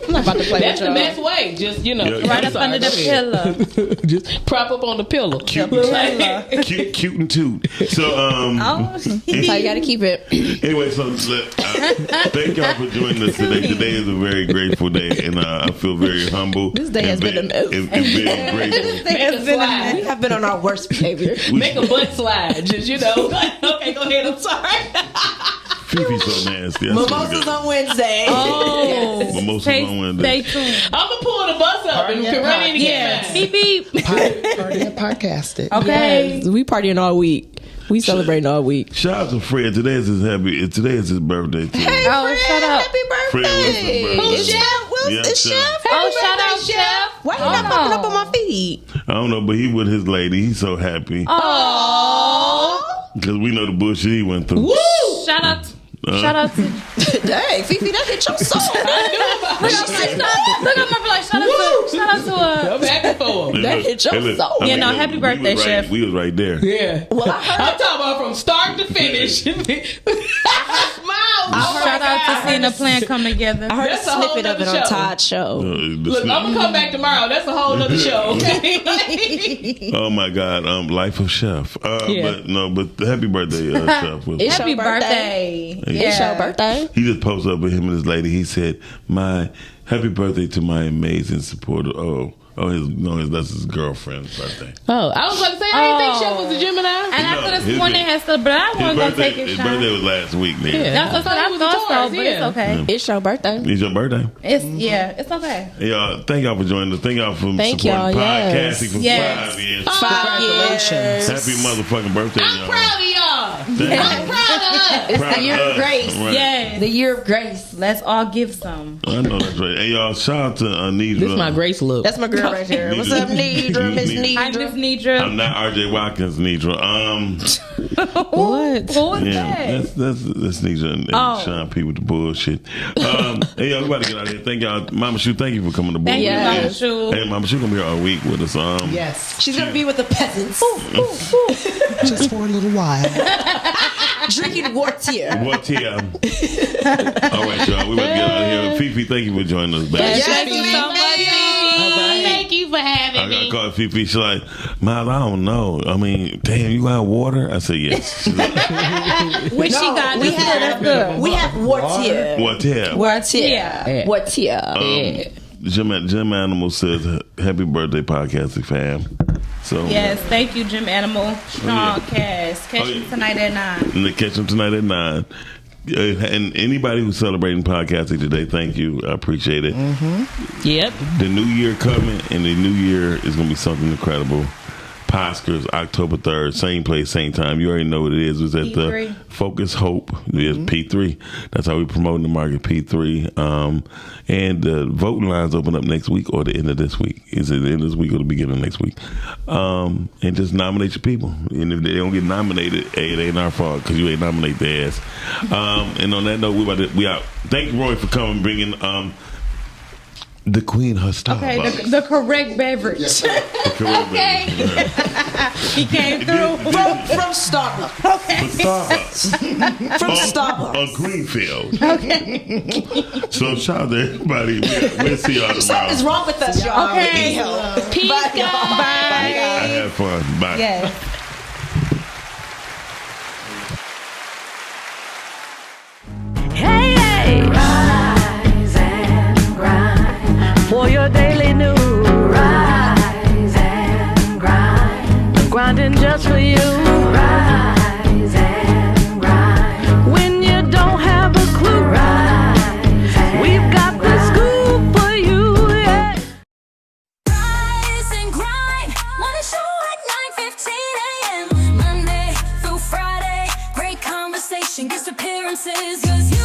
C: I'm not about to play
O: That's
C: with
O: the
C: y'all.
O: best way. Just, you know.
J: Yeah.
G: Right up under the pillow.
O: Just prop up on the pillow.
J: Cute and toot. So,
C: That's how you got to keep it.
J: anyway, so thank y'all for joining us today. Today is a very grateful day, and I feel very humble.
C: This day has been a mess.
J: and very grateful.
O: Make a slide.
C: We have been on our worst behavior.
O: Make a butt slide. Just, you know. Okay, go ahead. I'm sorry.
J: Fifi's so nasty. I swear to
C: Mimosas
J: God.
C: on Wednesday.
G: Oh.
J: Mimosas on Wednesday.
G: Stay tuned.
O: I'm going to pull the bus up and you can run in and
G: Yeah.
O: get
G: Beep beep.
L: Party and podcasted.
G: Okay.
C: Yes, we partying all week. We celebrating all week.
J: Shout out to Fred. Today is his birthday too.
C: Hey,
G: Oh,
C: Fred,
G: shut up.
C: happy birthday.
J: Fred Wilson's birthday.
C: It's Chef Wilson.
J: Yeah,
C: It's
J: Chef.
C: Chef.
G: Oh,
C: Happy
G: shout
C: birthday,
G: out, Chef.
C: Why you not popping up on my feed?
J: I don't know, but he with his lady. He's so happy
C: Aww.
J: because we know the bullshit he went through.
G: Woo! Shout out to
C: Dang, Fifi, that hit your soul.
G: Look at my flight. Shout out to
O: Go back and forth.
C: That hit your soul.
G: Yeah, no, happy birthday,
J: we was
G: Chef.
J: We was right there.
O: Yeah.
C: Well, I heard.
O: I'm talking about from start to finish.
G: Shout out to seeing the plan come together.
C: I heard
O: That's
C: a
O: a whole
C: snippet of it
O: nother
C: on
O: show.
C: Todd's show.
O: Look, I'm going to come back tomorrow. That's a whole nother show.
J: Oh my God, Life of Chef.
O: Yeah.
J: But happy birthday, Chef. Wilson.
C: It's
G: Happy
C: your birthday.
G: birthday.
C: It's your birthday.
J: He just posted up with him and his lady. He said, "My happy birthday to my amazing supporter." That's his girlfriend's birthday.
O: Oh, I was about to say, I didn't think Chef was a Gemini.
G: And I
J: No,
G: could have
J: his
G: sworn they
J: birthday-
G: had stuff, but I wasn't going to take it.
J: His birthday was last week, nigga.
O: Yeah.
G: That's what I thought so, but it's okay.
C: It's your birthday.
J: It's your birthday.
G: It's okay.
J: Hey, y'all, thank y'all for joining us. Thank y'all for
C: Thank
J: supporting
C: y'all, yes.
J: podcasting for
G: Yes.
J: 5 years.
C: 5 years.
J: Happy motherfucking birthday,
O: I'm
J: y'all.
O: proud of y'all.
J: Thank
O: I'm
J: you.
O: proud of us.
C: It's
J: Proud
C: the year
J: of
C: of
J: us.
C: grace.
J: Right.
G: Yes.
C: The year of grace.
G: Let's all give some.
J: I know that's right. Hey, y'all, shout out to Nidra.
O: This is my grace look.
C: That's my girl right here. What's up, Nidra? Miss
G: Hi, Miss
C: Nidra.
G: Nidra.
J: I'm not RJ Watkins, Nidra.
C: What?
G: Who is
J: Yeah,
G: that?
J: that's Nidra and
G: Oh.
J: Sean P with the bullshit. Hey, y'all, we about to get out of here. Thank y'all. Mama Shu, thank you for coming to board.
G: Thank you,
C: Yes.
G: Mama Shu.
J: Hey, Mama Shu gonna be here all week with us.
L: Yes.
C: She's going to be with the peasants.
L: Just for a little while.
C: Drinking Wartier.
J: What here? All right, y'all. We about to get out of here. Fifi, thank you for joining us back.
C: Yes,
G: Thank you so much, Fifi.
O: Thank you for having
J: I got
O: me.
J: called Fifi. She's like, Miles, I don't know. I mean, damn, you got water? I said, yes. She's like,
G: Which she got?
C: we have Wartier.
J: what here?
C: Wartier. Wartier.
J: Jim Animal says, happy birthday, podcasting fam. So,
G: Yes, thank you, Jim Animal. Strong cast. Catch you tonight at 9.
J: And they catch them tonight at 9. And anybody who's celebrating podcasting today, thank you. I appreciate it.
O: Yep.
J: The new year coming, and the new year is going to be something incredible. Oscars, October 3rd, same place, same time. You already know what it is. It was at
G: P3.
J: the Focus Hope. It's P3. That's how we promoting the market, P3. And the voting lines open up next week or the end of this week. Is it the end of this week or the beginning of next week? And just nominate your people. And if they don't get nominated, hey, it ain't our fault because you ain't nominate their ass. And on that note, we out. Thank you, Roy, for coming, bringing the Queen her Starbucks.
G: Okay, the correct beverage. Okay. He came through.
C: From Starbucks.
G: Okay.
J: Starbucks.
C: From Starbucks.
J: On Greenfield.
G: Okay.
J: So shout out to everybody. We'll see y'all tomorrow.
C: Something's wrong with us, y'all.
G: Okay.
C: Peace,
G: Bye.
J: I had fun. Bye.
G: Yes.
U: Hey, hey. Rise and grind for your daily news. Rise and grind, grinding just for you. Rise and grind when you don't have a clue. Rise, we've got the scoop for you. Yeah.
H: appearances, 'cause you